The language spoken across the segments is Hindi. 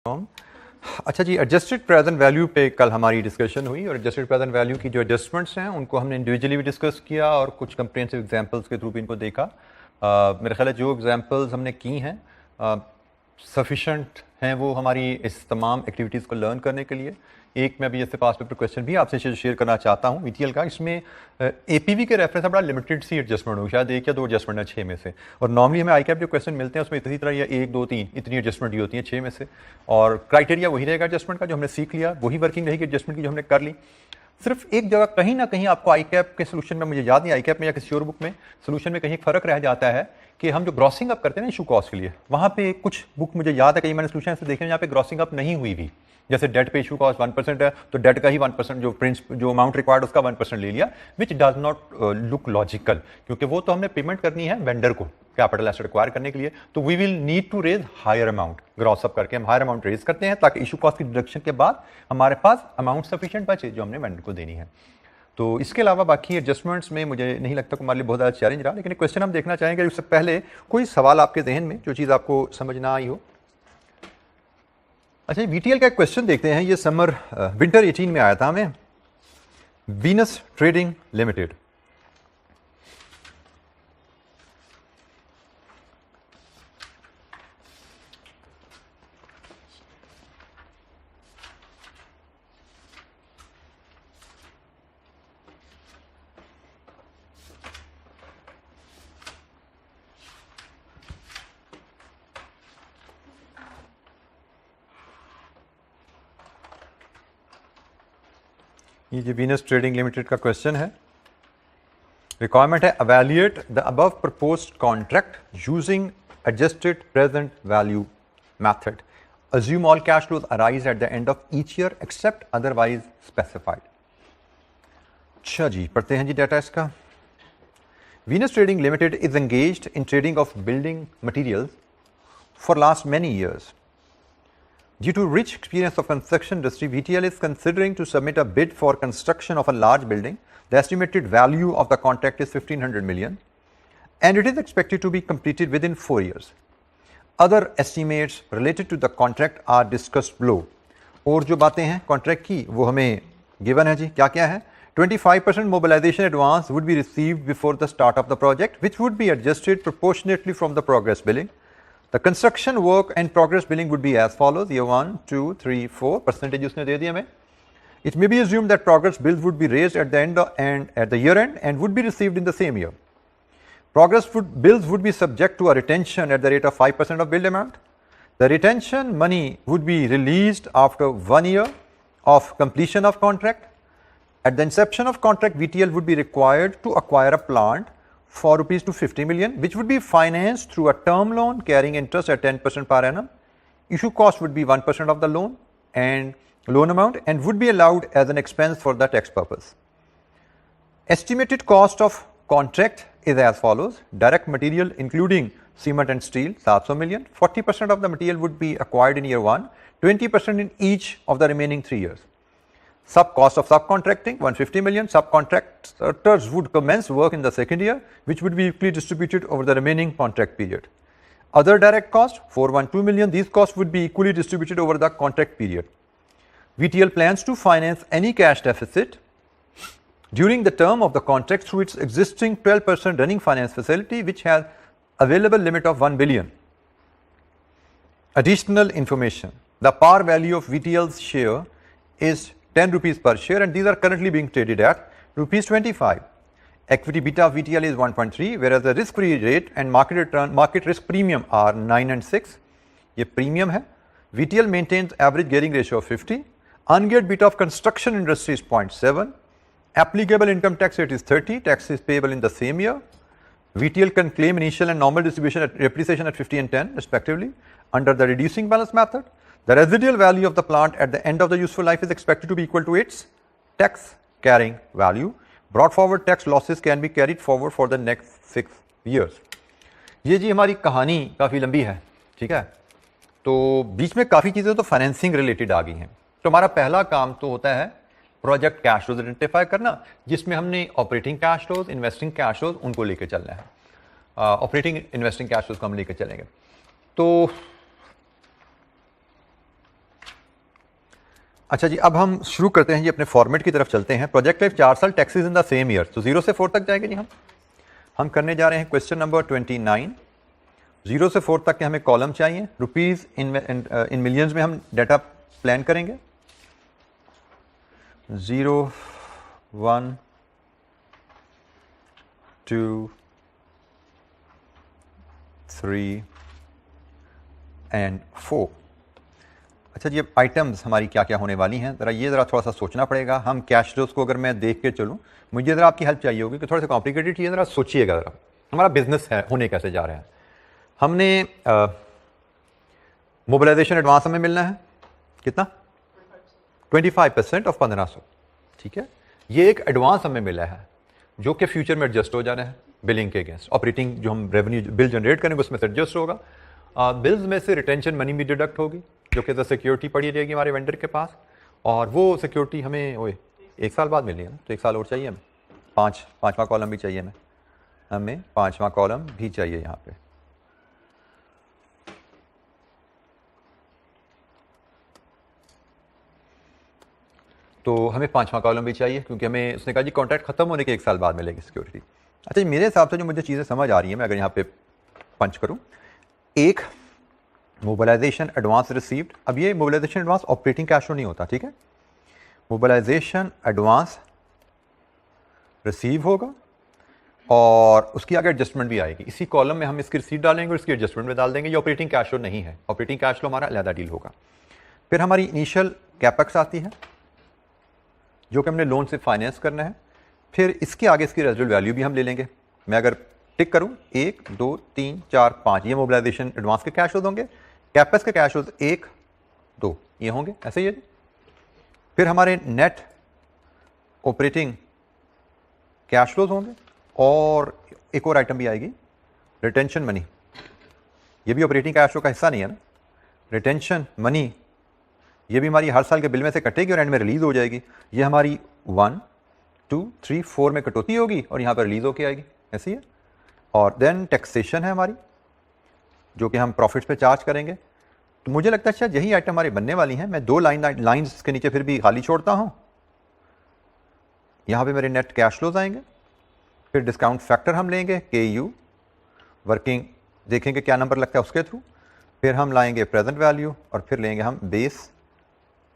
अच्छा जी, एडजस्टेड प्रेजेंट वैल्यू पे कल हमारी डिस्कशन हुई और एडजस्टेड प्रेजेंट वैल्यू की जो एडजस्टमेंट्स हैं उनको हमने इंडिविजुअली भी डिस्कस किया और कुछ कंप्रिहेंसिव एग्जांपल्स के थ्रू भी इनको देखा। मेरे ख्याल है जो एग्जांपल्स हमने की हैं सफिशेंट हैं वो हमारी इस तमाम एक्टिविटीज़ को लर्न करने के लिए। एक मैं भी जैसे पास पेपर क्वेश्चन भी आपसे शेयर करना चाहता हूँ वीटीएल का। इसमें एपीवी के रेफरेंस बड़ा लिमिटेड सी एडजस्टमेंट हो, शायद एक या दो एडजस्टमेंट है 6 में से, और नॉर्मली हमें आईकैप जो क्वेश्चन मिलते हैं उसमें इसी तरह या 1 2 3 इतनी एडजस्टमेंट ही होती है 6 में से, और क्राइटेरिया वही रहेगा एडजस्टमेंट का जो हमने सीख लिया, वही वर्किंग रहेगी एडजस्टमेंट की जो हमने कर ली। सिर्फ एक जगह कहीं ना कहीं आपको आईकैप के सोल्यूशन में, मुझे याद नहीं आईकैप में या किसी और बुक में, सोल्यूशन में कहीं एक फर्क रह जाता है कि हम जो ग्रॉसिंग अप करते हैं ना इशू कॉस्ट के लिए, वहां पे कुछ बुक मुझे याद है कहीं मैंने सोल्यूशन से देखे यहाँ पे ग्रॉसिंग अप नहीं हुई भी। जैसे डेट पे इशू कॉस्ट 1% है तो डेट का ही 1% जो जो अमाउंट रिक्वायर्ड उसका 1% ले लिया, which does not look logical, क्योंकि वो तो हमने पेमेंट करनी है वेंडर को कैपिटल एसेट एक्वायर करने के लिए, तो we will need to raise higher amount. Gross up करके हम हायर अमाउंट रेज करते हैं ताकि इशू कॉस्ट की डिडक्शन के बाद हमारे पास अमाउंट सफिशिएंट बचे जो हमने वेंडर को देनी है। तो इसके अलावा बाकी एडजस्टमेंट्स में मुझे नहीं लगता हमारे लिए बहुत ज़्यादा चैलेंज रहा, लेकिन एक क्वेश्चन हम देखना चाहेंगे उससे पहले कोई सवाल आपके जहन में जो चीज़ आपको समझ ना आई हो। अच्छा, वीटीएल का एक क्वेश्चन देखते हैं, ये समर विंटर 18 में आया था हमें, वीनस ट्रेडिंग लिमिटेड। ये जो वीनस ट्रेडिंग लिमिटेड का क्वेश्चन है, रिक्वायरमेंट है evaluate the above proposed contract using adjusted present value method, assume all cash flows arise at the end of each year except otherwise specified। अच्छा जी, पढ़ते हैं जी डाटा इसका। Venus trading limited is engaged in trading of building materials for last many years. Due to rich experience of construction industry, VTL is considering to submit a bid for construction of a large building. The estimated value of the contract is 1500 million and it is expected to be completed within 4 years. Other estimates related to the contract are discussed below. और जो बातें हैं कॉन्ट्रैक्ट की वो हमें गिवन है जी, क्या क्या है। 25% mobilization advance would be received before the start of the project, which would be adjusted proportionately from the progress billing. The construction work and progress billing would be as follows: year 1, 2, 3, 4 percentage उसने दे दिया हमें। It may be assumed that progress bills would be raised at the end and at the year end and would be received in the same year. Progress bills would be subject to a retention at the rate of 5% of billed amount. The retention money would be released after 1 year of completion of contract. At the inception of contract, VTL would be required to acquire a plant for rupees 250 million, which would be financed through a term loan carrying interest at 10% per annum. Issue cost would be 1% of the loan and loan amount and would be allowed as an expense for the tax purpose. Estimated cost of contract is as follows: direct material including cement and steel 700 million, 40% of the material would be acquired in year 1, 20% in each of the remaining 3 years. Sub cost of subcontracting 150 million, subcontractors would commence work in the second year, which would be equally distributed over the remaining contract period. Other direct costs 412 million, these costs would be equally distributed over the contract period. VTL plans to finance any cash deficit during the term of the contract through its existing 12% running finance facility, which has available limit of 1 billion. Additional information: the par value of VTL's share is 10 rupees per share and these are currently being traded at rupees 25. Equity beta of VTL is 1.3, whereas the risk free rate and market risk premium are 9 and 6. ये premium है। VTL maintains average gearing ratio of 50. Ungeared beta of construction industry is 0.7. Applicable income tax rate is 30. Tax is payable in the same year. VTL can claim initial and normal distribution at depreciation at 50 and 10 respectively under the reducing balance method. The residual value of the plant at the end of the useful life is expected to be equal to its tax carrying value. Brought forward tax losses can be carried forward for the next 6 years. ये जी हमारी कहानी काफ़ी लंबी है, ठीक है, तो बीच में काफ़ी चीज़ें तो फाइनेंसिंग रिलेटेड आ गई हैं। तो हमारा पहला काम तो होता है प्रोजेक्ट कैश फ्लोज आइडेंटिफाई करना, जिसमें हमने operating cash flows, investing cash flows उनको लेकर चलना है। ऑपरेटिंग इन्वेस्टिंग कैश फ्लोज को हम लेकर चलेंगे। तो अच्छा जी, अब हम शुरू करते हैं जी, अपने फॉर्मेट की तरफ चलते हैं। प्रोजेक्ट लाइफ 4 साल, taxes in the same year, तो 0 से 4 तक जाएंगे जी। हम करने जा रहे हैं क्वेश्चन नंबर 29। 0 से 4 तक के हमें कॉलम चाहिए। रुपीज इन मिलियंस में हम डाटा प्लान करेंगे। 0, 1, 2, 3 एंड 4। अच्छा जी, अब आइटम्स हमारी क्या क्या होने वाली हैं, ज़रा थोड़ा सा सोचना पड़ेगा। हम कैश फ्लोज को अगर मैं देख के चलूँ, मुझे ज़रा आपकी हेल्प चाहिए होगी कि थोड़ा सा कॉम्प्लिकेटेड चीज़, ज़रा सोचिएगा ज़रा हमारा बिजनेस है होने कैसे जा रहा है। हमने मोबिलाइजेशन एडवांस हमें मिलना है कितना, 25% ऑफ 1500, ठीक है। ये एक एडवांस हमें मिला है जो कि फ्यूचर में एडजस्ट हो जाना है बिलिंग के अगेंस्ट। ऑपरेटिंग जो हम रेवेन्यू बिल जनरेट करेंगे उसमें से एडजस्ट होगा। बिल्स में से रिटेंशन मनी भी डिडक्ट होगी जो कि सिक्योरिटी पड़ी रहेगी हमारे वेंडर के पास, और वो सिक्योरिटी हमें ओए 1 साल बाद मिलनी है ना, तो 1 साल और चाहिए हमें। पाँचवा कॉलम भी चाहिए हमें 5वां कॉलम भी चाहिए यहाँ पे। तो हमें 5वां कॉलम भी चाहिए क्योंकि हमें उसने कहा जी कॉन्ट्रैक्ट खत्म होने के 1 साल बाद मिलेगी सिक्योरिटी। अच्छा जी, मेरे हिसाब से जो मुझे चीज़ें समझ आ रही हैं, मैं अगर यहाँ पे पंच करूँ, एक मोबिलाइजेशन एडवांस रिसीव्ड। अब ये mobilisation advance operating cash flow नहीं होता, ठीक है। मोबिलाइजेशन एडवांस रिसीव होगा और उसकी आगे एडजस्टमेंट भी आएगी। इसी कॉलम में हम इसकी रिसीट डालेंगे और इसकी एडजस्टमेंट में डाल देंगे। ये ऑपरेटिंग कैश फ्लो नहीं है, ऑपरेटिंग कैश फ्लो हमारा अलग डील होगा। फिर हमारी इनिशियल कैपेक्स आती है जो कि हमने लोन से फाइनेंस करना है। फिर इसके आगे इसकी रेजिडुअल वैल्यू भी हम ले लेंगे। मैं अगर टिक करूं 1, 2, 3, 4, 5, ये मोबिलाइजेशन एडवांस के कैश फ्लोज होंगे। कैपेक्स के कैश फ्लोज 1, 2 ये होंगे, ऐसे ही है। फिर हमारे नेट ऑपरेटिंग कैश फ्लोज होंगे और एक और आइटम भी आएगी, रिटेंशन मनी। ये भी ऑपरेटिंग कैश फ्लो का हिस्सा नहीं है ना। रिटेंशन मनी ये भी हमारी हर साल के बिल में से कटेगी और एंड में रिलीज हो जाएगी। ये हमारी 1, 2, 3, 4 में कटौती होगी और यहाँ पर रिलीज होके आएगी, ऐसी है। और देन टैक्सेशन है हमारी जो कि हम प्रॉफिट्स पे चार्ज करेंगे। तो मुझे लगता है शायद यही आइटम हमारी बनने वाली हैं। मैं 2 लाइन्स के नीचे फिर भी खाली छोड़ता हूँ। यहाँ पे मेरे नेट कैश फ्लोज आएंगे। फिर डिस्काउंट फैक्टर हम लेंगे KU, वर्किंग देखेंगे क्या नंबर लगता है उसके थ्रू। फिर हम लाएंगे प्रेजेंट वैल्यू और फिर लेंगे हम base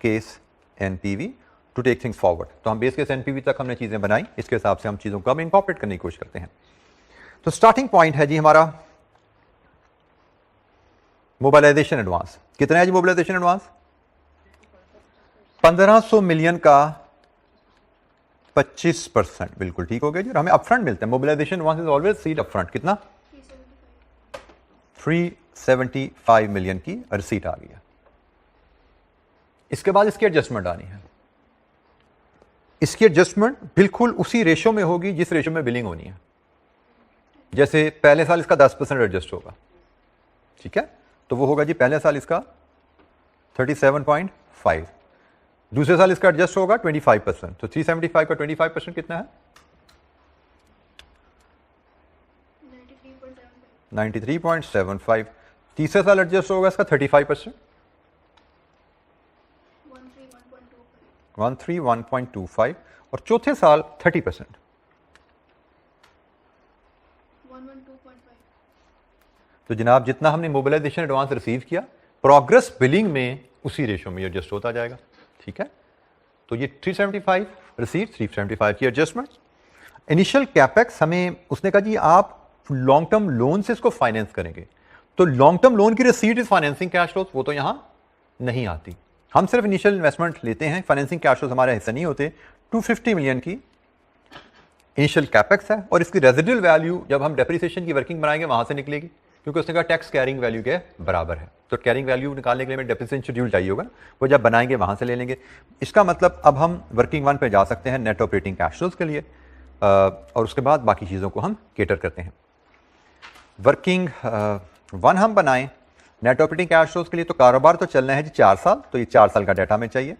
case NPV to take things forward. तो हम बेस केस NPV तक हमने चीज़ें बनाई, इसके हिसाब से हम चीज़ों को हम इनकॉर्पोरेट करने की कोशिश करते हैं। तो स्टार्टिंग पॉइंट है जी हमारा मोबिलाइजेशन एडवांस। कितना है जी मोबिलाइजेशन एडवांस? 1500 मिलियन का 25%, बिल्कुल ठीक हो गया जी। और हमें अपफ्रंट मिलता है। Mobilisation advance is always seed upfront. कितना? 375 मिलियन की रिसीट आ गई है। इसके बाद इसकी एडजस्टमेंट आनी है। इसकी एडजस्टमेंट बिल्कुल उसी रेशो में होगी जिस रेशो में बिलिंग होनी है। जैसे पहले साल इसका 10% एडजस्ट होगा, ठीक है, तो वो होगा जी पहले साल इसका 37.5, दूसरे साल इसका एडजस्ट होगा 25%। तो 375 का 25% कितना है? 93.75। तीसरे साल एडजस्ट होगा इसका 35%, 131.25। और चौथे साल 30%, 112.5। तो जनाब जितना हमने मोबिलाइजेशन एडवांस रिसीव किया, प्रोग्रेस बिलिंग में उसी रेशो में एडजस्ट होता जाएगा, ठीक है। तो ये 375 रिसीव, 375 की एडजस्टमेंट। इनिशियल कैपेक्स हमें उसने कहा जी आप लॉन्ग टर्म लोन से इसको फाइनेंस करेंगे, तो लॉन्ग टर्म लोन की receipt is financing cash flows, वो तो यहां नहीं आती। हम सिर्फ इनिशियल इन्वेस्टमेंट लेते हैं, फाइनेंसिंग कैश फ्लोज हमारे हिस्से नहीं होते। 250 मिलियन की इनिशियल कैपेक्स है और इसकी रेजिडुअल वैल्यू जब हम डेप्रिसिएशन की वर्किंग बनाएंगे वहां से निकलेगी, क्योंकि उसने कहा टैक्स कैरिंग वैल्यू के बराबर है। तो कैरिंग वैल्यू निकालने के लिए हमें डेप्रिसिएशन शेड्यूल चाहिए होगा, वो जब बनाएंगे वहां से ले लेंगे। इसका मतलब अब हम वर्किंग 1 पे जा सकते हैं नेट ऑपरेटिंग कैश फ्लोज के लिए, और उसके बाद बाकी चीज़ों को हम केटर करते हैं। वर्किंग 1 हम बनाएं नेट ऑपरेटिंग कैश फ्लोज के लिए, तो कारोबार तो चलना है जी 4 साल, तो ये 4 साल का डाटा हमें चाहिए।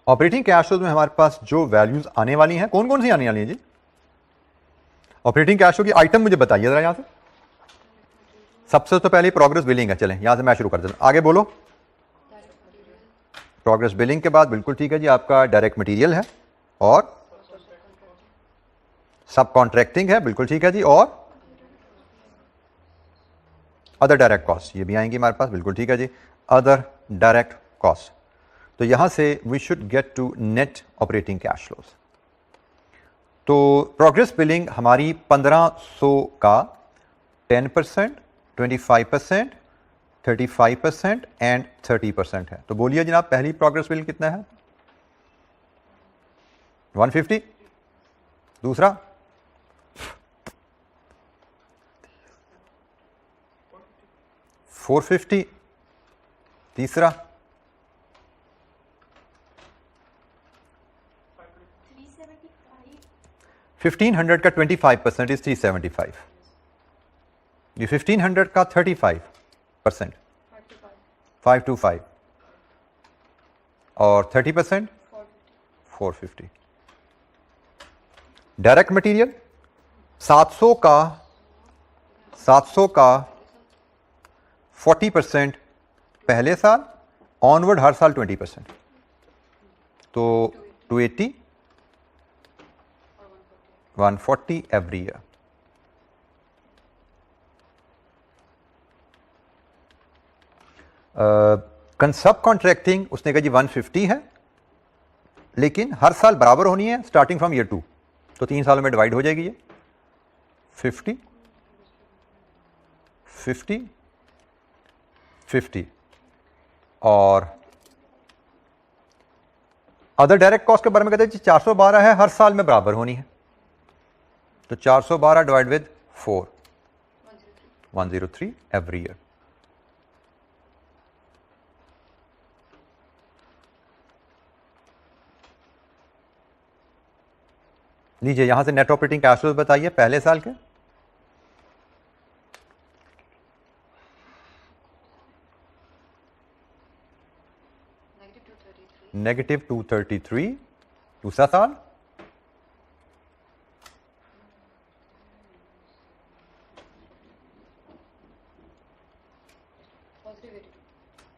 ऑपरेटिंग कैश फ्लो में हमारे पास जो वैल्यूज आने वाली हैं, कौन कौन सी आने वाली हैं जी? ऑपरेटिंग कैश फ्लो की आइटम मुझे बताइए जरा यहां से। सबसे तो पहले प्रोग्रेस बिलिंग है, चलें यहां से मैं शुरू कर देता हूं, आगे बोलो। प्रोग्रेस बिलिंग के बाद बिल्कुल ठीक है जी, आपका डायरेक्ट मटेरियल है और सब कॉन्ट्रैक्टिंग है, बिल्कुल ठीक है जी, और अदर डायरेक्ट कॉस्ट ये भी आएंगी हमारे पास, बिल्कुल ठीक है जी, अदर डायरेक्ट कॉस्ट। तो यहां से we should get to net operating cash flows. तो प्रोग्रेस बिलिंग हमारी 1500 का 10%, 25%, 35% एंड 30% है। तो बोलिए जनाब पहली प्रोग्रेस बिलिंग कितना है? 150। दूसरा 450। तीसरा 1500 का 25% इज 375। ये 1500 का 35% 525 और 30% 450। डायरेक्ट मटेरियल 700 का 40% पहले साल, ऑनवर्ड हर साल 20%, तो 280 140 एवरी ईयर। सब कॉन्ट्रैक्टिंग उसने कहा जी 150 है, लेकिन हर साल बराबर होनी है स्टार्टिंग फ्रॉम ईयर 2, तो 3 सालों में डिवाइड हो जाएगी ये 50 50 50। और अदर डायरेक्ट कॉस्ट के बारे में कहते हैं 412 है, हर साल में बराबर होनी है, तो 412 डिवाइड विद 4 103 एवरी ईयर। लीजिए यहां से नेट ऑपरेटिंग कैश फ्लो बताइए पहले साल के। -233। दूसरा साल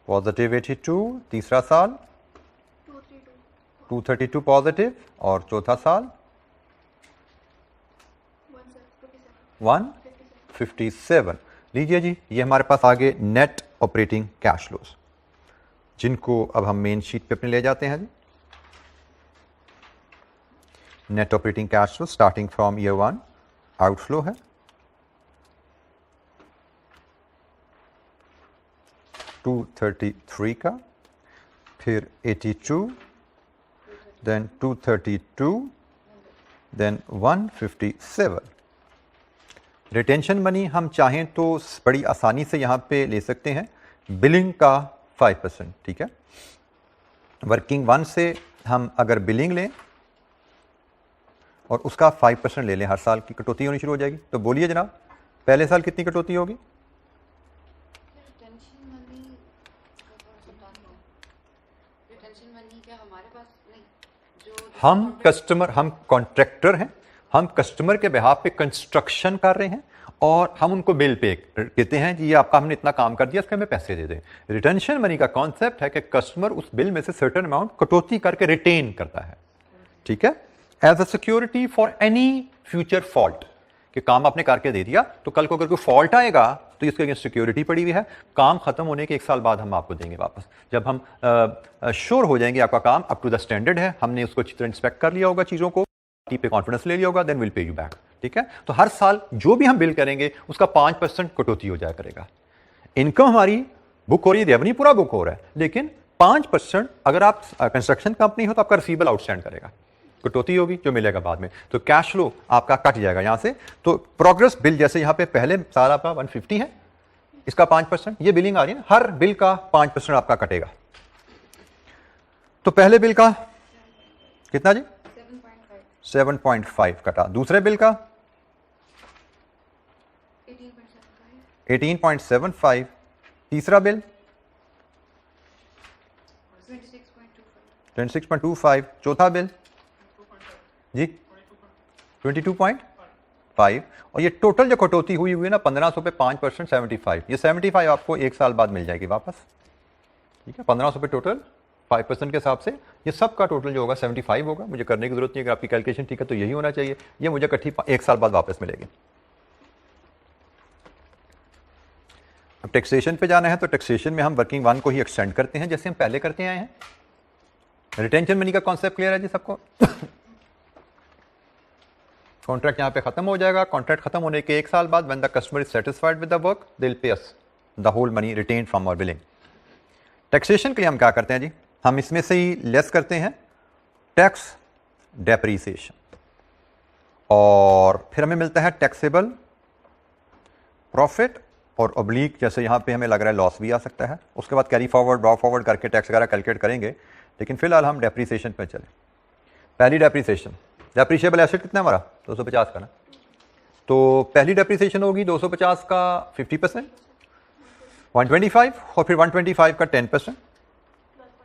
+82। तीसरा साल 232 पॉजिटिव, और चौथा साल 157। लीजिए जी ये हमारे पास आगे नेट ऑपरेटिंग कैश फ्लोज, जिनको अब हम मेन शीट पे अपने ले जाते हैं जी। Net operating cash flow starting from year 1 outflow है, $233 का, फिर 82, देन 232, देन 157। रिटेंशन मनी हम चाहें तो बड़ी आसानी से यहां पे ले सकते हैं, बिलिंग का 5%, ठीक है। वर्किंग 1 से हम अगर बिलिंग लें और उसका 5% ले लें, हर साल की कटौती होनी शुरू हो जाएगी। तो बोलिए जनाब पहले साल कितनी कटौती होगी? हम कस्टमर, हम कॉन्ट्रैक्टर हैं, हम कस्टमर के बिहाफ पे कंस्ट्रक्शन कर रहे हैं और हम उनको बिल पे कहते हैं जी ये आपका हमने इतना काम कर दिया, इसके हमें पैसे दे दें। रिटेंशन मनी का कॉन्सेप्ट है कि कस्टमर उस बिल में से सर्टेन अमाउंट कटौती करके रिटेन करता है, ठीक है, as a security for any future fault, कि काम आपने करके दे दिया तो कल को अगर कोई फॉल्ट आएगा तो इसके अगेंस्ट सिक्योरिटी पड़ी हुई है, काम खत्म होने के 1 साल बाद हम आपको देंगे वापस, जब हम श्योर हो जाएंगे आपका काम अप टू द स्टैंडर्ड है, हमने उसको अच्छी तरह इंस्पेक्ट कर लिया होगा, चीजों को पे कॉन्फिडेंस ले लिया होगा, then will pay you back, ठीक है। तो हर साल जो भी हम बिल करेंगे उसका 5% कटौती हो जाया करेगा। इनकम हमारी बुक हो रही है, रेवेन्यू पूरा बुक हो रहा है, लेकिन 5% अगर आप कंस्ट्रक्शन कंपनी हो तो आपका रिसीवेबल आउटस्टैंड करेगा, कटौती होगी जो मिलेगा बाद में, तो कैश फ्लो आपका कट जाएगा यहां से। तो प्रोग्रेस बिल जैसे यहां पे पहले साल आपका 150 है, इसका 5% ये बिलिंग आ रही है ना, हर बिल का 5% आपका कटेगा। तो पहले बिल का कितना जी? 7.5 कटा। दूसरे बिल का 18.75। तीसरा बिल 26.25। चौथा बिल जी 22.5। और ये टोटल जो कटौती हुई है ना 1500 पे 5% 75, ये 75 आपको एक साल बाद मिल जाएगी वापस। ठीक है, 1500 पे टोटल 5% के हिसाब से ये सब का टोटल जो होगा 75 होगा। मुझे करने की जरूरत नहीं है, अगर आपकी कैलकुलेशन ठीक है तो यही होना चाहिए। ये मुझे इकट्ठी एक साल बाद वापस मिलेगी। अब टैक्सेशन पे जाना है तो टैक्सेशन में हम वर्किंग वन को ही एक्सटेंड करते हैं जैसे हम पहले करते आए हैं। रिटेंशन मनी का कॉन्सेप्ट क्लियर है जी सबको? कॉन्ट्रैक्ट यहाँ पे खत्म हो जाएगा। कॉन्ट्रैक्ट खत्म होने के एक साल बाद when the customer is satisfied with the work they will pay us the whole money retained from our billing. Taxation के लिए हम क्या करते हैं जी, हम इसमें से ही लेस करते हैं टैक्स डेप्रीसिएशन, और फिर हमें मिलता है टैक्सेबल प्रॉफिट और ऑब्लिक, जैसे यहाँ पे हमें लग रहा है लॉस भी आ सकता है। उसके बाद कैरी फॉरवर्ड ड्रॉ फॉरवर्ड करके टैक्स वगैरह कैलकुलेट करेंगे, लेकिन फिलहाल हम डेप्रीसिएशन पे चले। पहली डेप्रीसिएशन, डेप्रीशिएबल एसेट कितना है हमारा 250 का ना, तो पहली डेप्रीसिएशन होगी 250 का 50%, 125, और फिर 125 का 10%,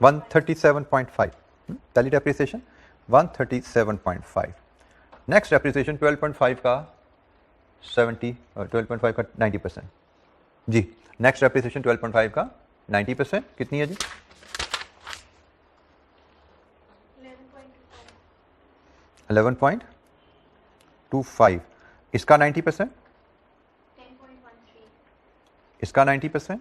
137.5। पहली डेप्रीसिएशन 137.5। नेक्स्ट डेप्रीसिएशन 12.5 का 70, 12.5 का 90% जी। नेक्स्ट डेप्रीसिएशन 12.5 का 90% कितनी है जी? 11.25। इसका 90%, इसका 90%,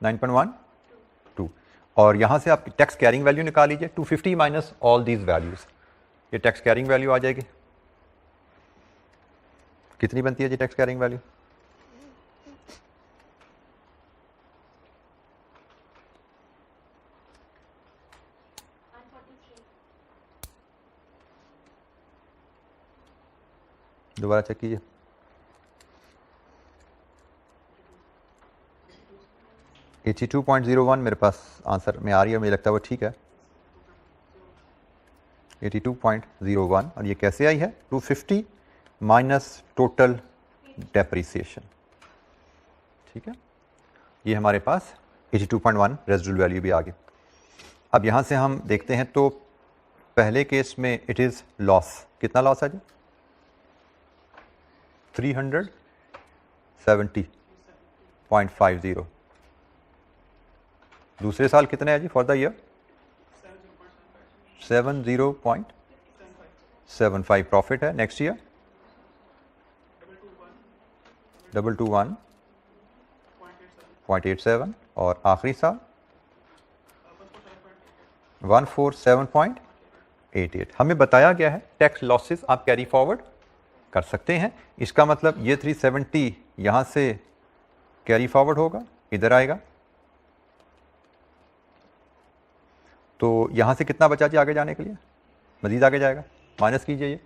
9.12। और यहां से आप टैक्स कैरिंग वैल्यू निकाल लीजिए 250 माइनस ऑल दीज वैल्यूज, ये टैक्स कैरिंग वैल्यू आ जाएगी। कितनी बनती है जी टैक्स कैरिंग वैल्यू? दोबारा चेक कीजिए। $82.01 मेरे पास आंसर में आ रही है, मुझे लगता है वो ठीक है। 82.01, और ये कैसे आई है? 250 माइनस टोटल डेप्रीसिएशन। ठीक है, ये हमारे पास 82.1 रेजिडुअल वैल्यू भी आ गई। अब यहाँ से हम देखते हैं तो पहले केस में इट इज़ लॉस। कितना लॉस है जी? 370.50। दूसरे साल कितने है जी फॉर द ईयर? 70.75 प्रॉफिट है। नेक्स्ट ईयर 221.87, और आखिरी साल 147.88। हमें बताया गया है टैक्स लॉसेस आप कैरी फॉरवर्ड कर सकते हैं। इसका मतलब ये 370 यहां से कैरी फॉरवर्ड होगा, इधर आएगा, तो यहां से कितना बचा जी आगे जाने के लिए? मजीद आगे जाएगा, माइनस कीजिए ये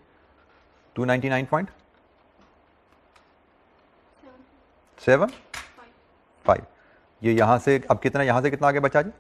299.75। ये यहां से अब कितना, यहां से कितना आगे बचा जी?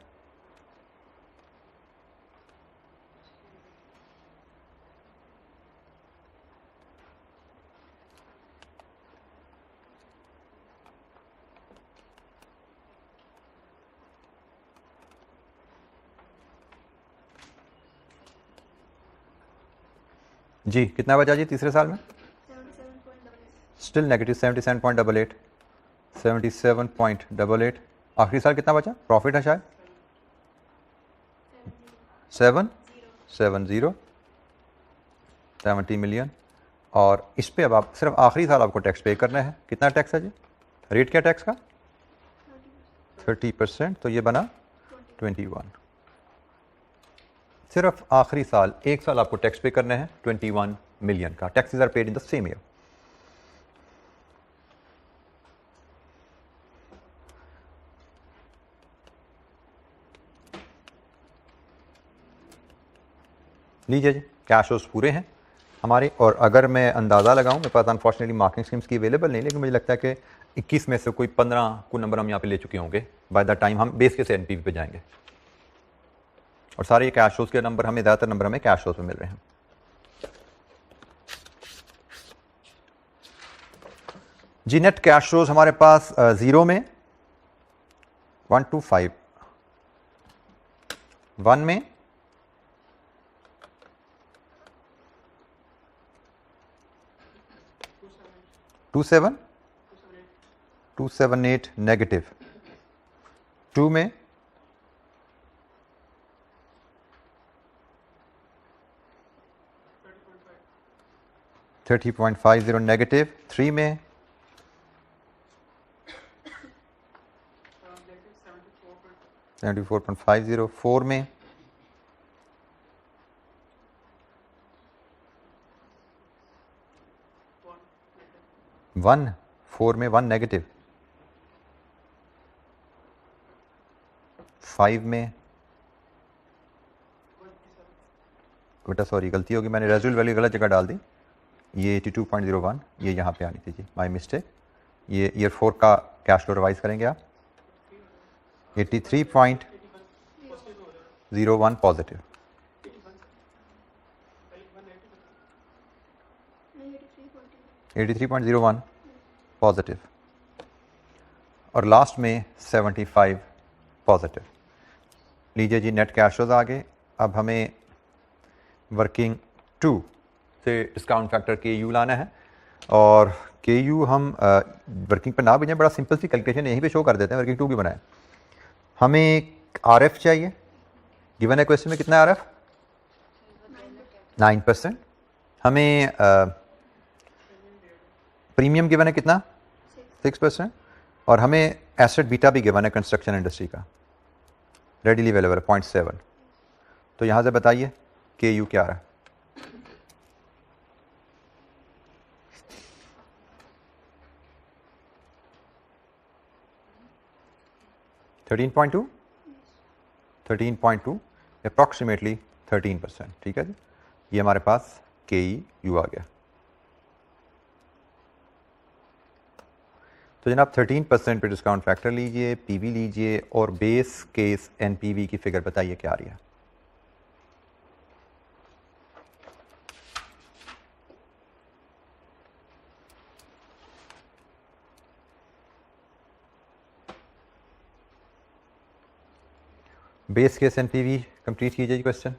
जी कितना बचा जी तीसरे साल में? 77.88। Still negative 77.88। 77.88। आखिरी साल कितना बचा? प्रॉफिट है शायद 70 मिलियन। और इस पे अब आप सिर्फ आखिरी साल आपको टैक्स पे करना है। कितना टैक्स है जी? रेट क्या टैक्स का? 30%, तो ये बना 21। सिर्फ आखिरी साल, एक साल आपको टैक्स पे करना है 21 मिलियन का। Taxes are paid in the same year. लीजिए जी, कैश फ्लोज पूरे हैं हमारे। और अगर मैं अंदाज़ा लगाऊं, मेरे पास अनफॉर्चुनेटली मार्किंग स्कीम्स की अवेलेबल नहीं, लेकिन मुझे लगता है कि 21 में से कोई 15 को नंबर हम यहाँ पे ले चुके होंगे बाय द टाइम हम बेस के से एनपीवी पे जाएंगे। और सारे ये कैश फ्लोज के नंबर हमें, ज़्यादातर नंबर हमें कैश फ्लोज में मिल रहे हैं। जी नेट कैश फ्लोज हमारे पास जीरो में 125 1 में 278 नेगेटिव, 2 में 30.50 नेगेटिव, 3 में 74.50, 4 में 1, 4 में 1 नेगेटिव, 5 में बेटा सॉरी गलती होगी, मैंने रेजुअल वैल्यू गलत जगह डाल दी, ये 82.01 ये यहाँ पे आनी थी जी, माय मिस्टेक। ये ईयर 4 का कैश फ्लो रिवाइज करेंगे आप, 83.01 पॉजिटिव, नहीं 83.01 पॉजिटिव, और लास्ट में 75 पॉजिटिव। लीजिए जी नेट कैश फ्लोज आ गए। अब हमें वर्किंग 2 से डिस्काउंट फैक्टर के यू लाना है, और के यू हम वर्किंग पर ना भेजें, बड़ा सिंपल सी कैलकुलेशन यहीं पे शो कर देते हैं, वर्किंग 2 की बनाएं। हमें आर एफ चाहिए, गिवन है क्वेश्चन में कितना है आर एफ 9%। हमें प्रीमियम गिवन है कितना 6%, और हमें एसेट बीटा भी गिवन है कंस्ट्रक्शन इंडस्ट्री का रेडीली अवेलेबल 0.7। तो यहाँ से बताइए के यू क्या आ रहा है। 13.2 अप्रॉक्सीमेटली 13%, ठीक है जी। ये हमारे पास के यू आ गया। तो जनाब 13% पे डिस्काउंट फैक्टर लीजिए, पीवी लीजिए, और बेस केस एनपीवी की फिगर बताइए क्या आ रही है। बेस केस एनपीवी कंप्लीट कीजिए जी क्वेश्चन।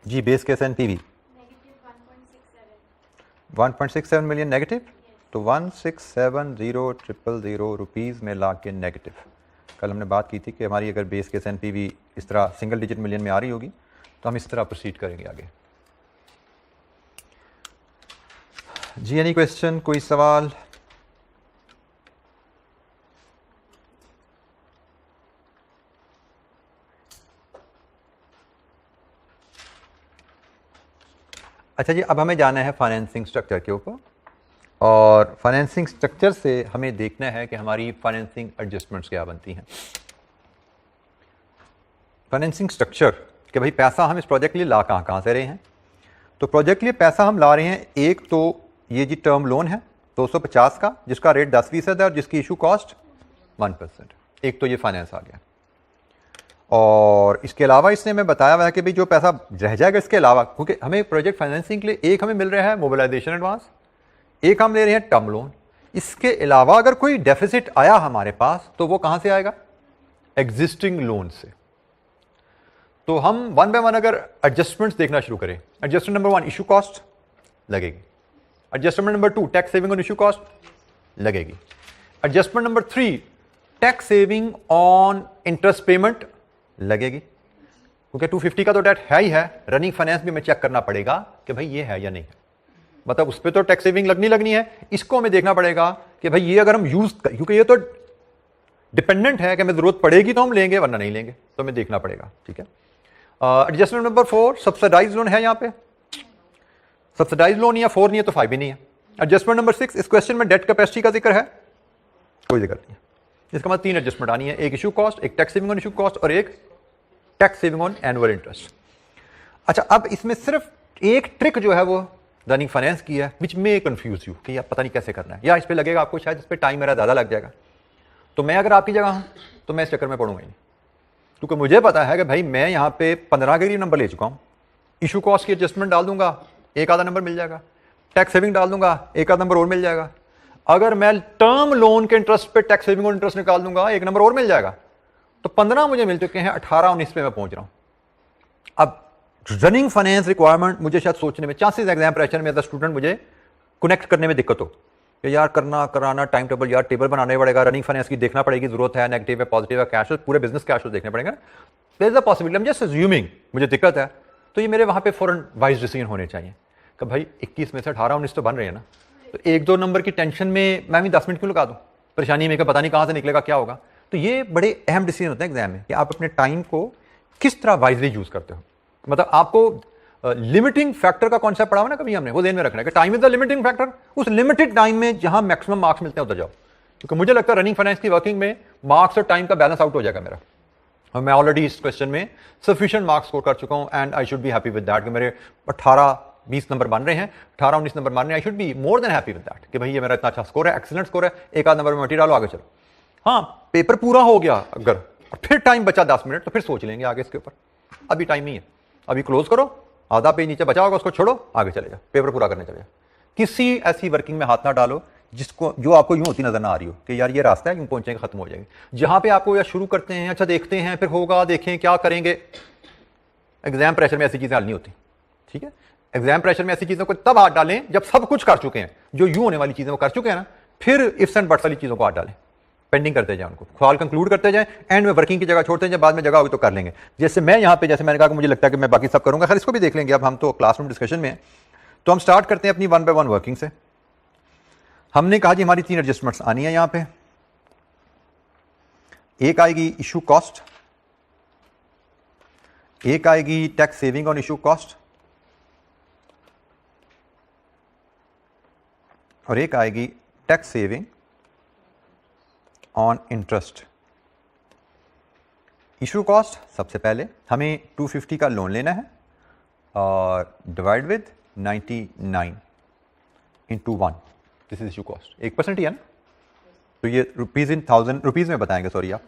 जी base case NPV -1.67 1.67 million negative, तो 1670000 रुपीज़ में ला के नेगेटिव। कल हमने बात की थी कि हमारी अगर बेस केस एनपीवी इस तरह सिंगल डिजिट मिलियन में आ रही होगी तो हम इस तरह प्रोसीड करेंगे आगे। जी एनी क्वेश्चन, कोई सवाल? अच्छा जी, अब हमें जाना है फाइनेंसिंग स्ट्रक्चर के ऊपर, और फाइनेंसिंग स्ट्रक्चर से हमें देखना है कि हमारी फाइनेंसिंग एडजस्टमेंट्स क्या बनती हैं। फाइनेंसिंग स्ट्रक्चर कि भाई पैसा हम इस प्रोजेक्ट के लिए ला कहाँ से रहे हैं। तो प्रोजेक्ट के लिए पैसा हम ला रहे हैं, एक तो ये जी टर्म लोन है 250 का, जिसका रेट 10% है और जिसकी इशू कॉस्ट 1%। एक तो ये फाइनेंस आ गया। और इसके अलावा इसने हमें बताया हुआ है कि भाई जो पैसा रह जाएगा इसके अलावा, क्योंकि हमें प्रोजेक्ट फाइनेंसिंग के लिए एक हमें मिल रहा है मोबिलाइजेशन एडवांस, एक हम ले रहे हैं टर्म लोन। इसके अलावा अगर कोई डेफिसिट आया हमारे पास तो वो कहां से आएगा? एग्जिस्टिंग लोन से। तो हम वन बाय वन अगर एडजस्टमेंट्स देखना शुरू करें, एडजस्टमेंट नंबर 1 इशू कॉस्ट लगेगी, adjustment number 2 tax saving on issue cost लगेगी, adjustment number 3 tax saving on interest payment लगेगी, क्योंकि 250 का तो डेट है ही है। रनिंग फाइनेंस भी हमें चेक करना पड़ेगा कि भाई ये है या नहीं है, मतलब उस पर तो टैक्स सेविंग लगनी है। इसको हमें देखना पड़ेगा कि भाई ये अगर हम यूज, क्योंकि ये तो डिपेंडेंट है कि हमें जरूरत पड़ेगी तो हम लेंगे वरना नहीं लेंगे, तो हमें देखना पड़ेगा। ठीक है। एडजस्टमेंट नंबर 4 सब्सिडाइज लोन है, यहां पे सब्सिडाइज लोन या 4 नहीं है तो 5 भी नहीं है। एडजस्टमेंट नंबर 6 इस क्वेश्चन में डेट कैपेसिटी का जिक्र है, कोई जिक्र नहीं है। इसका मतलब 3 एडजस्टमेंट आनी है, एक इशू कॉस्ट, एक tax saving on issue cost और एक tax saving on annual interest. अच्छा, अब इसमें सिर्फ एक ट्रिक जो है वो रनिंग फाइनेंस की है, विच में कंफ्यूज यू कि यार पता नहीं कैसे करना है, या इस पे लगेगा आपको शायद इस पे टाइम मेरा ज्यादा लग जाएगा। तो मैं अगर आपकी जगह हूं तो मैं इस चक्कर में पढ़ूंगा नहीं, क्योंकि मुझे पता है कि भाई मैं यहां पे 15 के करीब नंबर ले चुका हूं। इशू कॉस्ट की एडजस्टमेंट डाल दूंगा, एक आधा नंबर मिल जाएगा, टैक्स सेविंग डाल दूंगा, एक आधा नंबर और मिल जाएगा। अगर मैं टर्म लोन के इंटरेस्ट पे टैक्स सेविंग और इंटरेस्ट निकाल दूंगा, एक नंबर और मिल जाएगा। तो 15 मुझे मिल चुके हैं, 18-19 पे मैं पहुंच रहा हूं। अब रनिंग फाइनेंस रिक्वायरमेंट मुझे शायद सोचने में, चांसेस एग्जाम प्रेशर में एज अ स्टूडेंट मुझे कनेक्ट करने में दिक्कत हो कि यार करना कराना टाइम टेबल, यार टेबल बनाने पड़ेगा, रनिंग फाइनेंस की देखना पड़ेगी, जरूरत है, नेगेटिव है, पॉजिटिव है, कैश, पूरे बिजनेस कैश देखने पड़ेगा। There is a possibility, I am just assuming मुझे दिक्कत है, तो ये मेरे वहां पे फॉरन वाइज डिसीजन होने चाहिए कि भाई 21 में से 18-19 तो बन रहे हैं ना, तो 1-2 नंबर की टेंशन में मैं भी 10 मिनट क्यों लगा दूं, परेशानी में कि पता नहीं कहां से निकलेगा, क्या होगा। तो ये बड़े अहम डिसीजन होते हैं एग्जाम में कि आप अपने टाइम को किस तरह वाइजली यूज करते हो। मतलब आपको लिमिटिंग फैक्टर का कॉन्सेप्ट पढ़ा हुआ ना कभी हमने, वो ध्यान में रखना है कि time is the limiting factor. उस लिमिटेड टाइम में जहां मैक्सिमम मार्क्स मिलते हैं उधर जाओ, क्योंकि मुझे लगता है रनिंग फाइनेंस की वर्किंग में मार्क्स और टाइम का बैलेंस आउट हो जाएगा मेरा, और मैं ऑलरेडी इस क्वेश्चन में सफिशिएंट मार्क्स स्कोर कर चुका हूं and I should be happy with that कि मेरे 18-20 नंबर बन रहे हैं, 18-19 नंबर बन रहे हैं। आई should be more than happy with that कि भाई ये मेरा इतना अच्छा स्कोर है, एक्सीलेंट स्कोर है, एक आध नंबर में मटेरियल आगे चलो। हाँ, पेपर पूरा हो गया अगर और फिर टाइम बचा 10 मिनट तो फिर सोच लेंगे आगे इसके ऊपर, अभी टाइम नहीं है, अभी क्लोज करो, आधा पेज नीचे बचा होगा उसको छोड़ो, आगे चले जाओ, पेपर पूरा करने चले जाओ। किसी ऐसी वर्किंग में हाथ ना डालो जिसको, जो आपको यूं होती नजर ना आ रही हो कि यार ये रास्ता है, यूं पहुंचेंगे, खत्म हो जाएंगे। जहां पे आपको या शुरू करते हैं, अच्छा देखते हैं, फिर होगा, देखें क्या करेंगे, एग्जाम प्रेशर में ऐसी चीजें हल नहीं होती। ठीक है, एग्जाम प्रेशर में ऐसी चीजों को तब हाथ डालें जब सब कुछ कर चुके हैं, जो यूं होने वाली चीजें वो कर चुके हैं ना, फिर इफ्स एंड बट्स वाली चीजों को हाथ डालें, पेंडिंग करते जाए, उनको ख्याल कंक्लूड करते जाए, एंड में वर्किंग की जगह छोड़ते हैं, जब बाद में जगह होगी तो कर लेंगे। जैसे मैं यहाँ पे, जैसे मैंने कहा कि मुझे लगता है कि मैं बाकी सब करूंगा, खैर इसको भी देख लेंगे, अब हम तो क्लासरूम डिस्कशन में हैं। तो हम स्टार्ट करते हैं अपनी 1 बाय 1 वर्किंग से। हमने कहा जी हमारी 3 एडजस्टमेंट्स आनी है यहाँ पे, एक आएगी इशू कॉस्ट, एक आएगी tax saving on issue cost, और एक आएगी tax saving on interest. Issue cost सबसे पहले हमें 250 का लोन लेना है और divide with 99 into 1, this is issue cost. 1% ही है ना, तो ये रुपीज इन 1000 रुपीज में बताएंगे, सॉरी आप।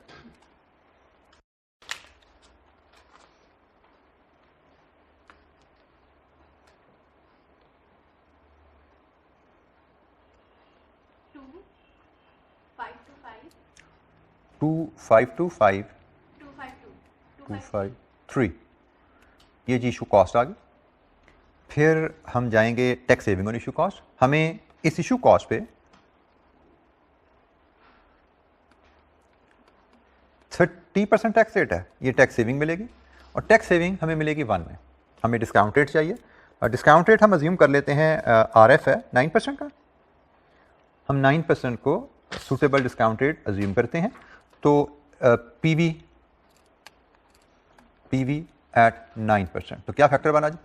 टू 253 ये जी इशू कॉस्ट आ गई। फिर हम जाएंगे tax saving on issue cost. हमें इस इशू कॉस्ट पे 30% टैक्स रेट है, ये टैक्स सेविंग मिलेगी, और टैक्स सेविंग हमें मिलेगी 1 में। हमें डिस्काउंट रेट चाहिए, और डिस्काउंट रेट हम अज्यूम कर लेते हैं RF है 9% का, हम 9% को सूटेबल डिस्काउंट रेट अज्यूम करते हैं। तो PV एट 9%, तो क्या फैक्टर बना जी?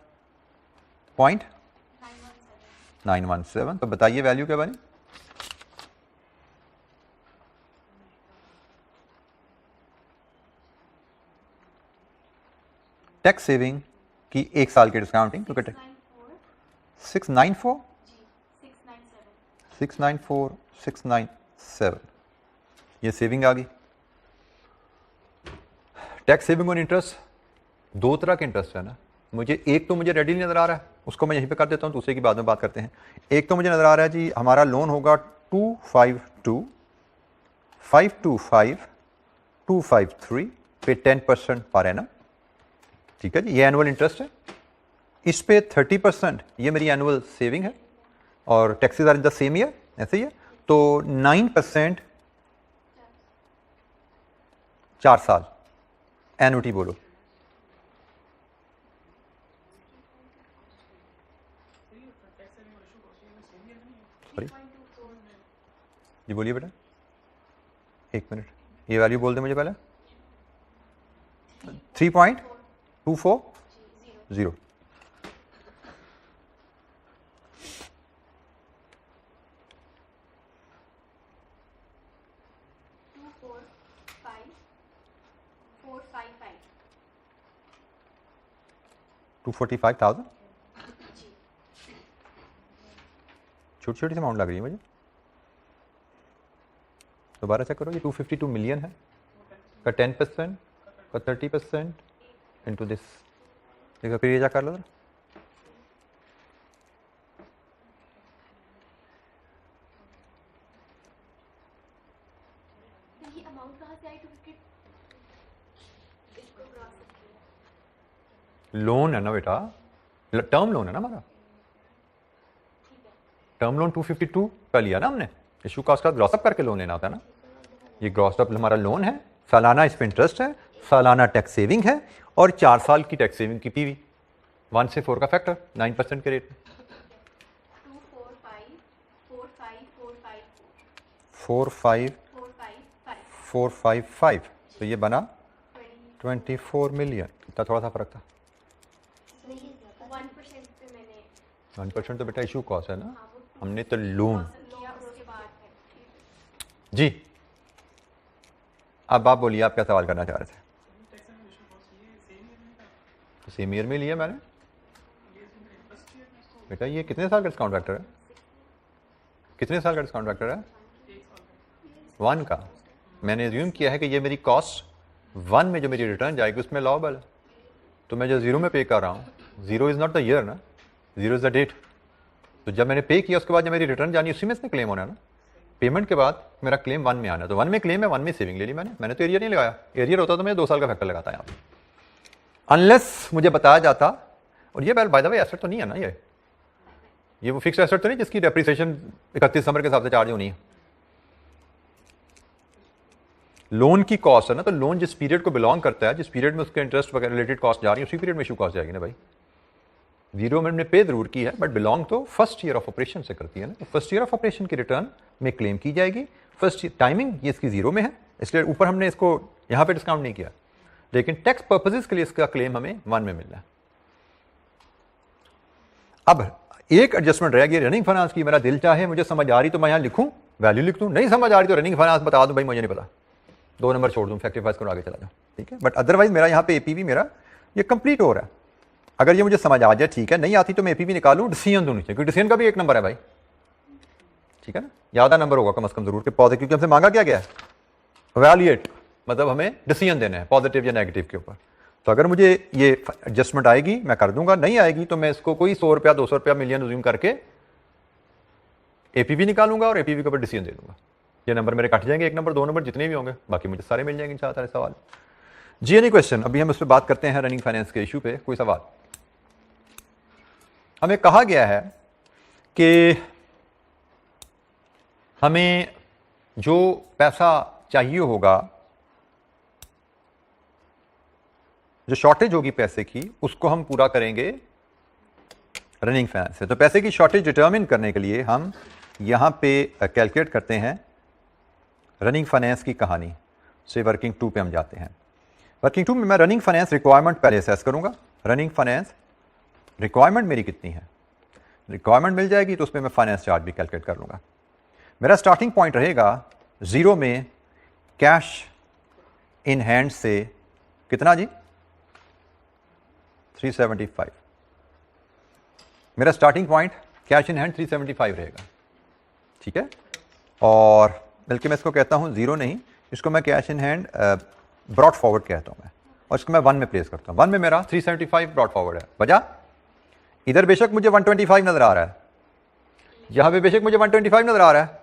0.917। तो बताइए वैल्यू क्या बनी? टैक्स सेविंग की 1 साल की डिस्काउंटिंग, लुक एट इट, 694 697 ये सेविंग आ गई। टैक्स सेविंग ऑन इंटरेस्ट, दो तरह के इंटरेस्ट है ना, मुझे एक तो मुझे रेडी नज़र आ रहा है, उसको मैं यहीं पे कर देता हूँ, दूसरे की बाद में बात करते हैं। एक तो मुझे नज़र आ रहा है जी हमारा लोन होगा 252,525,253 पे 10% पर एनम, ठीक है जी, ये एनुअल इंटरेस्ट है। इस पे 30% ये मेरी एनुअल सेविंग है और taxes are in the same year, ऐसे ही है, तो 9% 4 साल एनुटी बोलो। जी बोलिए बेटा, एक मिनट, ये वैल्यू बोल दे मुझे पहले। 3.240 245,000। छोटी छोटी सी अमाउंट लग रही है मुझे, दोबारा चेक करो, ये 252 मिलियन है का 10% का 30% इनटू दिस, देखो फिर ये क्या कर लो। ये अमाउंट कहाँ से आई 250? इसको क्रॉस करके लोन है ना बेटा, टर्म लोन है ना हमारा, टर्म लोन 252 का लिया ना हमने, इशू कॉस्ट का ग्रॉसअप करके लोन लेना होता है ना, ये ग्रॉसअप हमारा लोन है, सालाना इस पे इंटरेस्ट है, सालाना टैक्स सेविंग है और 4 साल की टैक्स सेविंग की पीवी 1 से 4 का फैक्टर 9% के रेट में 45455 तो ये बना 24 मिलियन, इतना थोड़ा सा फर्क था। 1% पे मैंने 1% तो बेटा इशू कॉस्ट है ना, हमने तो लोन। लिया उसके बाद है। जी अब आप बोलिए, आप क्या सवाल करना चाह रहे थे? सेम ईयर में लिया मैंने बेटा, ये कितने साल का डिस्काउंट फैक्टर है, कितने साल का डिस्काउंट फैक्टर है? 1 का। मैंने एज्यूम किया है कि ये मेरी कॉस्ट 1 में जो मेरी रिटर्न जाएगी उसमें लॉबल है, तो मैं जो 0 में पे कर रहा हूँ, 0 इज नॉट द ईयर ना, 0 इज द डेट, तो जब मैंने पे किया उसके बाद जब मेरी रिटर्न जानी उसी में इसमें क्लेम होना है ना, पेमेंट के बाद मेरा क्लेम 1 में आना, तो 1 में क्लेम है, 1 में सेविंग ले ली मैंने तो एरियर नहीं लगाया, एरियर होता तो मैं 2 साल का फैक्टर लगाता यहाँ पे, अनलेस मुझे बताया जाता। और ये बाय द वे एसेट तो नहीं है ना, ये वो फिक्स्ड एसेट तो नहीं जिसकी डेप्रिसिएशन 31 दिसंबर के हिसाब से चार्ज होनी है। लोन की कॉस्ट है ना, तो लोन जिस पीरियड को बिलोंग करता है, जिस पीरियड में उसके इंटरेस्ट वगैरह रिलेटेड कॉस्ट जा रही है, उसी पीरियड में इशू कॉस्ट जाएगी ना भाई। 0 में हमने पे जरूर की है बट बिलोंग तो फर्स्ट ईयर ऑफ ऑपरेशन से करती है ना, तो फर्स्ट ईयर ऑफ ऑपरेशन की रिटर्न में क्लेम की जाएगी। फर्स्ट टाइमिंग ये इसकी 0 में है, इसलिए ऊपर हमने इसको यहाँ पे डिस्काउंट नहीं किया, लेकिन टैक्स पर्पसेस के लिए इसका क्लेम हमें 1 में मिलना है। अब एक एडजस्टमेंट रह गई रनिंग फाइनेंस की, मेरा दिल चाहे मुझे समझ आ रही तो मैं यहाँ लिखूं, वैल्यू लिख दूं, नहीं समझ आ रही तो रनिंग फाइनेंस बता दूं भाई मुझे नहीं पता, 2 नंबर छोड़ दूं, फैक्टिफाइज करो, आगे चला जाओ, ठीक है। बट अदरवाइज मेरा यहाँ पे एपीवी मेरा ये कंप्लीट हो रहा है। अगर ये मुझे समझ आ जाए ठीक है, नहीं आती तो मैं एपीवी निकालूं, डिसीजन दूं नीचे, क्योंकि डिसीजन का भी 1 नंबर है भाई, ठीक है ना, ज्यादा नंबर होगा कम से कम जरूर के पॉजिटिव, क्योंकि हमसे मांगा क्या गया है, वैल्यूएट, मतलब हमें डिसीजन देना है पॉजिटिव या नेगेटिव के ऊपर। तो अगर मुझे ये एडजस्टमेंट आएगी मैं कर दूंगा, नहीं आएगी तो मैं इसको कोई 100 रुपया 200 रुपया मिलियन रिज्यूम करके एपीवी निकालूंगा और एपीवी के ऊपर डिसीजन दे दूंगा। ये नंबर मेरे कट जाएंगे, 1 नंबर 2 नंबर जितने भी होंगे, बाकी मुझे सारे मिल जाएंगे। सारे सवाल जी, एनी क्वेश्चन? अभी हम उस पर बात करते हैं रनिंग फाइनेंस के इशू पे। कोई सवाल? हमें कहा गया है कि हमें जो पैसा चाहिए होगा, जो शॉर्टेज होगी पैसे की, उसको हम पूरा करेंगे रनिंग फाइनेंस से। तो पैसे की शॉर्टेज डिटरमिन करने के लिए हम यहां पे कैलकुलेट करते हैं रनिंग फाइनेंस की कहानी से। वर्किंग 2 पे हम जाते हैं। वर्किंग 2 में मैं रनिंग फाइनेंस रिक्वायरमेंट पहले असेस करूंगा। रनिंग फाइनेंस रिक्वायरमेंट मेरी कितनी है, रिक्वायरमेंट मिल जाएगी तो उसमें मैं फाइनेंस चार्ज भी कैलकुलेट कर लूंगा। मेरा स्टार्टिंग पॉइंट रहेगा 0 में कैश इन हैंड से कितना जी, 375। मेरा starting point cash in hand 375 रहेगा, ठीक है। और बल्कि मैं इसको कहता हूं 0 नहीं, इसको मैं cash in hand brought forward कहता हूं मैं। और इसको मैं 1 में प्लेस करता हूँ। 1 में मेरा 375 ब्रॉड फॉरवर्ड है। वजह इधर बेशक मुझे 125 नजर आ रहा है, यहां पे बेशक मुझे 125 नजर आ रहा है,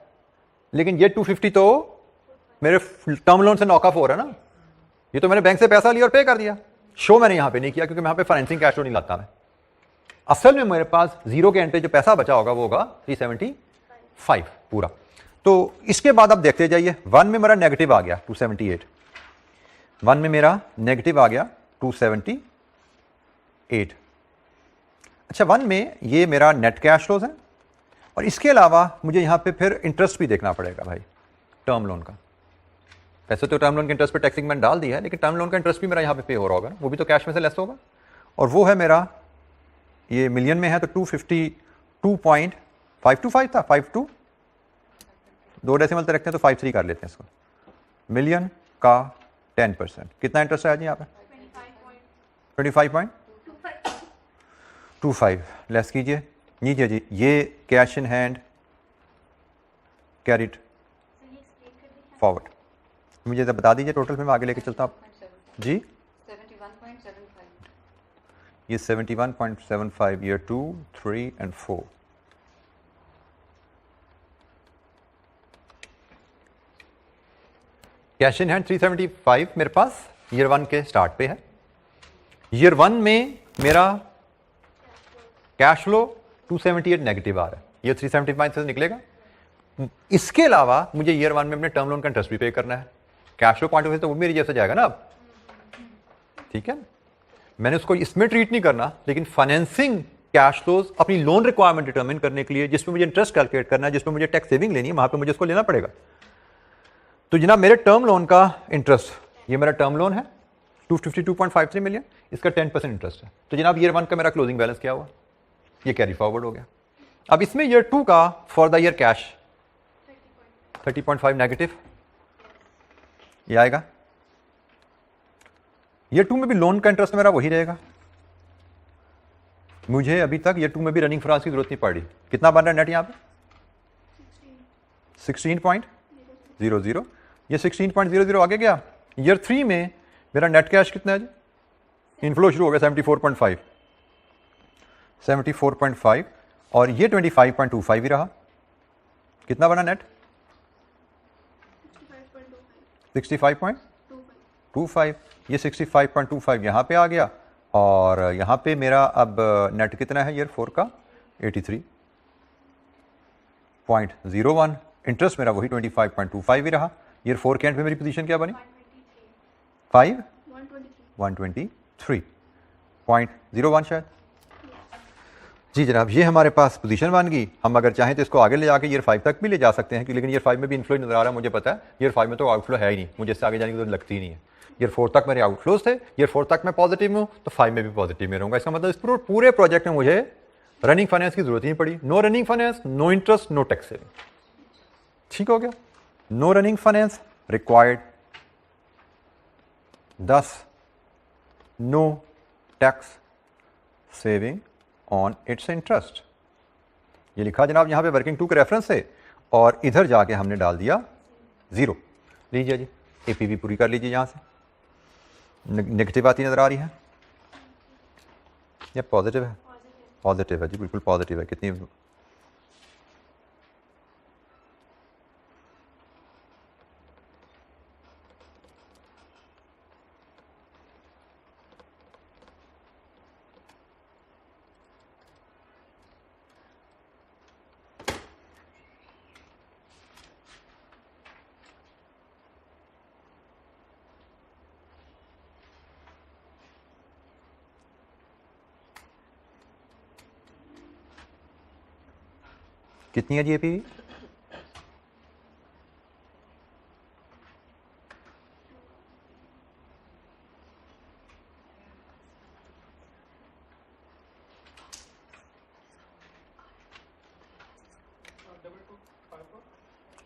लेकिन ये 250 तो मेरे टर्म लोन से नॉक ऑफ हो रहा है ना। ये तो मैंने बैंक से पैसा लिया और पे कर दिया। शो मैंने यहां पे नहीं किया क्योंकि यहां पे फाइनेंसिंग कैश फ्लो नहीं लाता मैं। असल में मेरे पास जीरो के एंड पे जो पैसा बचा होगा वो होगा 375 पूरा। तो इसके बाद आप देखते जाइए, 1 में मेरा नेगेटिव आ गया 278, 1 में मेरा नेगेटिव आ गया 278। अच्छा, 1 में ये मेरा नेट कैश फ्लोज है और इसके अलावा मुझे यहां पे फिर इंटरेस्ट भी देखना पड़ेगा भाई टर्म लोन का। वैसे तो टर्म लोन के इंटरेस्ट पे टैक्सिंग मैंने डाल दिया है, लेकिन टर्म लोन का इंटरेस्ट भी मेरा यहाँ पे पे हो रहा होगा ना, वो भी तो कैश में से लेस होगा। और वो है मेरा, ये मिलियन में है तो 252.525 था, 52 दो डेसिमल तक रखते हैं तो 53 कर लेते हैं इसको। मिलियन का 10%, कितना इंटरेस्ट आया जी यहाँ पे? 25.25 लेस कीजिए, नीजिए जी, ये cash in hand carried forward. मुझे तो बता दीजिए टोटल, में मैं आगे लेके चलता हूँ जी। 71.75 ये 71.75 year 2, 3 and 4। Cash in hand 375 मेरे पास ईयर 1 के स्टार्ट पे है। ईयर 1 में मेरा कैश फ्लो 278 नेगेटिव आ रहा है, ये 375 से निकलेगा। इसके अलावा मुझे ईयर 1 में अपने टर्म लोन का इंटरेस्ट भी पे करना है। Cash flow point of view तो वो मेरी जैसे जाएगा ना अब, ठीक है। मैंने उसको इसमें ट्रीट नहीं करना, लेकिन फाइनेंसिंग कैश फ्लोज अपनी लोन रिक्वायरमेंट डिटरमिन करने के लिए, जिसमें मुझे इंटरेस्ट कैलकुलेट करना है, जिसमें मुझे टैक्स सेविंग लेनी है, वहां पे मुझे उसको लेना पड़ेगा। तो जनाब मेरे टर्म लोन का इंटरेस्ट, ये मेरा टर्म लोन है 252.53 मिलियन, इसका 10% इंटरेस्ट है। तो जनाब ईयर 1 का मेरा क्लोजिंग बैलेंस क्या हुआ? ये कैरी फॉरवर्ड हो गया। अब इसमें ईयर 2 का for the year cash 30.5 negative, ये आएगा। ईयर 2 में भी लोन का इंटरेस्ट मेरा वही रहेगा। मुझे अभी तक ईयर 2 में भी रनिंग फाइनेंस की जरूरत नहीं पड़ी। कितना बन रहा है नेट यहाँ पे? 16.00। ये 16.00 आगे गया। ईयर 3 में मेरा नेट कैश कितना है जी? इनफ्लो शुरू हो गया 74.5 और ये 25.25 ही रहा। कितना बना नेट? 65.25। ये 65.25 यहाँ पे आ गया और यहाँ पे मेरा अब नेट कितना है ईयर 4 का? 83.01। इंटरेस्ट मेरा वही 25.25 ही रहा। ईयर 4 के एंड पे मेरी पोजीशन क्या बनी? 123.01 शायद जी जनाब। ये हमारे पास पोजीशन बन गई। हम अगर चाहें तो इसको आगे ले जाके ईयर 5 तक भी ले जा सकते हैं, लेकिन ईयर 5 में भी इनफ्लो नजर आ रहा है, मुझे पता है। ईयर 5 में तो आउटफ्लो है ही नहीं, मुझे इससे आगे जाने की तो लगती ही नहीं है। ईयर 4 तक मेरे आउटफ्लोज थे, ईयर 4 तक मैं पॉजिटिव हूँ, तो 5 में भी पॉजिटिव में रहूंगा। इसका मतलब इस पूरे प्रोजेक्ट में मुझे रनिंग फाइनेंस की जरूरत ही नहीं पड़ी। No running finance, no interest, no tax saving. ठीक हो गया। No running finance required, thus no tax saving on its interest। ये लिखा जनाब यहाँ पे वर्किंग 2 के रेफरेंस से, और इधर जाके हमने डाल दिया 0। लीजिए जी, एपीवी पूरी कर लीजिए। यहाँ से नेगेटिव आती नजर आ रही है या पॉजिटिव है? पॉजिटिव है जी, बिल्कुल पॉजिटिव है। कितनी? कितनी है जी APV?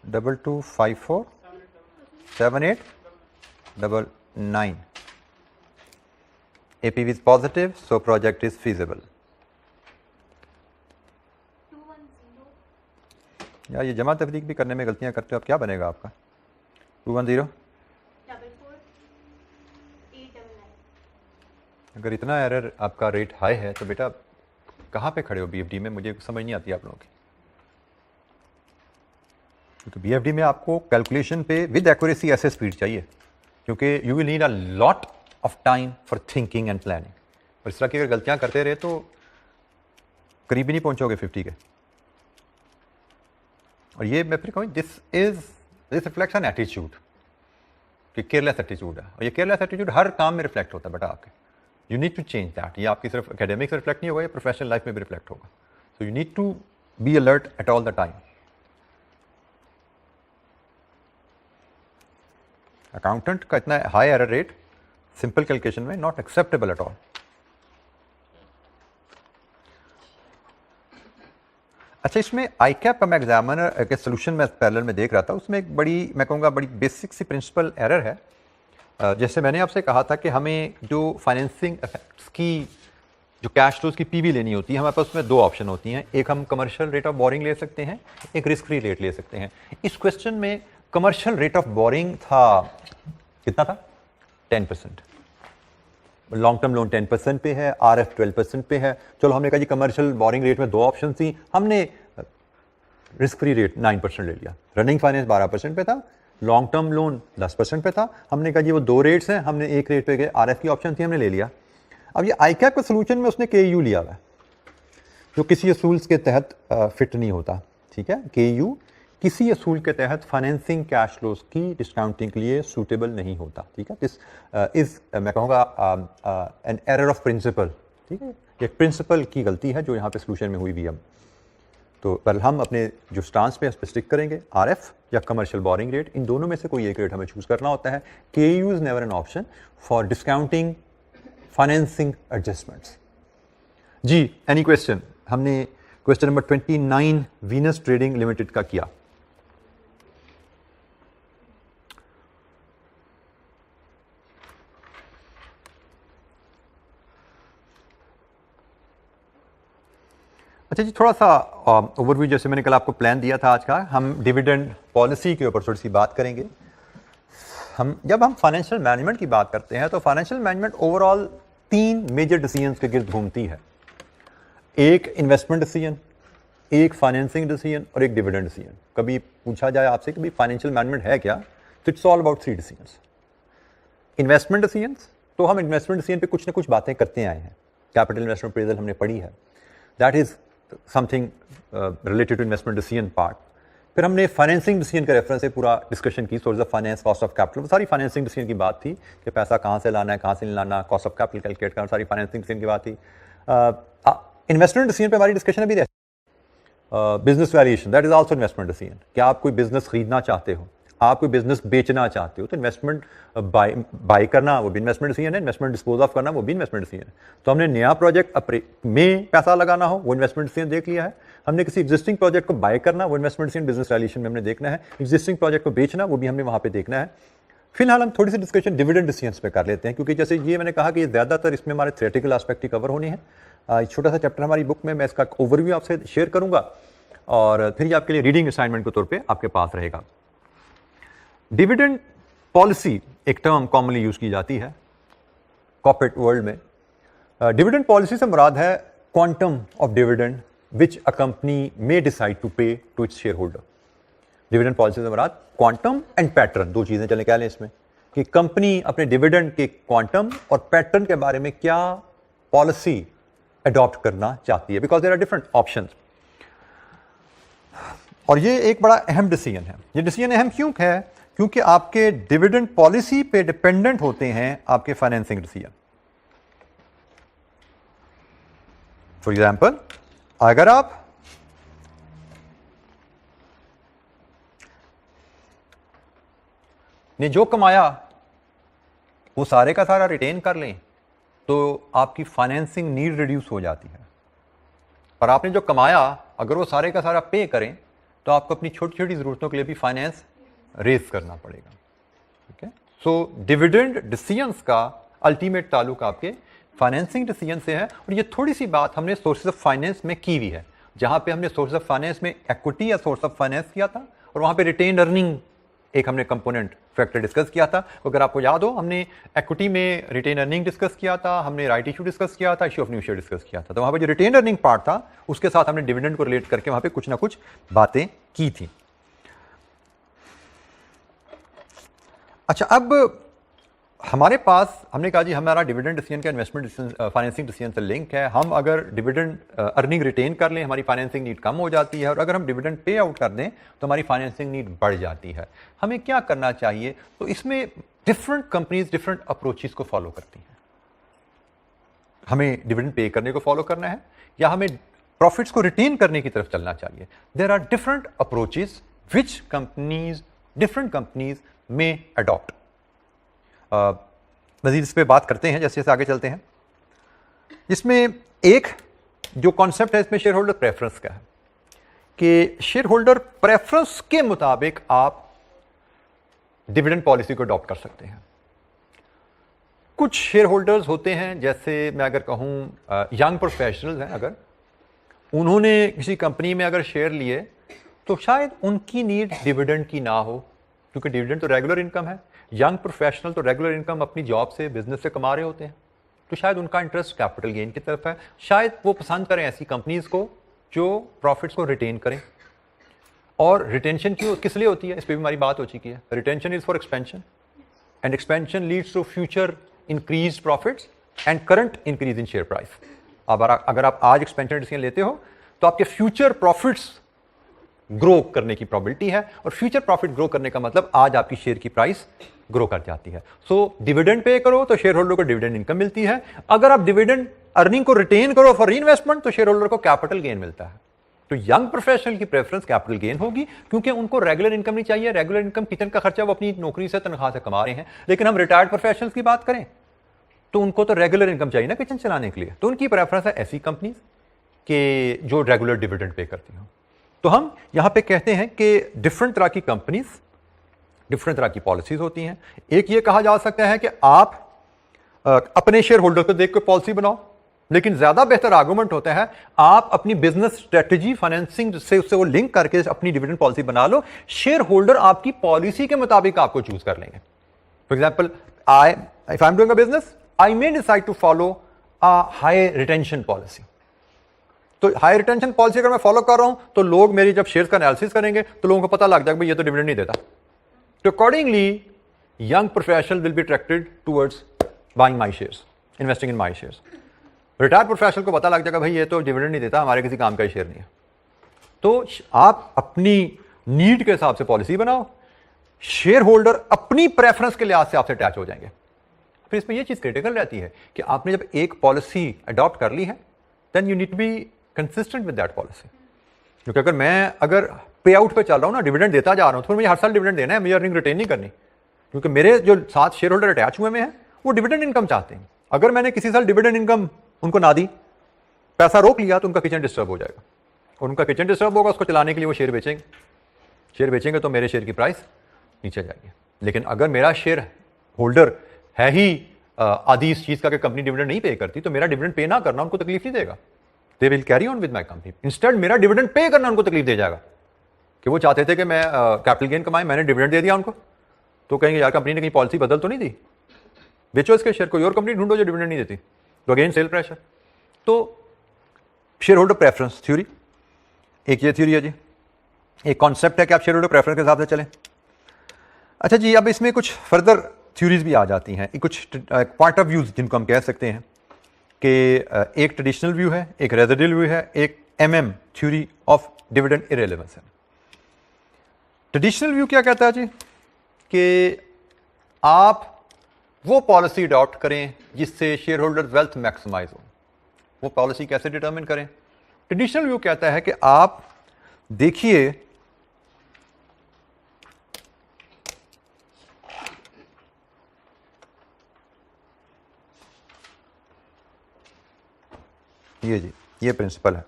Double 2547899। APV is positive, so project is feasible। 210 या ये जमा तफरीक भी करने में गलतियां करते हो, अब क्या बनेगा आपका? 210 44 899 अगर इतना एरर आपका रेट हाई है तो बेटा कहाँ पे खड़े हो बीएफडी में, मुझे समझ नहीं आती आप लोगों की। क्योंकि बीएफडी में आपको कैलकुलेशन पे विद एक्यूरेसी ऐसे स्पीड चाहिए, क्योंकि you will need a lot of time for thinking and planning. और इस तरह की अगर गलतियां करते रहे तो करीब ही नहीं पहुंचोगे 50 के। और ये मैं फिर कहूँ दिस रिफ्लेक्ट्स एन एटीट्यूड, कि केयरलेस एटीट्यूड है, और ये केयरलेस एटीट्यूड हर काम में रिफ्लेक्ट होता है बेटा आपके। You need to change that. ये आपकी सिर्फ एकेडमिक से रिफ्लेक्ट नहीं होगा, ये प्रोफेशनल लाइफ में भी रिफ्लेक्ट होगा। So you need to be alert at all the time. Accountant का इतना high error rate simple calculation में नॉट एक्सेप्टेबल एट ऑल। अच्छा, इसमें आईकैप का मैं एग्जामिनर के सोल्यूशन में पैरेलल में देख रहा था, उसमें एक बड़ी मैं कहूँगा बड़ी बेसिक सी प्रिंसिपल एरर है। जैसे मैंने आपसे कहा था कि हमें जो फाइनेंसिंग इफेक्ट्स की जो कैश फ्लोज की पीवी लेनी होती है, हमारे पास उसमें दो ऑप्शन होती हैं। एक हम कमर्शियल रेट ऑफ बोरिंग ले सकते हैं, एक रिस्क फ्री रेट ले सकते हैं। इस क्वेश्चन में कमर्शियल रेट ऑफ बोरिंग था, कितना था? 10%। लॉन्ग टर्म लोन 10% पे है, आरएफ 12% पे है। चलो हमने कहा जी कमर्शियल बोरिंग रेट में दो ऑप्शन थी, हमने रिस्क फ्री रेट 9% ले लिया। रनिंग फाइनेंस 12% पे था, लॉन्ग टर्म लोन 10% पे था। हमने कहा जी वो दो रेट्स हैं, हमने एक रेट पे गए, आरएफ की ऑप्शन थी, हमने ले लिया। अब ये आईकैप के सोल्यूशन में उसने केयू लिया हुआ है, जो किसी असूल्स के तहत फिट नहीं होता। ठीक है, केयू किसी असूल के तहत फाइनेंसिंग कैश फ्लोज की डिस्काउंटिंग के लिए सूटेबल नहीं होता। ठीक है, दिस इज मैं कहूँगा एन एरर ऑफ प्रिंसिपल। ठीक है, एक प्रिंसिपल की गलती है जो यहाँ पे सोल्यूशन में हुई भी। हम तो पर हम अपने जो स्टांस पे स्टिक करेंगे, आरएफ या कमर्शियल बोरिंग रेट, इन दोनों में से कोई एक रेट हमें चूज करना होता है। KU is never an option for discounting financing adjustments. जी, एनी क्वेश्चन? हमने question number 29 Venus trading limited का किया। अच्छा जी, थोड़ा सा ओवरव्यू, जैसे मैंने कल आपको प्लान दिया था आज का, हम डिविडेंड पॉलिसी के ऊपर थोड़ी सी बात करेंगे। जब हम फाइनेंशियल मैनेजमेंट की बात करते हैं तो financial management overall 3 major decisions के गिर्द घूमती है। एक इन्वेस्टमेंट डिसीजन, एक फाइनेंसिंग डिसीजन और एक डिविडेंड डिसीजन। कभी पूछा जाए आपसे कि भाई फाइनेंशियल मैनेजमेंट है क्या, तो it's all about 3 decisions. Investment decisions, तो हम इन्वेस्टमेंट डिसीजन पे कुछ ना कुछ बातें करते आए हैं। कैपिटल इन्वेस्टमेंट अप्रेजल हमने पढ़ी है, that is something related to investment decision part. फिर हमने फाइनेंसिंग डिसीजन के रेफरेंस से पूरा डिस्कशन की, source of finance, cost of capital, सारी फाइनेंसिंग डिसीजन की बात थी कि पैसा कहाँ से लाना है, कहाँ से नहीं लाना, कॉस्ट ऑफ कैपिटल कैलकुलेट करना, सारी फाइनेंसिंग डिसीजन की बात थी। इन्वेस्टमेंट डिसीजन पे हमारी डिस्कशन अभी रहती है। Business valuation, that is also investment decision. क्या आप कोई बिजनेस खरीदना चाहते हो, आप कोई बिजनेस बेचना चाहते हो, तो इन्वेस्टमेंट बाय करना वो भी इन्वेस्टमेंट डिसीजन है, इन्वेस्टमेंट डिस्पोज ऑफ करना वो भी इन्वेस्टमेंट डिसीजन है। तो हमने नया प्रोजेक्ट में पैसा लगाना हो, वो इन्वेस्टमेंट डिसीजन देख लिया है। हमने किसी एग्जिस्टिंग प्रोजेक्ट को बाय करना, वो इन्वेस्टमेंट डिसीजन बिजनेस वैल्यूएशन में हमने देखना है। एग्जिस्टिंग प्रोजेक्ट को बेचना, वो भी हमने वहां पे देखना है। फिलहाल हम थोड़ी सी डिस्कशन डिविडेंड डिसीजंस पे कर लेते हैं, क्योंकि जैसे ये मैंने कहा कि ये ज्यादातर इसमें हमारे थ्योरेटिकल एस्पेक्ट ही कवर होने हैं। छोटा सा चैप्टर हमारी बुक में, मैं इसका ओवरव्यू आपसे शेयर करूंगा और फिर ये आपके लिए रीडिंग असाइनमेंट के तौर पे आपके पास रहेगा। डिविडेंड पॉलिसी एक टर्म कॉमनली यूज की जाती है कॉर्पोरेट वर्ल्ड में। डिविडेंड पॉलिसी से मुराद है quantum of dividend which a company may decide to pay to its share holder. Dividend policy से मुराद क्वांटम एंड पैटर्न, दो चीजें चले क्या लें इसमें, कि कंपनी अपने डिविडेंड के क्वांटम और पैटर्न के बारे में क्या पॉलिसी अडॉप्ट करना चाहती है, because there are different options. और ये एक बड़ा अहम डिसीजन है। ये डिसीजन अहम क्यों है? क्योंकि आपके डिविडेंड पॉलिसी पे डिपेंडेंट होते हैं आपके फाइनेंसिंग डिसीजन। फॉर एग्जाम्पल, अगर आप ने जो कमाया वो सारे का सारा रिटेन कर लें तो आपकी फाइनेंसिंग नीड रिड्यूस हो जाती है। पर आपने जो कमाया अगर वो सारे का सारा पे करें तो आपको अपनी छोटी छोटी जरूरतों के लिए भी फाइनेंस रेज करना पड़ेगा। ठीक है, सो डिविडेंड डिसीजंस का अल्टीमेट ताल्लुक आपके फाइनेंसिंग डिसीजन से है। और ये थोड़ी सी बात हमने सोर्सेज ऑफ फाइनेंस में की हुई है, जहां पे हमने सोर्स ऑफ फाइनेंस में इक्विटी या सोर्स ऑफ फाइनेंस किया था और वहां पे रिटेन अर्निंग एक हमने कंपोनेंट फैक्टर डिस्कस किया था, अगर आपको याद हो हमने इक्विटी में रिटेन अर्निंग डिस्कस किया था, हमने राइट इशू डिस्कस किया था, issue of new share discuss किया था। तो वहां पर जो रिटेन अर्निंग पार्ट था उसके साथ हमने डिविडेंड को रिलेट करके वहां पे कुछ ना कुछ बातें की थी। अच्छा, अब हमारे पास हमने कहा जी हमारा डिविडेंड डिसीजन का इन्वेस्टमेंट फाइनेंसिंग डिसीजन से लिंक है। हम अगर डिविडेंड अर्निंग रिटेन कर लें हमारी फाइनेंसिंग नीड कम हो जाती है, और अगर हम डिविडेंड पे आउट कर दें तो हमारी फाइनेंसिंग नीड बढ़ जाती है। हमें क्या करना चाहिए? तो इसमें डिफरेंट कंपनीज डिफरेंट अप्रोचेस को फॉलो करती हैं। हमें डिविडेंड पे करने को फॉलो करना है या हमें प्रॉफिट्स को रिटेन करने की तरफ चलना चाहिए? There are different approaches which different companies में अडॉप्ट। मजीद इस पर बात करते हैं जैसे जैसे आगे चलते हैं। इसमें एक जो कॉन्सेप्ट है इसमें शेयर होल्डर प्रेफरेंस का है कि शेयर होल्डर प्रेफरेंस के मुताबिक आप डिविडेंड पॉलिसी को अडॉप्ट कर सकते हैं। कुछ शेयर होल्डर्स होते हैं, जैसे मैं अगर कहूं यंग प्रोफेशनल्स हैं, अगर उन्होंने किसी कंपनी में अगर शेयर लिए तो शायद उनकी नीड डिविडेंड की ना हो, क्योंकि डिविडेंड तो रेगुलर इनकम है। यंग प्रोफेशनल तो रेगुलर इनकम अपनी जॉब से बिजनेस से कमा रहे होते हैं, तो शायद उनका इंटरेस्ट कैपिटल गेन की तरफ है। शायद वो पसंद करें ऐसी कंपनीज को जो प्रॉफिट्स को रिटेन करें। और रिटेंशन किस लिए होती है, इस पर भी हमारी बात हो चुकी है। Retention is for expansion and expansion leads to future increase profits and current increase in share price. अगर आप आज एक्सपेंशन डिसीजन लेते हो तो आपके फ्यूचर प्रॉफिट्स ग्रो करने की प्रोबेबिलिटी है, और फ्यूचर प्रॉफिट ग्रो करने का मतलब आज आपकी शेयर की प्राइस ग्रो कर जाती है। सो डिविडेंड पे करो तो शेयर होल्डर को डिविडेंड इनकम मिलती है। अगर आप डिविडेंड अर्निंग को रिटेन करो फॉर रीइन्वेस्टमेंट तो शेयर होल्डर को कैपिटल गेन मिलता है। तो यंग प्रोफेशनल की प्रेफरेंस कैपिटल गेन होगी, क्योंकि उनको रेगुलर इनकम नहीं चाहिए। रेगुलर इनकम किचन का खर्चा वो अपनी नौकरी से तनख्वाह से कमा रहे हैं। लेकिन हम रिटायर्ड प्रोफेशनल्स की बात करें तो उनको तो रेगुलर इनकम चाहिए ना किचन चलाने के लिए, तो उनकी प्रेफरेंस है ऐसी कंपनीज के जो रेगुलर डिविडेंड पे करती हो। तो हम यहां पे कहते हैं कि डिफरेंट तरह की कंपनीज डिफरेंट तरह की पॉलिसीज होती हैं। एक ये कहा जा सकता है कि आप अपने शेयर होल्डर को देख के पॉलिसी बनाओ, लेकिन ज्यादा बेहतर आर्गुमेंट होता है आप अपनी बिजनेस स्ट्रेटजी फाइनेंसिंग से उससे वो लिंक करके अपनी डिविडेंड पॉलिसी बना लो। शेयर होल्डर आपकी पॉलिसी के मुताबिक आपको चूज कर लेंगे। For example, if I am doing a business, I may decide to follow a high retention policy. तो हाई रिटेंशन पॉलिसी अगर मैं फॉलो कर रहा हूं तो लोग मेरी जब शेयर्स का एनालिसिस करेंगे तो लोगों को पता लग जाएगा भाई ये तो डिविडेंड नहीं देता। तो accordingly young professional will be attracted towards buying my shares, investing in my shares. Retired professional को पता लग जाएगा भाई ये तो डिविडेंड नहीं देता, हमारे किसी काम का ही शेयर नहीं है। तो आप अपनी नीड के हिसाब से पॉलिसी बनाओ, शेयर होल्डर अपनी प्रेफरेंस के लिहाज से आपसे अटैच हो जाएंगे। फिर इसमें यह चीज क्रिटिकल रहती है कि आपने जब एक पॉलिसी अडॉप्ट कर ली है then you need to be consistent with that policy. क्योंकि अगर पे आउट पे चल रहा हूं ना, डिविडेंड देता जा रहा हूं, तो मुझे हर साल डिविडेंड देना है, मुझे अर्निंग रिटेन नहीं करनी, क्योंकि मेरे जो साथ शेयर होल्डर अटैच हुए में हैं वो डिविडेंड इनकम चाहते हैं। अगर मैंने किसी साल डिविडेंड इनकम उनको ना दी, पैसा रोक लिया, तो उनका किचन डिस्टर्ब हो जाएगा, और उनका किचन डिस्टर्ब होगा, उसको चलाने के लिए वो शेयर बेचेंगे तो मेरे शेयर की प्राइस नीचे जाएगी। लेकिन अगर मेरा शेयर होल्डर है ही आदि इस चीज का कि कंपनी डिविडेंड नहीं पे करती, तो मेरा डिविडेंड पे ना करना उनको तकलीफ नहीं देगा। They will carry on with my company. Instead मेरा डिविडेंड पे करना उनको तकलीफ दे जाएगा कि वो चाहते थे कि मैं कैपिटल गेन कमाए, मैंने डिविडेंड दे दिया उनको, तो कहेंगे यार कंपनी ने कहीं पॉलिसी बदल तो नहीं दी, बेचो इसके शेयर, कोई और कंपनी ढूंढो जो डिविडेंड नहीं देती। तो अगेन सेल प्रेशर। तो शेयर होल्डर प्रेफरेंस थ्योरी, एक ये थ्योरी है जी, एक कॉन्सेप्ट है कि आप शेयर होल्डर प्रेफरेंस के हिसाब से चलें। अच्छा जी, अब इसमें कुछ फर्दर थ्योरीज भी आ जाती हैं, कुछ पॉइंट ऑफ व्यूज जिनको हम कह सकते हैं कि एक ट्रेडिशनल व्यू है, एक रेजिडुअल व्यू है, एक MM theory of dividend irrelevance है। ट्रेडिशनल व्यू क्या कहता है जी कि आप वो पॉलिसी अडॉप्ट करें जिससे शेयर होल्डर वेल्थ मैक्सिमाइज हो। वो पॉलिसी कैसे डिटरमिन करें? ट्रेडिशनल व्यू कहता है कि आप देखिए ये जी, ये प्रिंसिपल है।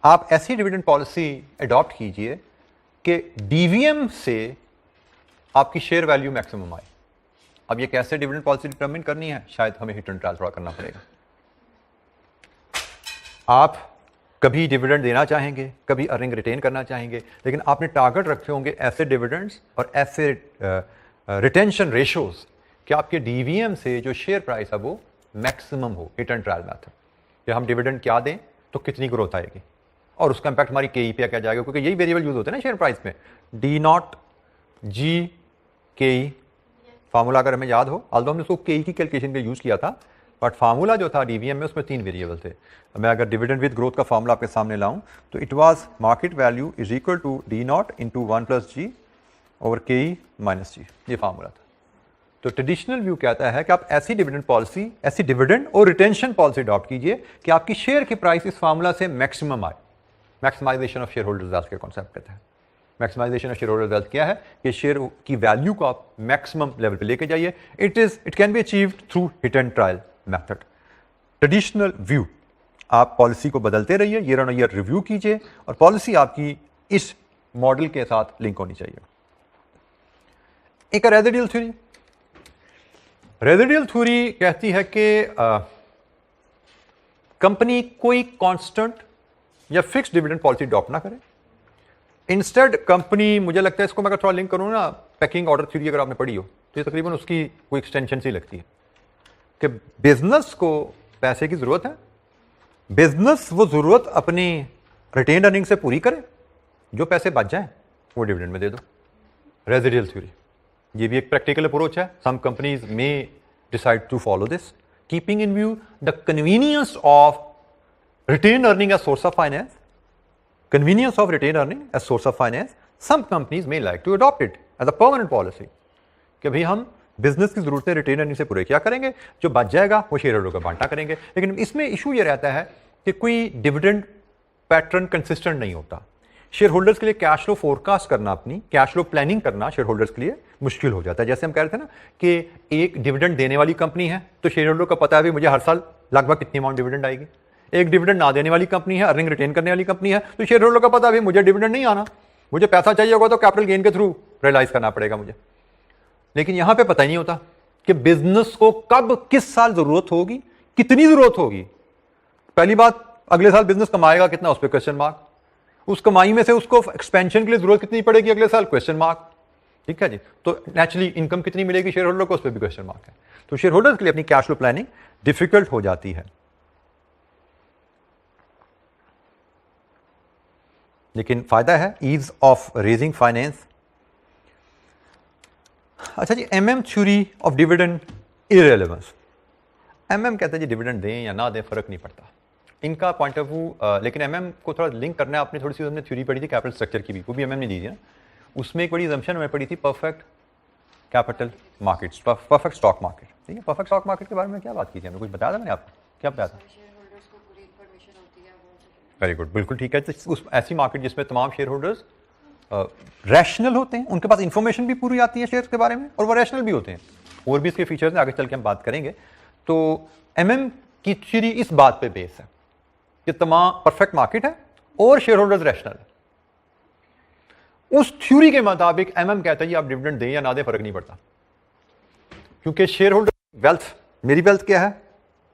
आप ऐसी डिविडेंड पॉलिसी अडॉप्ट कीजिए कि डीवीएम से आपकी शेयर वैल्यू मैक्सिमम आए। अब ये कैसे डिविडेंड पॉलिसी डिटरमिन करनी है, शायद हमें हिट एंड ट्रायल थोड़ा करना पड़ेगा। आप कभी डिविडेंड देना चाहेंगे, कभी अर्निंग रिटेन करना चाहेंगे, लेकिन आपने टारगेट रखे होंगे ऐसे डिविडेंड्स और ऐसे रिटेंशन रेशोज कि आपके डीवीएम से जो शेयर प्राइस है वो मैक्सिमम हो, हिट एंड ट्रायल मेथड, कि हम डिविडेंड क्या दें तो कितनी ग्रोथ आएगी और उसका इंपैक्ट हमारी केई पे क्या जाएगा, क्योंकि यही वेरिएबल यूज होते हैं ना शेयर प्राइस में, डी नॉट जी केई फार्मूला अगर हमें याद हो, आल्दो हमने उसको केई की कैलकुलेशन के यूज किया था, बट फार्मूला जो था डीवीएम में उसमें 3 वेरिएबल थे। मैं अगर डिविडेंड विद ग्रोथ का फार्मूला आपके सामने लाऊं तो it was market value is equal to D naught into 1 plus G over K E minus G, ये फार्मूला था। तो ट्रेडिशनल व्यू कहता है कि आप ऐसी डिविडेंड पॉलिसी, ऐसी डिविडेंड और रिटेंशन पॉलिसी अडॉप्ट कीजिए कि आपकी शेयर की प्राइस इस फार्मूला से मैक्सिमम आए। Maximisation of share holders wealth के कॉन्सेप्ट कहते हैं। Maximisation of share holder wealth क्या है कि शेयर की वैल्यू को आप मैक्सिमम लेवल पे लेके जाइए। It can be achieved through hit and trial method. Traditional view, आप पॉलिसी को बदलते रहिए, ईयर ऑन ईयर रिव्यू कीजिए और पॉलिसी आपकी इस मॉडल के साथ लिंक होनी चाहिए। एक रेजिडुअल थ्योरी, रेजिडुअल थ्योरी कहती है कि कंपनी कोई कांस्टेंट या फिक्स्ड डिविडेंड पॉलिसी अडॉप्ट ना करे। इंस्टेड कंपनी, मुझे लगता है इसको मैं अगर थोड़ा लिंक करूँ ना, पैकिंग ऑर्डर थ्योरी अगर आपने पढ़ी हो तो ये तकरीबन उसकी कोई एक्सटेंशन सी लगती है कि बिजनेस को पैसे की जरूरत है, बिजनेस वो जरूरत अपनी रिटेन अर्निंग से पूरी करे, जो पैसे बच जाए वो डिविडेंड में दे दो। रेजिडुअल थ्योरी, ये भी एक प्रैक्टिकल अप्रोच है। Some companies may decide to follow this, keeping in view the convenience of retained earning as source of finance, convenience of retained earning as source of finance. Some companies may like to adopt it as a permanent policy कि भाई हम बिजनेस की जरूरतें रिटेन अर्निंग से पूरे क्या करेंगे, जो बच जाएगा वो शेयर होल्डर को बांटा करेंगे। लेकिन इसमें इशू ये रहता है कि कोई डिविडेंड पैटर्न कंसिस्टेंट नहीं होता। शेयर होल्डर्स के लिए कैश फ्लो फोरकास्ट करना, अपनी कैश फ्लो प्लानिंग करना शेयर होल्डर्स के लिए मुश्किल हो जाता है। जैसे हम कह रहे थे ना कि एक डिविडेंड देने वाली कंपनी है तो शेयर होल्डर को पता है भी मुझे हर साल लगभग कितनी अमाउंट डिविडेंड आएगी। एक डिविडेंड ना देने वाली कंपनी है, अर्निंग रिटेन करने वाली कंपनी है, तो शेयर होल्डर का पता है मुझे डिविडेंड नहीं आना, मुझे पैसा चाहिए होगा तो कैपिटल गेन के थ्रू रियलाइज करना पड़ेगा मुझे। लेकिन यहां पे पता ही नहीं होता कि बिजनेस को कब किस साल जरूरत होगी, कितनी जरूरत होगी। पहली बात, अगले साल बिजनेस कमाएगा कितना, उस पर क्वेश्चन मार्क। उस कमाई में से उसको एक्सपेंशन के लिए जरूरत कितनी पड़ेगी अगले साल, क्वेश्चन मार्क। ठीक है जी। तो नेचुरली इनकम कितनी मिलेगी शेयर होल्डर को, उस पर भी क्वेश्चन मार्क है। तो शेयर होल्डर के लिए अपनी कैश फ्लो प्लानिंग डिफिकल्ट हो जाती है। लेकिन फायदा है, ईज ऑफ रेजिंग फाइनेंस। अच्छा जी, MM theory of dividend irrelevance. MM कहता है जी डिविडेंड दें या ना दें फर्क नहीं पड़ता, इनका पॉइंट ऑफ व्यू। लेकिन एमएम को थोड़ा लिंक करना है, आपने थोड़ी सी हमने थ्योरी पढ़ी थी कैपिटल स्ट्रक्चर की भी, वो भी एमएम ने दी थी ना। उसमें एक बड़ी असम्पशन हमें पढ़ी थी, perfect capital markets, perfect stock market. ठीक है, परफेक्ट स्टॉक मार्केट के बारे में क्या बात की थी हमने, कुछ बताया था मैंने आपको, क्या बताया था? वेरी गुड, बिल्कुल ठीक है। तो उस ऐसी मार्केट जिसमें तमाम शेयर होल्डर्स रैशनल होते हैं, उनके पास इंफॉर्मेशन भी पूरी आती है शेयर्स के बारे में और वो रैशनल भी होते हैं। और भी इसके फीचर्स हैं, आगे चल के हम बात करेंगे। तो एमएम की थ्योरी इस बात पे बेस है कि तमाम परफेक्ट मार्केट है और शेयर होल्डर्स रैशनल है। उस थ्योरी के मुताबिक एमएम कहता है आप डिविडेंड दें या ना दें फर्क नहीं पड़ता, क्योंकि शेयर होल्डर वेल्थ, मेरी वेल्थ क्या है,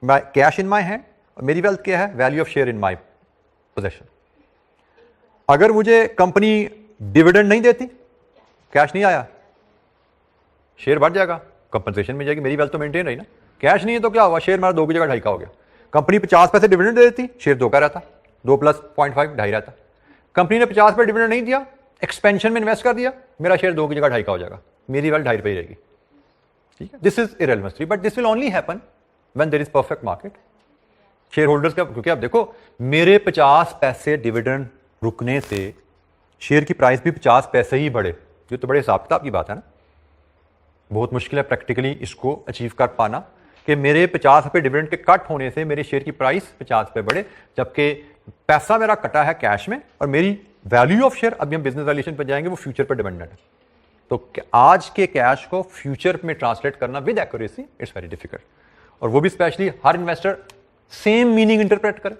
कैश इन माई हैंड, और मेरी वेल्थ क्या है, value of share in my possession. अगर मुझे कंपनी डिविडेंड नहीं देती, कैश नहीं आया, शेयर बढ़ जाएगा, कंपनसेशन मिल जाएगी, मेरी वेल्थ तो मेंटेन रही ना। कैश नहीं है तो क्या हुआ, शेयर मेरा 2 की जगह 2.5 का हो गया। कंपनी 50 पैसे डिविडेंड दे देती, शेयर 2 का रहता, 2 प्लस 0.5 2.5 रहता। कंपनी ने 50 पे डिविडेंड नहीं दिया, एक्सपेंशन में इन्वेस्ट कर दिया, मेरा शेयर 2 की जगह 2.5 का हो जाएगा, मेरी वेल्थ 2.5 रुपये ही रहेगी। ठीक है, this is irrelevance theory, but this will only happen when there is perfect market. Share holders का, क्योंकि आप देखो मेरे 50 पैसे डिविडेंड रुकने से शेयर की प्राइस भी 50 पैसे ही बढ़े, ये तो बड़े हिसाब किताब की बात है ना। बहुत मुश्किल है प्रैक्टिकली इसको अचीव कर पाना कि मेरे 50 रुपये डिविडेंड के कट होने से मेरे शेयर की प्राइस 50 रुपये बढ़े, जबकि पैसा मेरा कटा है कैश में और मेरी वैल्यू ऑफ शेयर, अभी हम बिजनेस वैल्यूएशन पर जाएंगे, वो फ्यूचर पर डिपेंडेंट है। तो आज के कैश को फ्यूचर में ट्रांसलेट करना with accuracy it's very difficult, और वो भी स्पेशली हर इन्वेस्टर सेम मीनिंग इंटरप्रेट करे।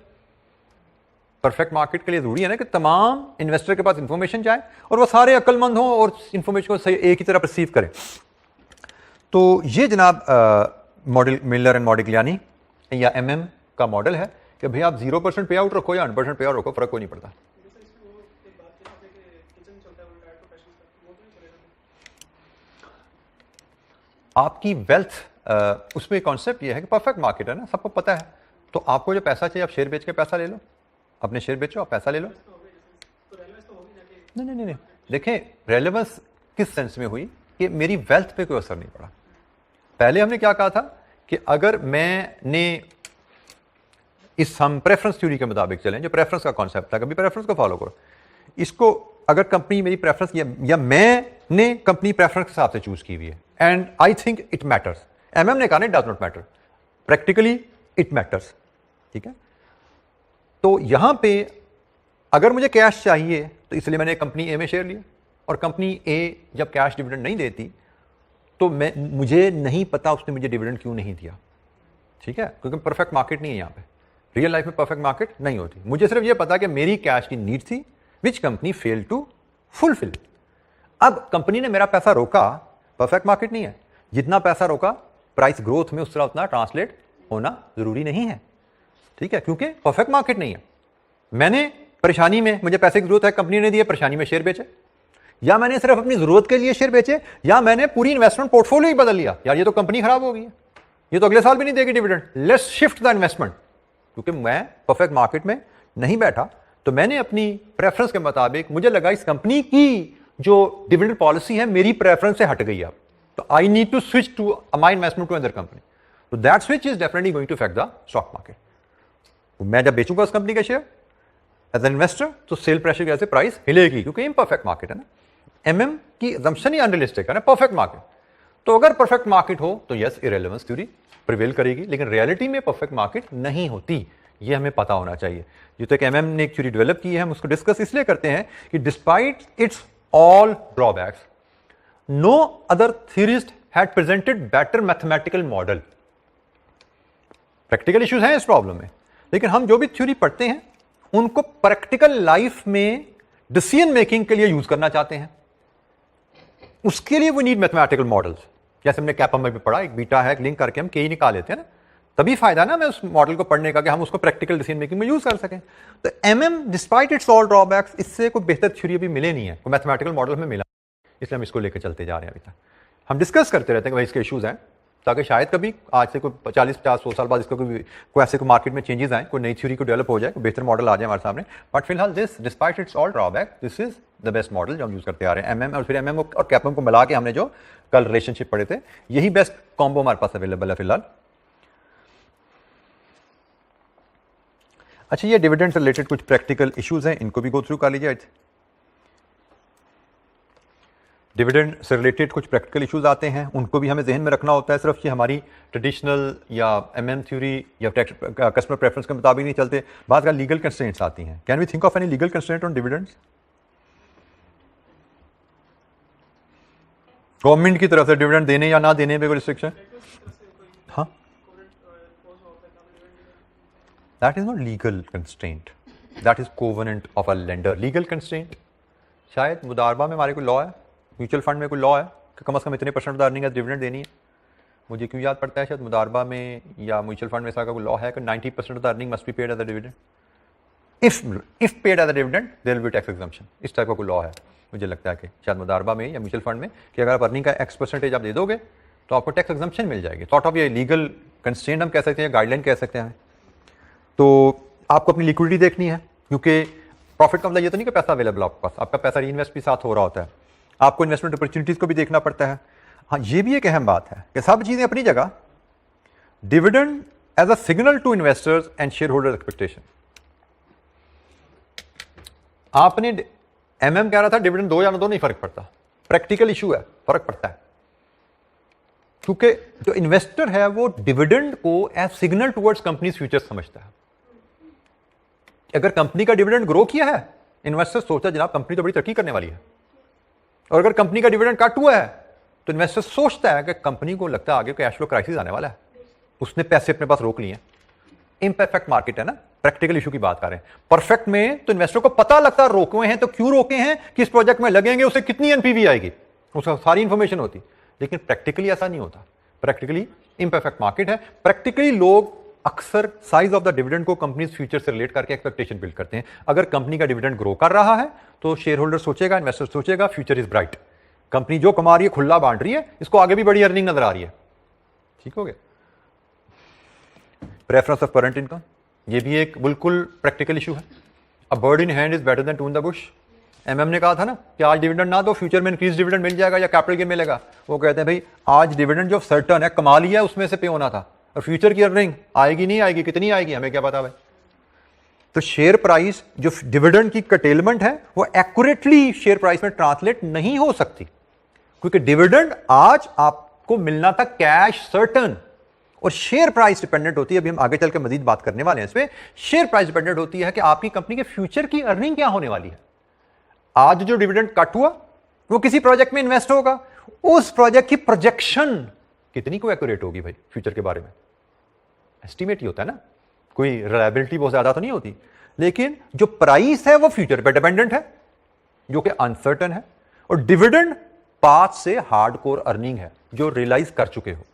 परफेक्ट मार्केट के लिए जरूरी है ना कि तमाम इन्वेस्टर के पास इंफॉर्मेशन जाए और वो सारे अक्लमंद हों और इंफॉर्मेशन को सही एक ही तरह परसीव करें। तो ये जनाब मॉडल मिलर एंड मॉडिग्लियानी या एमएम का मॉडल है कि भाई आप 0% पे आउट रखो या 100% पे आउट रखो, फर्क कोई नहीं पड़ता। आपकी वेल्थ उसमें कॉन्सेप्ट ये है कि परफेक्ट मार्केट है ना, सबको पता है, तो आपको जो पैसा चाहिए आप शेयर बेच के पैसा ले लो, अपने शेयर बेचो आप पैसा ले लो। नहीं नहीं नहीं, देखें रेलेवेंस किस सेंस में हुई कि मेरी वेल्थ पे कोई असर नहीं पड़ा। पहले हमने क्या कहा था कि अगर मैंने इस हम प्रेफरेंस थ्योरी के मुताबिक चलें, जो प्रेफरेंस का कॉन्सेप्ट था, कभी प्रेफरेंस को फॉलो करो, इसको अगर कंपनी मेरी प्रेफरेंस या मैंने कंपनी प्रेफरेंस के हिसाब से चूज की हुई है and I think it matters, MM ने कहा ना it does not matter, practically it matters, ठीक है। तो यहां पे अगर मुझे कैश चाहिए तो इसलिए मैंने कंपनी ए में शेयर लिया, और कंपनी ए जब कैश डिविडेंड नहीं देती तो मुझे नहीं पता उसने मुझे डिविडेंड क्यों नहीं दिया, ठीक है, क्योंकि परफेक्ट मार्केट नहीं है यहां पे, रियल लाइफ में परफेक्ट मार्केट नहीं होती। मुझे सिर्फ यह पता कि मेरी कैश की नीड थी which company fail to fulfil. अब कंपनी ने मेरा पैसा रोका, परफेक्ट मार्केट नहीं है, जितना पैसा रोका प्राइस ग्रोथ में उस तरह उतना ट्रांसलेट होना जरूरी नहीं है, ठीक है, क्योंकि परफेक्ट मार्केट नहीं है। मैंने परेशानी में, मुझे पैसे की जरूरत है, कंपनी ने दिए, परेशानी में शेयर बेचे, या मैंने सिर्फ अपनी जरूरत के लिए शेयर बेचे, या मैंने पूरी इन्वेस्टमेंट पोर्टफोलियो ही बदल लिया, यार ये तो कंपनी खराब हो गई है, ये तो अगले साल भी नहीं देगी dividend, let's shift the investment. क्योंकि मैं परफेक्ट मार्केट में नहीं बैठा, तो मैंने अपनी प्रेफरेंस के मुताबिक, मुझे लगा इस कंपनी की जो डिविडेंड पॉलिसी है मेरी प्रेफरेंस से हट गई है, तो I need to switch to my investment to other company, तो that switch is definitely going to affect the stock market. मैं जब बेचूंगा उस कंपनी का शेयर एज एन इन्वेस्टर, तो सेल प्रेशर की वजह से प्राइस हिलेगी, क्योंकि इम्परफेक्ट मार्केट है ना। एमएम की assumption ही अनरियलिस्टिक है ना, परफेक्ट मार्केट। तो अगर परफेक्ट मार्केट हो तो यस इररिलेवेंस थ्योरी प्रिवेल करेगी, लेकिन रियलिटी में परफेक्ट मार्केट नहीं होती, ये हमें पता होना चाहिए। ये तो एक एमएम ने एक थ्योरी डेवलप की है, हम उसको डिस्कस इसलिए करते हैं कि despite its all drawbacks, no other theorist had presented better mathematical model. Practical issues हैं इस प्रॉब्लम में, लेकिन हम जो भी थ्योरी पढ़ते हैं उनको प्रैक्टिकल लाइफ में डिसीजन मेकिंग के लिए यूज करना चाहते हैं, उसके लिए वी नीड मैथमेटिकल मॉडल्स। जैसे हमने कैपम में भी पढ़ा, एक बीटा है, लिंक करके हम के ही निकाल लेते हैं ना, तभी फायदा ना मैं उस मॉडल को पढ़ने का कि हम उसको प्रैक्टिकल डिसीजन मेकिंग में यूज कर सकें। तो MM despite its all drawbacks, इससे कोई बेहतर थ्योरी भी मिले नहीं है, कोई मैथमेटिकल मॉडल में मिला, इसलिए हम इसको लेकर चलते जा रहे हैं। अभी तक हम डिस्कस करते रहते हैं कि भाई इसके इश्यूज हैं, ताकि शायद कभी आज से कोई 40-50-100 साल बाद इसका कोई ऐसे कोई मार्केट में चेंजेस आए, कोई नई थ्योरी को डेवलप हो जाए, कोई बेहतर मॉडल आ जाए हमारे सामने। बट फिलहाल this despite its all drawback, this is the best model जो हम यूज करते आ रहे हैं। एमएम और फिर एमएम और कैपम को मिला के हमने जो कल रिलेशनशिप पढ़े थे, यही बेस्ट कॉम्बो हमारे पास अवेलेबल है फिलहाल। अच्छा, ये डिविडेंड से रिलेटेड कुछ प्रैक्टिकल इश्यूज हैं, इनको भी गो थ्रू कर लीजिए। डिविडेंड से रिलेटेड कुछ प्रैक्टिकल इश्यूज आते हैं, उनको भी हमें जहन में रखना होता है। सिर्फ ये हमारी ट्रेडिशनल या एमएम थ्योरी या कस्टमर प्रेफरेंस के मुताबिक नहीं चलते, बाद का लीगल कंस्ट्रेंट्स आती हैं। Can we think of any legal constraint on dividends? Government की तरफ से डिविडेंड देने या ना देने पे कोई रिस्ट्रिक्शन? हाँ, that is not legal constraint, that is covenant of a lender. Legal constraint शायद मुदारबा में हमारे कोई लॉ है, म्यूचुअल फंड में कोई लॉ है कि कम से कम इतने परसेंट अर्निंग है डिविडेंड देनी है। मुझे क्यों याद पड़ता है, शायद मुदारबा में या म्यूचुअल फंड में ऐसा कोई लॉ है कि 90% of the earning must be paid as a dividend. If paid as a dividend there will be tax exemption, इस टाइप का कोई लॉ है मुझे लगता है कि शायद मुदारबा में या म्यूचुअल फंड में, कि अगर आप अर्निंग का X% आप दे दोगे तो आपको टैक्स एग्जम्पशन मिल जाएगी। सॉर्ट ऑफ ये लीगल कंस्ट्रेंट हम कह सकते हैं, गाइडलाइन कह सकते हैं। तो आपको अपनी लिक्विडिटी देखनी है, क्योंकि प्रॉफिट का मतलब ये तो नहीं कि पैसा अवेलेबल आपके पास, आपका पैसा रीइन्वेस्ट भी साथ हो रहा होता है, आपको इन्वेस्टमेंट अपॉर्चुनिटीज को भी देखना पड़ता है। हाँ, ये भी एक अहम बात है कि सब चीजें अपनी जगह। Dividend as a signal to investors and share holder expectation. आपने एमएम कह रहा था डिविडेंड दो या ना दो नहीं फर्क पड़ता, प्रैक्टिकल इशू है, फर्क पड़ता है, क्योंकि जो इन्वेस्टर है वो डिविडेंड को as signal towards company's future समझता है। अगर कंपनी का डिविडेंड ग्रो किया है, इन्वेस्टर सोचता है जनाब कंपनी तो बड़ी तरक्की करने वाली है, और अगर कंपनी का डिविडेंड कट हुआ है तो इन्वेस्टर सोचता है कि कंपनी को लगता है आगे कैश फ्लो क्राइसिस आने वाला है, उसने पैसे अपने पास रोक लिए हैं। इम्परफेक्ट मार्केट है ना, प्रैक्टिकल इशू की बात कर रहे हैं। परफेक्ट में तो इन्वेस्टर को पता लगता है रोके हैं तो क्यों रोके हैं, किस प्रोजेक्ट में लगेंगे, उसे कितनी एनपीवी आएगी, उसका सारी इंफॉर्मेशन होती। लेकिन प्रैक्टिकली ऐसा नहीं होता, प्रैक्टिकली इम्परफेक्ट मार्केट है। प्रैक्टिकली लोग अक्सर साइज ऑफ द डिविडेंड को कंपनी फ्यूचर से रिलेट करके एक्सपेक्टेशन बिल्ड करते हैं। अगर कंपनी का डिविडेंड ग्रो कर रहा है तो शेयर होल्डर सोचेगा, इन्वेस्टर सोचेगा फ्यूचर इज ब्राइट, कंपनी जो कमा रही है खुला बांट रही है, इसको आगे भी बड़ी अर्निंग नजर आ रही है। ठीक हो गया। प्रेफरेंस ऑफ करंट इनकम, ये भी एक बिल्कुल प्रैक्टिकल इशू है। A bird in hand is better than two in the bush. MM ने कहा था ना कि आज डिविडेंड ना दो, फ्यूचर में इंक्रीज डिविडेंड मिल जाएगा या कैपिटल गेन मिलेगा। वो कहते हैं भाई आज डिविडेंड जो सर्टन है, कमा लिया उसमें से पे होना था, और फ्यूचर की अर्निंग आएगी नहीं आएगी, कितनी आएगी हमें क्या पता भाई। तो शेयर प्राइस जो डिविडेंड की कटेलमेंट है वो एक्यूरेटली शेयर प्राइस में ट्रांसलेट नहीं हो सकती, क्योंकि डिविडेंड आज आपको मिलना था कैश सर्टन, और शेयर प्राइस डिपेंडेंट होती है। अभी हम आगे चल के मजीद बात करने वाले हैं इसमें। शेयर प्राइस डिपेंडेंट होती है कि आपकी कंपनी के फ्यूचर की अर्निंग क्या होने वाली है। आज जो डिविडेंड कट हुआ वो किसी प्रोजेक्ट में इन्वेस्ट होगा, उस प्रोजेक्ट की प्रोजेक्शन कितनी को एक्यूरेट होगी भाई फ्यूचर के बारे में, एस्टिमेट ही होता है ना, कोई रिलायबिलिटी बहुत ज्यादा तो नहीं होती। लेकिन जो प्राइस है वो फ्यूचर पे डिपेंडेंट है, जो कि अनसर्टन है, और डिविडेंड पास्ट से हार्डकोर अर्निंग है जो रियलाइज कर चुके हो।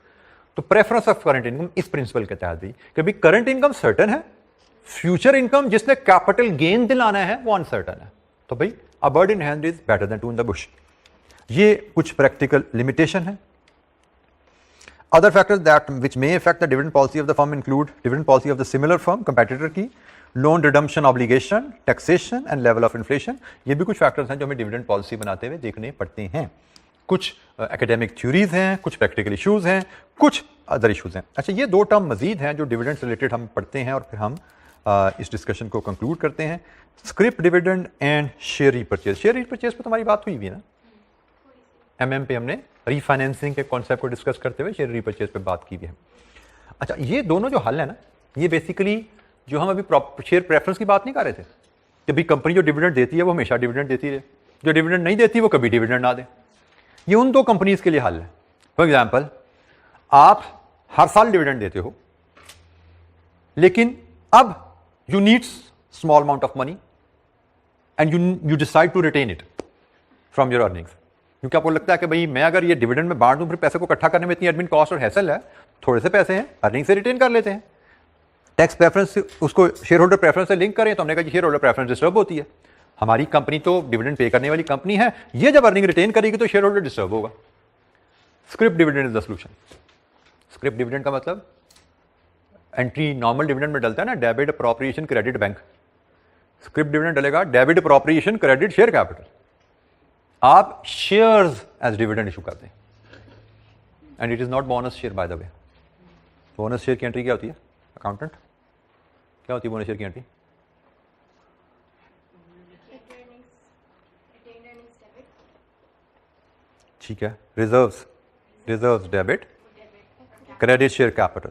तो प्रेफरेंस ऑफ करंट इनकम इस प्रिंसिपल के तहत भी कि भाई करंट इनकम सर्टन है, फ्यूचर इनकम जिसने कैपिटल गेन दिलाना है वो अनसर्टन है। तो भाई a bird in hand is better than two in the bush. ये कुछ प्रैक्टिकल लिमिटेशन है। Other factors that which may affect the dividend policy of the firm include dividend policy of the similar firm, competitor की, loan redemption obligation, taxation and level of inflation। ये भी कुछ factors हैं जो हमें dividend policy बनाते हुए देखने पड़ते हैं। कुछ academic theories हैं, कुछ practical issues हैं, कुछ other issues हैं। अच्छा, ये दो टर्म मजीद हैं जो dividend related हम पढ़ते हैं और फिर हम इस डिस्कशन को कंक्लूड करते हैं। Script dividend and share repurchase. Share repurchase पर तुम्हारी बात हुई भी है ना, एमएम पे हमने रीफाइनेंसिंग के कॉन्सेप्ट को डिस्कस करते हुए शेयर रीपर्चेज पे बात की भी है। अच्छा, ये दोनों जो हल है ना, ये बेसिकली जो हम अभी शेयर प्रेफरेंस की बात नहीं कर रहे थे कि भाई कंपनी जो डिविडेंड देती है वो हमेशा डिविडेंड देती रहे, जो डिविडेंड नहीं देती वो कभी डिविडेंड ना दे। ये उन दो कंपनीज के लिए हल है। फॉर एग्जाम्पल, आप हर साल डिविडेंड देते हो, लेकिन अब you need small amount of money and you decide to retain it from your earnings, क्योंकि आपको लगता है कि भाई मैं अगर ये डिविडेंड में बांट दूं फिर पैसे को इकट्ठा करने में इतनी एडमिन कॉस्ट और हैसल है, थोड़े से पैसे हैं अर्निंग से रिटेन कर लेते हैं। टैक्स प्रेफरेंस उसको शेयर होल्डर प्रेफरेंस से लिंक करें, तो हमने कहा शेयर होल्डर प्रेफरेंस डिस्टर्ब होती है। हमारी कंपनी तो डिविडेंड पे करने वाली कंपनी है, ये जब अर्निंग रिटेन करेगी तो शेयर होल्डर डिस्टर्ब होगा। Scrip dividend is the solution. Scrip dividend का मतलब एंट्री नॉर्मल डिविडेंड में डलता है ना, debit appropriation credit bank. Scrip dividend डलेगा debit appropriation credit share capital. आप शेयर्स एज डिविडेंड इशू करते हैं, and it is not bonus share by the way. Bonus share की एंट्री क्या होती है अकाउंटेंट, क्या होती है बोनस शेयर की एंट्री? ठीक है, reserves debit credit share capital.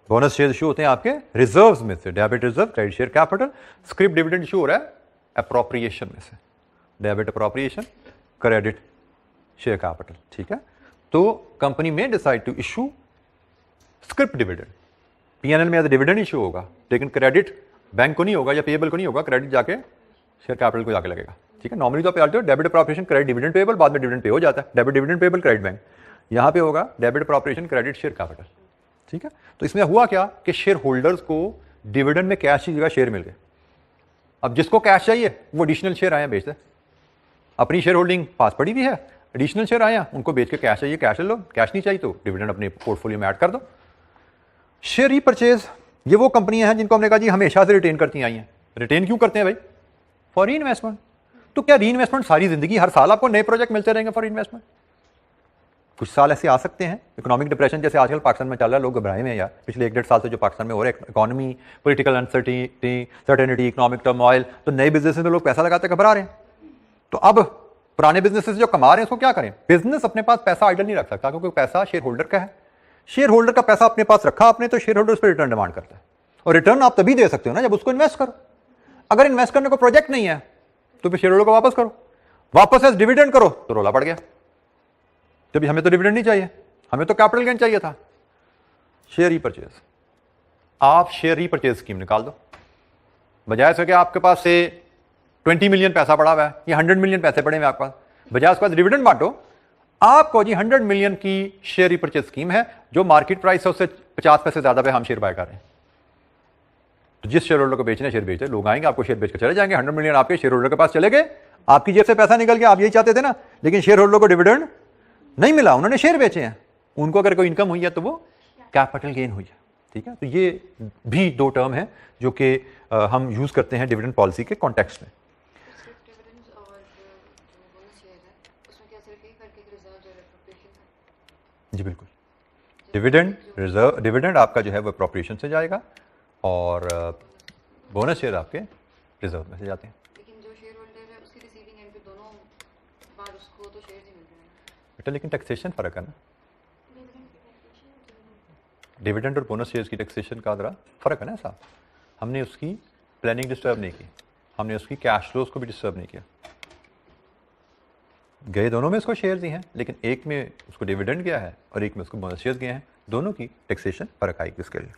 Bonus share issue होते हैं आपके रिजर्व्स में से, debit reserve credit share capital. Scrip dividend issue हो रहा है अप्रोप्रिएशन में से, debit appropriation credit share capital. ठीक है, तो कंपनी में decide to issue scrip dividend. PNL में एज डिविडेंड इशू होगा, लेकिन क्रेडिट बैंक को नहीं होगा या पेएबल को नहीं होगा, क्रेडिट जाके शेयर कैपिटल को जाके लगेगा। ठीक है, नॉर्मली तो आप डालते हो debit appropriation credit dividend payable, बाद में डिविडेंड पे हो जाता है, debit dividend payable credit bank. यहां पे होगा debit appropriation credit share capital. ठीक है, तो इसमें हुआ क्या कि शेयर होल्डर्स को डिविडेंड में कैश की जगह शेयर मिल गए। अब जिसको कैश चाहिए वो एडिशनल शेयर आए बेच दे, अपनी शेयर होल्डिंग पास पड़ी भी है, एडिशनल शेयर आया उनको बेच के कैश चाहिए कैश ले लो, कैश नहीं चाहिए तो डिविडेंड अपने पोर्टफोलियो में ऐड कर दो। शेयर रीपर्चेज, ये वो कंपनियां हैं जिनको हमने कहा जी हमेशा से रिटेन करती आई हैं। रिटेन क्यों करते हैं भाई? फॉर री इन्वेस्टमेंट। तो क्या री इन्वेस्टमेंट सारी जिंदगी हर साल आपको नए प्रोजेक्ट मिलते रहेंगे फॉर इन्वेस्टमेंट? कुछ साल ऐसे आ सकते हैं, इकोनॉमिक डिप्रेशन जैसे आजकल पाकिस्तान में चल रहा है, लोग घबराए हुए हैं यार, पिछले 1-1.5 साल से जो पाकिस्तान में हो रहा है, economy, political uncertainty, economic turmoil, तो नए बिजनेस में लोग पैसा लगाते घबरा रहे हैं। तो अब पुराने बिजनेस से जो कमा रहे हैं उसको क्या करें? बिजनेस अपने पास पैसा आइडल नहीं रख सकता, क्योंकि पैसा शेयर होल्डर का है। शेयर होल्डर का पैसा अपने पास रखा आपने तो शेयर होल्डर उस पर रिटर्न डिमांड करता है, और रिटर्न आप तभी दे सकते हो ना जब उसको इन्वेस्ट करो। अगर इन्वेस्ट करने को प्रोजेक्ट नहीं है तो फिर शेयर होल्डर को वापस करो, वापस एज डिविडेंड करो तो रोला पड़ गया। जब हमें तो डिविडेंड नहीं चाहिए, हमें तो कैपिटल गेन चाहिए था। शेयर रीपर्चेज, आप शेयर रीपर्चेज स्कीम निकाल दो, बजाय से कि आपके पास से 20 मिलियन पैसा पड़ा हुआ है या 100 मिलियन पैसे पड़े हुए आपके पास, बजाय उसके बाद डिविडेंड बांटो, आपको जी 100 मिलियन की शेयर रीपर्चेज स्कीम है, जो मार्केट प्राइस है उससे 50 पैसे ज्यादा पे हम शेयर बाय कर रहे हैं। तो जिस शेयर होल्डर को बेचना है शेयर बेचते, लोग आएंगे आपको शेयर बेच कर चले जाएंगे, 100 मिलियन आपके शेयर होल्डर के पास चले गए, आपकी जेब से पैसा निकल गया, आप यही चाहते थे ना, लेकिन शेयर होल्डर को डिविडेंड नहीं मिला, उन्होंने शेयर बेचे हैं, उनको अगर कोई इनकम हुई है तो वो कैपिटल गेन हुई है। ठीक है, तो ये भी दो टर्म है जो कि हम यूज करते हैं डिविडेंड पॉलिसी के कॉन्टेक्स्ट में। डिविडेंड्स और जो बोनस शेयर है उसमें क्या सिर्फ एक करके रिजर्व और एप्रोप्रिएशन है? जी बिल्कुल, डिविडेंड रिजर्व, डिविडेंड आपका जो है वो अप्रोप्रिएशन से जाएगा और बोनस शेयर आपके रिजर्व में से जाते हैं। लेकिन जो शेयर होल्डर है उसकी रिसीविंग एंड पे दोनों बार उसको तो शेयर ही मिल रहे हैं। बेटा लेकिन टैक्सेशन फर्क है ना, डिविडेंड और बोनस शेयर्स की टैक्सेशन का जरा फर्क है ना साहब। हमने उसकी प्लानिंग डिस्टर्ब नहीं की, हमने उसकी कैश फ्लोज को भी डिस्टर्ब नहीं किया, गए दोनों में उसको शेयर्स ही हैं, लेकिन एक में उसको डिविडेंड गया है और एक में उसको बोनस शेयर्स गए हैं, दोनों की टैक्सेशन फर्क आएगी इसके लिए।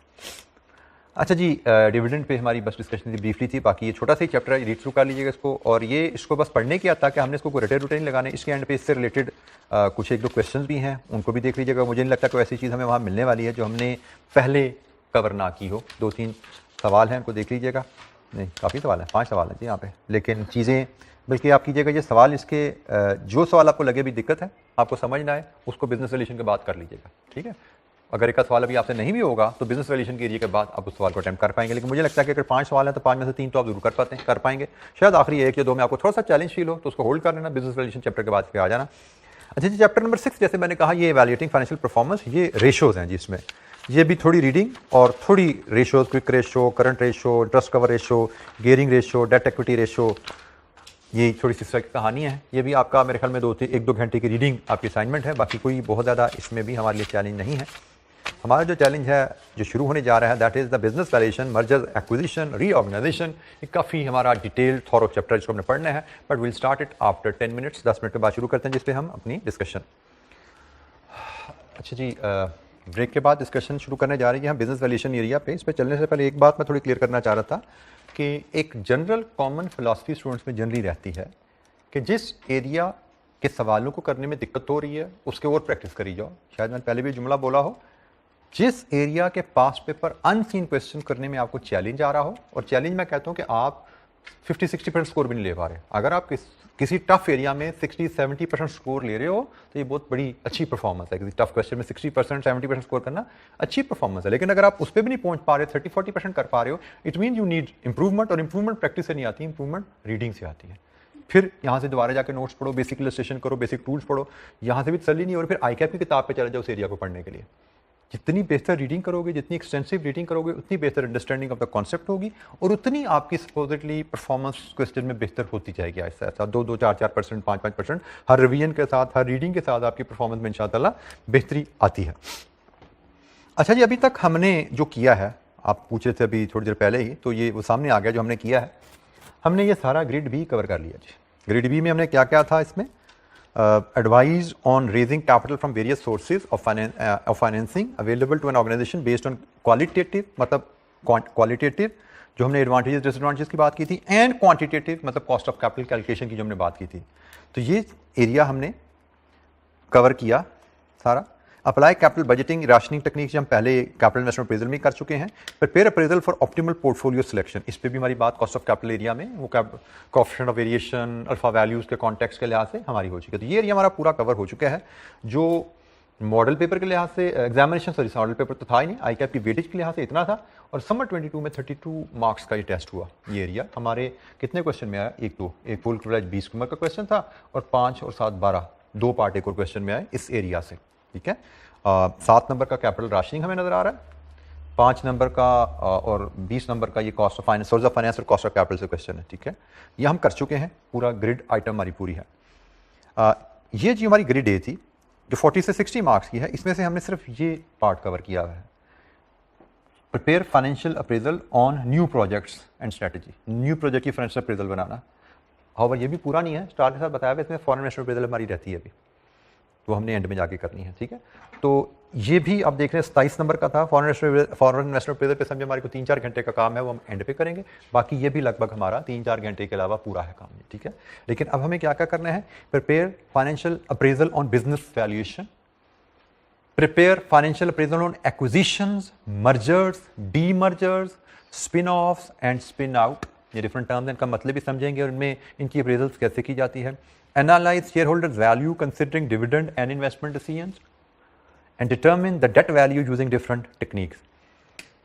अच्छा जी, डिविडेंड पे हमारी बस डिस्कशन ब्रीफली थी, बाकी ये छोटा सा ही चैप्टर है, रीड थ्रू कर लीजिएगा इसको, और ये इसको बस पढ़ने की आता कि हमने इसको कोई रटे रुटे नहीं लगाने, इसके एंड पे इससे रिलेटेड कुछ एक दो क्वेश्चंस भी हैं, उनको भी देख लीजिएगा। मुझे नहीं लगता कोई ऐसी चीज़ हमें वहाँ मिलने वाली है जो हमने पहले कवर ना की हो। 2-3 सवाल हैं, उनको देख लीजिएगा, नहीं काफ़ी सवाल है, 5 सवाल हैं जी यहाँ पे, लेकिन चीज़ें बल्कि आप कीजिएगा ये सवाल, इसके जो सवाल आपको लगे भी दिक्कत है, आपको समझ ना आए, उसको बिजनेस वैल्यूएशन के बाद कर लीजिएगा। ठीक है, अगर एक सवाल अभी आपसे नहीं भी होगा तो बिजनेस वैल्यूएशन के एरिया के बाद आप उस सवाल को अटेम्प्ट कर पाएंगे, लेकिन मुझे लगता है कि अगर 5 सवाल हैं तो 5 में से 3 तो आप जरूर कर पाएंगे, शायद आखिरी 1 या 2 में आपको थोड़ा सा चैलेंज फील हो तो उसको होल्ड कर लेना, बिजनेस वैल्यूएशन चैप्टर के बाद फिर आ जाना। अच्छा जी, चैप्टर नंबर 6 जैसे मैंने कहा ये इवैल्यूएटिंग फाइनेंशियल परफॉर्मेंस, ये रेशोज हैं जिसमें ये भी थोड़ी रीडिंग और थोड़ी ratios, quick ratio, current ratio, interest cover ratio, gearing ratio, debt equity ratio, ये थोड़ी सी तरह की कहानियाँ हैं। ये भी आपका मेरे ख्याल में 1-2 घंटे की रीडिंग आपकी असाइनमेंट है, बाकी कोई बहुत ज़्यादा इसमें भी हमारे लिए चैलेंज नहीं है। हमारा जो चैलेंज है जो शुरू होने जा रहा है that is the business valuation, merger, acquisition, reorganisation. ये काफ़ी हमारा डिटेल थॉरो चैप्टर जिसको हमने पढ़ना है, but will start it after 10 minutes, 10 minute के बाद शुरू करते हैं जिस पे हम अपनी डिस्कशन। अच्छा जी, ब्रेक के बाद डिस्कशन शुरू करने जा रही है हम बिजनेस वैल्यूएशन एरिया पे। इस पर चलने से पहले एक बात मैं थोड़ी क्लियर करना चाह रहा था कि एक जनरल कॉमन फिलॉसफी स्टूडेंट्स में जनरली रहती है कि जिस एरिया के सवालों को करने में दिक्कत हो रही है उसके और प्रैक्टिस करी जाओ। शायद मैंने पहले भी जुमला बोला हो, जिस एरिया के पास पेपर अनसीन क्वेश्चन करने में आपको चैलेंज आ रहा हो, और चैलेंज मैं कहता हूँ कि आप 50-60% स्कोर भी नहीं ले पा रहे, अगर आप किसी टफ एरिया में 60-70% स्कोर ले रहे हो तो ये बहुत बड़ी अच्छी परफॉर्मेंस है। किसी टफ क्वेश्चन में 60% 70% स्कोर करना अच्छी परफॉर्मेंस है, लेकिन अगर आप उस पर भी नहीं पहुंच पा रहे, 30-40% कर पा रहे हो, it mean you need improvement, और इंप्रूवमेंट प्रैक्टिस से नहीं आती, इंप्रूवमेंट रीडिंग से आती है। फिर यहाँ से दोबारा जाकर नोट्स पढ़ो, बेसिक इलस्ट्रेशन करो, बेसिक टूल्स पढ़ो, यहाँ से भी तसल्ली नहीं हो रही, फिर आईकैप की किताब पे चले जाओ उस एरिया को पढ़ने के लिए। जितनी बेहतर रीडिंग करोगे, जितनी एक्सटेंसिव रीडिंग करोगे, उतनी बेहतर अंडरस्टैंडिंग ऑफ द कॉन्सेप्ट होगी, और उतनी आपकी सपोजिटली परफॉर्मेंस क्वेश्चन में बेहतर होती जाएगी। ऐसा ऐसा 2-2, 4-4%, 5-5% हर रिवीजन के साथ, हर रीडिंग के साथ आपकी परफॉर्मेंस में इंशाअल्लाह बेहतरी आती है। अच्छा जी, अभी तक हमने जो किया है, आप पूछ रहे थे अभी थोड़ी देर पहले ही, तो ये वो सामने आ गया जो हमने किया है। हमने ये सारा ग्रिड बी कवर कर लिया जी। ग्रिड बी में हमने क्या क्या था इसमें, advise on raising capital from various sources of financing available to an organization based on qualitative, मतलब qualitative जो हमने एडवांटेजेस डिसएडवांटेजेस की बात की थी, एंड क्वांटिटेटिव मतलब कॉस्ट ऑफ कैपिटल कैलकुलेशन की जो हमने बात की थी। तो ये एरिया हमने कवर किया सारा। Apply capital budgeting, rationing technique हम पहले कैपिटल इन्वेस्टमेंट अप्रेजल में कर चुके हैं। Prepare appraisal for optimal portfolio selection, इस पे भी हमारी बात कॉस्ट ऑफ कैपिटल एरिया में, वो coefficient of variation, alpha values के कॉन्टेक्स्ट के लिहाज से हमारी हो चुकी है। तो ये एरिया हमारा पूरा कवर हो चुका है। जो मॉडल पेपर के लिहाज से एग्जामिनेशन, सॉरी मॉडल पेपर तो था ही नहीं, आईकैप की वेटेज के लिहाज से इतना था, और समर 22 में 32 मार्क्स का ये टेस्ट हुआ। ये एरिया हमारे कितने क्वेश्चन में आया, एक फुल फ्लेज 20 नंबर का क्वेश्चन था, और 5 और 7 12 2 पार्ट एक और क्वेश्चन में आए इस एरिया से। ठीक है, 7 नंबर का कैपिटल राशनिंग हमें नजर आ रहा है, 5 नंबर का और 20 नंबर का ये cost of finance, source of finance और कॉस्ट ऑफ कैपिटल से क्वेश्चन है। ठीक है, ये हम कर चुके हैं, पूरा ग्रिड आइटम हमारी पूरी है। ये जी हमारी ग्रिड ए थी जो 40 से 60 मार्क्स की है, इसमें से हमने सिर्फ ये पार्ट कवर किया हुआ है, prepare financial appraisal on new projects and strategy, new project की फाइनेंशियल अप्रेजल बनाना। और ये भी पूरा नहीं है, स्टार के साथ बताया हुआ, इसमें फॉरेन इन्वेस्टमेंट अप्रेजल हमारी रहती है अभी, तो हमने एंड में जाके करनी है। ठीक है, तो ये भी आप देख रहे हैं 27 नंबर का था, फॉरेन इन्वेस्टमेंट अप्रेजल पे समझे हमारे को 3-4 घंटे का काम है, वो हम एंड पे करेंगे। बाकी ये भी लगभग हमारा 3-4 घंटे के अलावा पूरा है काम। ठीक है, लेकिन अब हमें क्या क्या करना है, prepare financial appraisal on business valuation, prepare financial appraisal on acquisitions, mergers, demergers, spin off and spin out, ये डिफरेंट टर्म्स हैं, इनका मतलब भी समझेंगे और इनमें इनकी अप्रेजल्स कैसे की जाती है। Analyse share holders value considering dividend and investment decisions and determine the debt value using different techniques.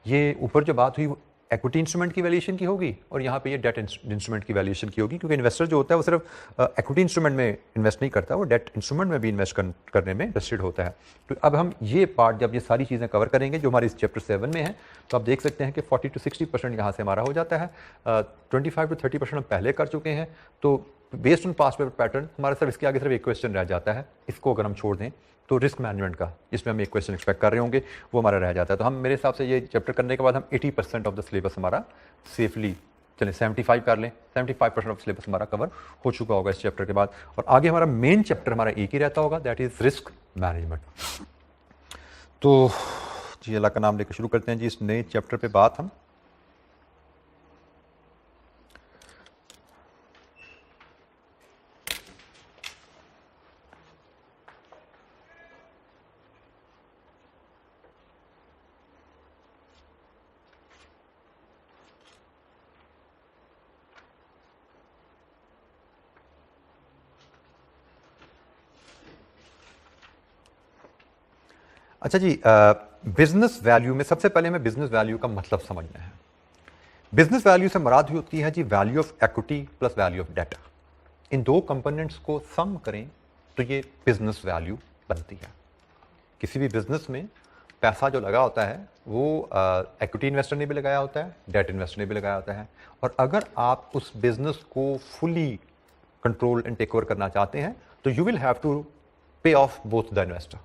ये ऊपर जो बात हुई इक्विटी इंस्ट्रूमेंट की वैल्यूएशन की होगी और यहाँ पे ये डेट इंस्ट्रूमेंट की वैल्यूएशन की होगी, क्योंकि इन्वेस्टर जो होता है वो सिर्फ इक्विटी इंस्ट्रूमेंट में इन्वेस्ट नहीं करता, वो डेट इंस्ट्रूमेंट में भी इन्वेस्ट करने में इंटरेस्टेड होता है। तो अब हम ये पार्ट जब ये सारी चीज़ें कवर करेंगे जो हमारे इस चैप्टर 7 में है, तो आप देख सकते हैं कि 40 to 60% यहाँ से हमारा हो जाता है, 25 to 30% हम पहले कर चुके हैं। तो based on past paper pattern हमारा सिर्फ इसके आगे सिर्फ एक क्वेश्चन रह जाता है, इसको अगर हम छोड़ दें तो रिस्क मैनेजमेंट का, जिसमें हम एक क्वेश्चन एक्सपेक्ट कर रहे होंगे, वो हमारा रह जाता है। तो हम मेरे हिसाब से ये चैप्टर करने के बाद हम 80% ऑफ द सिलेबस हमारा सेफली, चलें 75 कर लें, 75% ऑफ सिलेबस हमारा कवर हो चुका होगा इस चैप्टर के बाद। और आगे हमारा मेन चैप्टर हमारा एक ही रहता होगा, दैट इज़ रिस्क मैनेजमेंट। तो जी अल्लाह का नाम लेकर शुरू करते हैं जी इस नए चैप्टर पे बात हम। अच्छा जी, बिजनेस वैल्यू में सबसे पहले हमें बिजनेस वैल्यू का मतलब समझना है। बिजनेस वैल्यू से मुराद होती है जी value of equity plus value of debt. इन दो कंपोनेंट्स को सम करें तो ये बिजनेस वैल्यू बनती है। किसी भी बिजनेस में पैसा जो लगा होता है वो इक्विटी इन्वेस्टर ने भी लगाया होता है, डेट इन्वेस्टर ने भी लगाया होता है। और अगर आप उस बिजनेस को fully control and take over करना चाहते हैं तो you will have to pay off both the investor.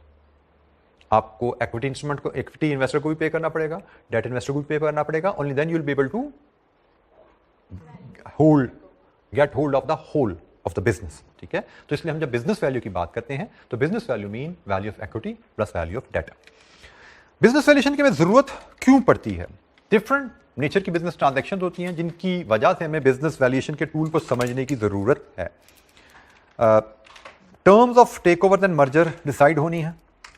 आपको इक्विटी इंस्ट्रूमेंट को, इक्विटी इन्वेस्टर को भी पे करना पड़ेगा, डेट इन्वेस्टर को भी पे करना पड़ेगा। Only then you will be able to get hold of the whole of the business. ठीक है, तो इसलिए हम जब बिजनेस वैल्यू की बात करते हैं तो business value mean value of equity plus value of debt. Business valuation की हमें जरूरत क्यों पड़ती है? डिफरेंट नेचर की बिजनेस ट्रांजैक्शन होती हैं जिनकी वजह से हमें बिजनेस वैल्यूएशन के टूल को समझने की जरूरत है। Terms of take over and merger decide होनी है।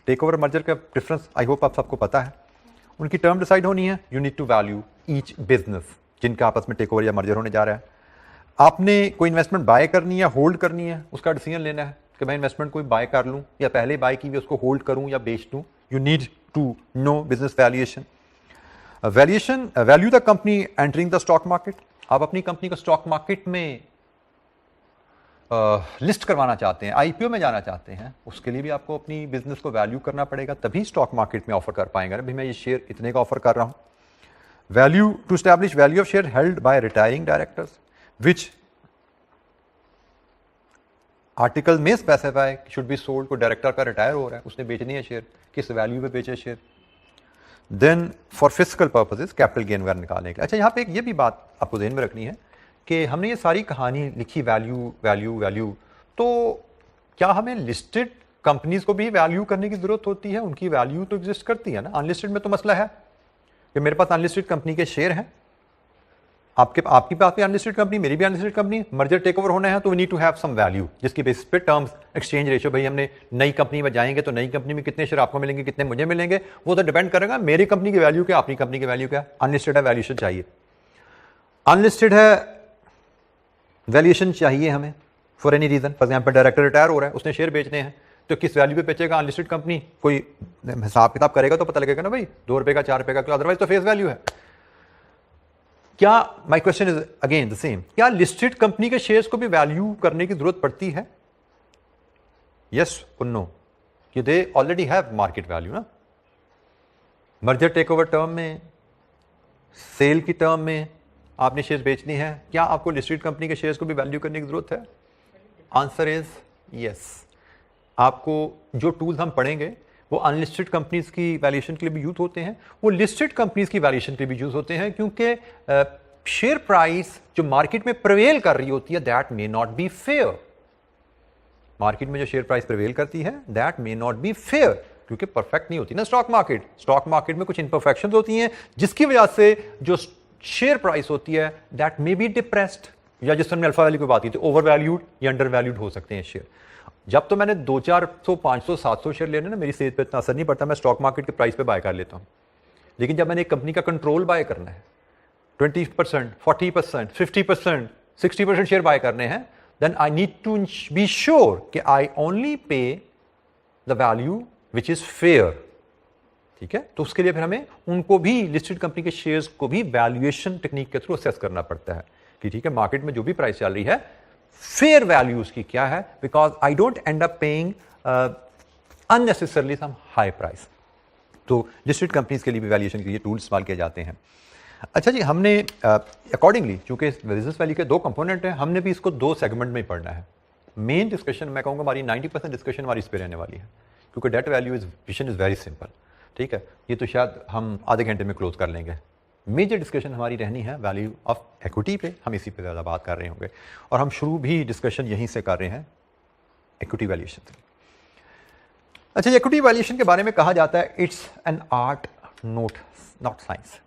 टेक ओवर मर्जर का डिफरेंस आई होप आप सबको पता है। उनकी टर्म डिसाइड होनी है। You need to value each business जिनका आपस में टेक ओवर या मर्जर होने जा रहा है। आपने कोई इन्वेस्टमेंट बाय करनी है, होल्ड करनी है, उसका डिसीजन लेना है कि मैं इन्वेस्टमेंट कोई बाय कर लूं या पहले बाय की हुई उसको होल्ड करूं या बेच दूं। You need to know business valuation. Value the company entering the stock market. आप अपनी कंपनी को स्टॉक मार्केट में लिस्ट करवाना चाहते हैं, आईपीओ में जाना चाहते हैं, उसके लिए भी आपको अपनी बिजनेस को वैल्यू करना पड़ेगा, तभी स्टॉक मार्केट में ऑफर कर पाएंगे। अभी मैं ये शेयर इतने का ऑफर कर रहा हूं। Value to establish value of share held by retiring directors which article में स्पेसिफाई शुड बी सोल्ड। को डायरेक्टर का रिटायर हो रहा है, उसने बेचनी है शेयर, किस वैल्यू पे बेचे share. Then for fiscal purposes capital gain वगैरह निकालने के। अच्छा, यहाँ पे एक ये भी बात आपको ध्यान में रखनी है कि हमने ये सारी कहानी लिखी वैल्यू वैल्यू वैल्यू, तो क्या हमें लिस्टेड कंपनीज को भी वैल्यू करने की जरूरत होती है? उनकी वैल्यू तो एग्जिस्ट करती है ना। अनलिस्टेड में तो मसला है कि मेरे पास अनलिस्टेड कंपनी के शेयर हैं, आपकी पास भी अनलिस्टेड कंपनी, मेरी भी unlisted company, merger take over होना है तो we need to have some value जिसकी बेसिस पे टर्म्स एक्सचेंज रेशियो, भाई हमने नई कंपनी में जाएंगे तो नई कंपनी में कितने शेयर आपको मिलेंगे, कितने मुझे मिलेंगे, वो तो डिपेंड करेगा मेरी कंपनी की वैल्यू क्या, अपनी कंपनी की वैल्यू क्या। अनलिस्टेड है, वैल्यूएशन चाहिए। अनलिस्टेड है, वैल्यूएशन चाहिए हमें for any reason. For example director retire हो रहा है, उसने शेयर बेचने हैं, तो किस वैल्यू पे बेचेगा? अनलिस्टेड कंपनी कोई हिसाब किताब करेगा तो पता लगेगा ना भाई, 2 रुपए का 4 रुपए का, अदरवाइज तो फेस वैल्यू है। क्या, my question is again the same, क्या लिस्टेड कंपनी के शेयर्स को भी वैल्यू करने की जरूरत पड़ती है? यस और नो, कि they already have market value ना। मर्जर टेक ओवर टर्म में, सेल की टर्म में आपने शेयर्स बेचनी है, क्या आपको लिस्टेड कंपनी के शेयर्स को भी वैल्यू करने की जरूरत है? Answer is yes. आपको जो टूल्स हम पढ़ेंगे वो अनलिस्टेड कंपनीज की वैल्यूएशन के लिए भी यूज होते हैं, वो लिस्टेड कंपनीज की वैल्यूएशन के लिए भी यूज होते हैं, क्योंकि शेयर प्राइस जो मार्केट में प्रिवेल कर रही होती है that may not be fair. Market में जो शेयर प्राइस प्रिवेल करती है that may not be fair, क्योंकि परफेक्ट नहीं होती ना स्टॉक मार्केट। स्टॉक मार्केट में कुछ इम्परफेक्शंस होती हैं जिसकी वजह से जो शेयर प्राइस होती है दैट मे बी डिप्रेस्ड, या जिस तरह अल्फा वैल्यू की बात की थी, ओवर वैल्यूड या अंडर वैल्यूड हो सकते हैं शेयर। जब तो मैंने 200, 400, 500, 700 शेयर लेने ना, मेरी सेहत पे इतना असर नहीं पड़ता, मैं स्टॉक मार्केट के प्राइस पे बाय कर लेता हूं। लेकिन जब मैंने एक कंपनी का कंट्रोल बाय करना है 20%, 40%, 50%, 60% शेयर बाय करने हैं, then I need to be sure कि I only pay the value which is fair. ठीक है, तो उसके लिए फिर हमें उनको भी, लिस्टेड कंपनी के शेयर्स को भी वैल्यूएशन टेक्निक के थ्रू असेस करना पड़ता है कि ठीक है मार्केट में जो भी प्राइस चल रही है फेयर वैल्यू उसकी क्या है, because I don't end up paying unnecessarily some high price. तो लिस्टेड कंपनीज के लिए भी वैल्यूएशन के लिए टूल इस्तेमाल किए जाते हैं. अच्छा जी, हमने अकॉर्डिंगली चूंकि बिजनेस वैल्यू के दो कंपोनेंट हैं, हमने भी इसको दो सेगमेंट में ही पढ़ना है. मेन डिस्कशन मैं कहूँगा हमारी 90% डिस्कशन हमारी इस पर रहने वाली है, क्योंकि debt value is very simple. ठीक है, ये तो शायद हम आधे घंटे में क्लोज कर लेंगे. मेजर डिस्कशन हमारी रहनी है वैल्यू ऑफ इक्विटी पे, हम इसी पे ज़्यादा बात कर रहे होंगे और हम शुरू भी डिस्कशन यहीं से कर रहे हैं इक्विटी वैल्यूएशन से. अच्छा, इक्विटी वैल्यूएशन के बारे में कहा जाता है it's an art not science.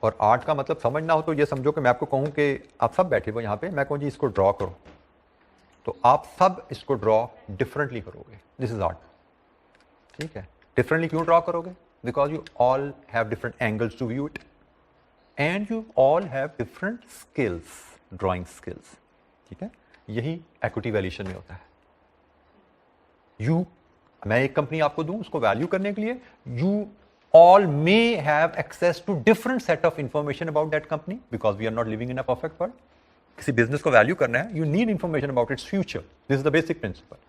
और आर्ट का मतलब समझना हो तो ये समझो कि मैं आपको कहूँ कि आप सब बैठे हो यहाँ पे, मैं कहूँ जी इसको ड्रॉ करो, तो आप सब इसको ड्रॉ डिफरेंटली करोगे. This is art. ठीक है, डिफरेंटली क्यों ड्रॉ करोगे? Because you all have different angles to view it and you all have different skills, drawing skills. ठीक है, यही इक्विटी वैल्यूएशन में होता है. मैं एक कंपनी आपको दूं उसको वैल्यू करने के लिए, you all may have access to different set of information about that company because we are not living in a perfect world. किसी बिजनेस को वैल्यू करना है, you need information about its future. This is the basic principle.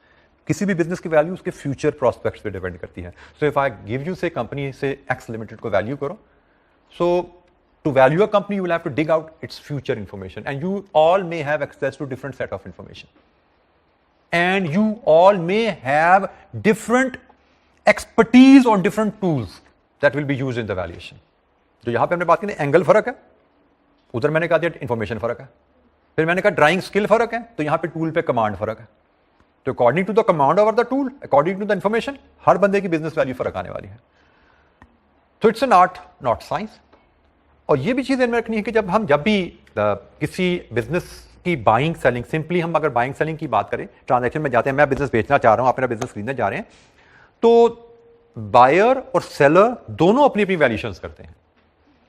किसी भी बिजनेस की वैल्यू उसके फ्यूचर प्रोस्पेक्ट्स पे डिपेंड करती है. So if I give you say company say X limited को वैल्यू करो, so to value a company you will have to dig out its future information and you all may have access to different set of information and you all may have different expertise on different tools that will be used in the valuation. जो यहां पे हमने बात की ना एंगल फर्क है, उधर मैंने कहा दिया इंफॉर्मेशन फर्क है, फिर मैंने कहा ड्राइंग स्किल फर्क है, तो यहां पे टूल पे कमांड फर्क है. तो according to the command over the tool, according to the information, हर बंदे की बिजनेस वैल्यू फर्क आने वाली है. तो it's an art not science. और ये भी चीज ध्यान में रखनी है कि जब भी किसी बिजनेस की बाइंग सेलिंग, सिंपली हम अगर बाइंग सेलिंग की बात करें, ट्रांजैक्शन में जाते हैं, मैं बिजनेस बेचना चाह रहा हूं, आप मेरा बिजनेस खरीदने जा रहे हैं, तो बायर और सेलर दोनों अपनी अपनी वैल्यूएशंस करते हैं.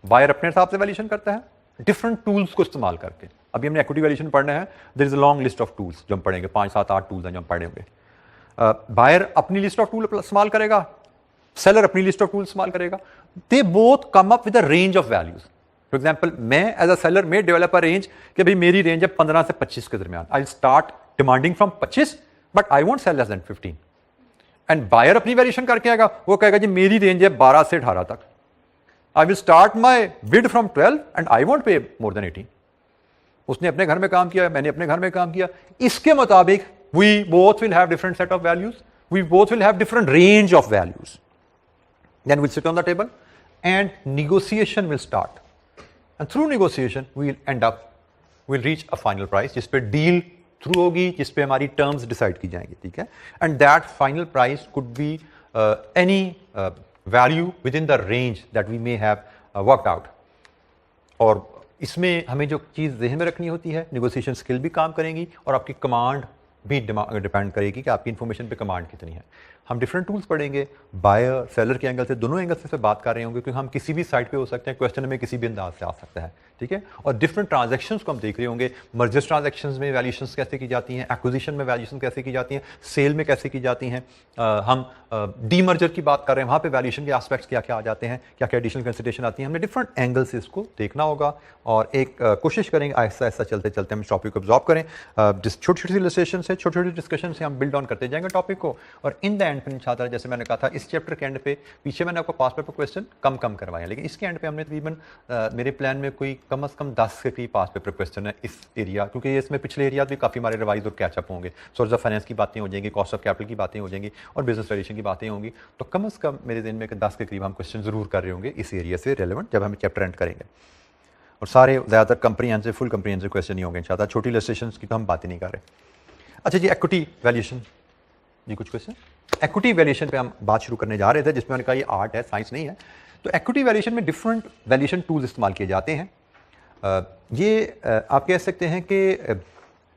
बायर अपने हिसाब से वैल्यूएशन करता है डिफरेंट टूल्स को इस्तेमाल करके. अभी हमने इक्विटी वैल्यूएशन पढ़ना है, there is a long list of tools जो हम पढ़ेंगे, 5, 7, 8 टूल्स हैं जो हम पढ़ेंगे. बायर अपनी लिस्ट ऑफ टूल इस्तेमाल करेगा, सेलर अपनी लिस्ट ऑफ टूल इस्तेमाल करेगा. They both come up with a range of values. For example, मैं एज अ सेलर में डेवलप अ रेंज कि भाई मेरी रेंज है 15 से 25 के दरमियान. I start demanding from 25 but I won't sell less than 15. And buyer अपनी वैल्यूएशन करके आएगा, वो कहेगा जी मेरी रेंज है 12 से 18 तक. I will start my bid from 12 and I won't पे मोर देन 18. उसने अपने घर में काम किया, मैंने अपने घर में काम किया, इसके मुताबिक we both will have different set of values, we both will have different range of values. Then will sit on the table and negotiation will start and through negotiation we will end up, will reach a final price जिस पे डील थ्रू होगी, जिस पे हमारी टर्म्स डिसाइड की जाएंगी. ठीक है, and that final price could be any value within the range that we may have worked out. और इसमें हमें जो चीज़ ज़हन में रखनी होती है, नेगोशिएशन स्किल भी काम करेंगी और आपकी कमांड भी डिपेंड करेगी कि आपकी इन्फॉर्मेशन पे कमांड कितनी है. हम डिफरेंट टूल्स पढ़ेंगे, बायर सेलर के एंगल से, दोनों एंगल से बात कर रहे होंगे, क्योंकि हम किसी भी साइड पे हो सकते हैं, क्वेश्चन में किसी भी अंदाज से आ सकता है. ठीक है, और डिफरेंट ट्रांजैक्शंस को हम देख रहे होंगे, मर्जर्स ट्रांजैक्शंस में वैल्यूएशंस कैसे की जाती हैं, एक्विजिशन में वैल्यूएशन कैसे की जाती हैं, सेल में कैसे की जाती हैं, हम डीमर्जर की बात कर रहे हैं, वहाँ पे वैल्यूएशन के एस्पेक्ट्स क्या क्या आ जाते हैं, क्या क्या एडिशनल कंसिडरेशन आती है. हमने डिफरेंट एंगल से इसको देखना होगा और एक कोशिश करेंगे आहिस्ता आहिस्ता चलते चलते हम इस टॉपिक को ऑब्जॉर्व करें. छोटी छोटी इलस्ट्रेशन से, छोटी छोटी डिस्कशन से हम बिल्ड ऑन करते जाएंगे टॉपिक को, और इन द एंड फिर इंशाअल्लाह, जैसे मैंने कहा था, इस चैप्टर के एंड पे, पीछे मैंने आपको पास पेपर क्वेश्चन कम करवाया, लेकिन इसके एंड पे हमने तकरीबन मेरे प्लान में कोई कम से कम 10 के करीब पास पेपर क्वेश्चन है इस एरिया, क्योंकि इसमें पिछले एरिया भी काफ़ी हमारे रिवाइज और कैचअप होंगे. सोर्स ऑफ फाइनेंस की बातें हो जाएंगी, कॉस्ट ऑफ कैपिटल की बातें हो जाएंगी और बिजनेस वैल्यूएशन की बातें होंगी. तो कम से कम मेरे दिन में 10 के करीब हम क्वेश्चन जरूर कर रहे होंगे इस एरिया से रेलेवेंट, जब हम चैप्टर एंड करेंगे. और सारे ज़्यादातर कंप्रीहेंसिव, फुल कंप्रीहेंसिव क्वेश्चन ही होंगे इंशाअल्लाह. छोटी इलस्ट्रेशंस की तो हम बात ही नहीं कर रहे. अच्छा जी, इक्विटी वैल्यूएशन जी, कुछ क्वेश्चन इक्विटी वैल्यूएशन पे हम बात शुरू करने जा रहे थे, जिसमें मैंने कहा ये आर्ट है, साइंस नहीं है. तो इक्विटी वैल्यूएशन में डिफरेंट वैल्यूएशन टूल्स इस्तेमाल किए जाते हैं. ये आप कह सकते हैं कि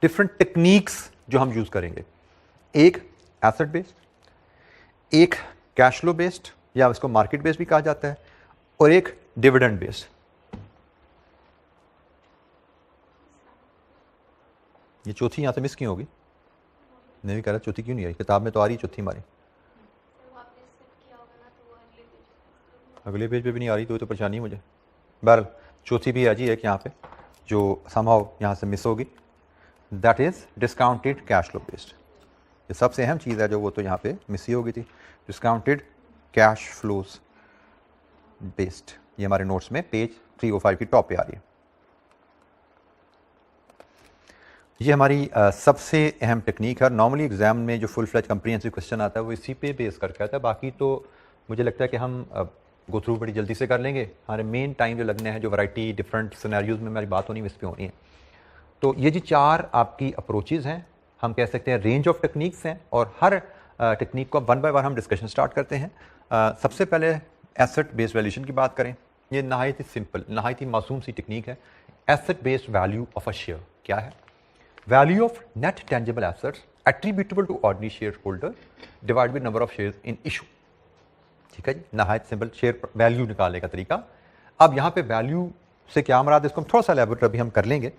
डिफरेंट टेक्निक्स जो हम यूज़ करेंगे, एक एसेट बेस्ड, एक कैश फ्लो बेस्ड या उसको मार्केट बेस्ड भी कहा जाता है, और एक डिविडेंड बेस्ड. ये चौथी यहाँ से मिस क्यों होगी? नहीं भी कह रहा चौथी क्यों नहीं आई? किताब में तो आ रही चौथी हमारी, जब आपने सेट किया होगा ना तो वो अगले पेज अगले पेज पे भी नहीं आ रही, तो परेशानी है मुझे। बहरहाल चौथी भी है जी एक यहाँ पे जो समहाउ यहाँ से मिस होगी, that is discounted cash flow based. ये सबसे अहम चीज़ है जो वो तो यहाँ पे मिस ही होगी थी, डिस्काउंटेड कैश फ्लोज बेस्ड। ये हमारे नोट्स में पेज 305 की टॉप पे आ रही है। ये हमारी सबसे अहम टेक्निक है। नॉर्मली एग्जाम में जो फुल फ्लैज कंप्रीहेंसिव क्वेश्चन आता है वो इसी पे बेस करके आता है। बाकी तो मुझे लगता है कि हम गो थ्रू बड़ी जल्दी से कर लेंगे। हमारे मेन टाइम जो लगने हैं, जो वैरायटी डिफरेंट सिनेरियोज में हमारी बात होनी है, इस पे होनी है। तो ये जी 4 आपकी अप्रोचेज़ हैं, हम कह सकते हैं रेंज ऑफ टेक्निक्स हैं, और हर टेक्निक को 1 बाय 1 हम डिस्कशन स्टार्ट करते हैं। सबसे पहले एसेट बेस्ड वैल्यूएशन की बात करें। ये नहायत ही सिंपल, नहायत ही मासूम सी टेक्निक है। Asset based value of a share क्या है? Value of net tangible assets attributable to ordinary share holder divide by number of shares in issue. ठीक है जी, नहायत सिंपल शेयर वैल्यू निकालने का तरीका। अब यहाँ पे वैल्यू से क्या मुराद है, इसको हम थोड़ा सा एलैबोरेट अभी हम कर लेंगे,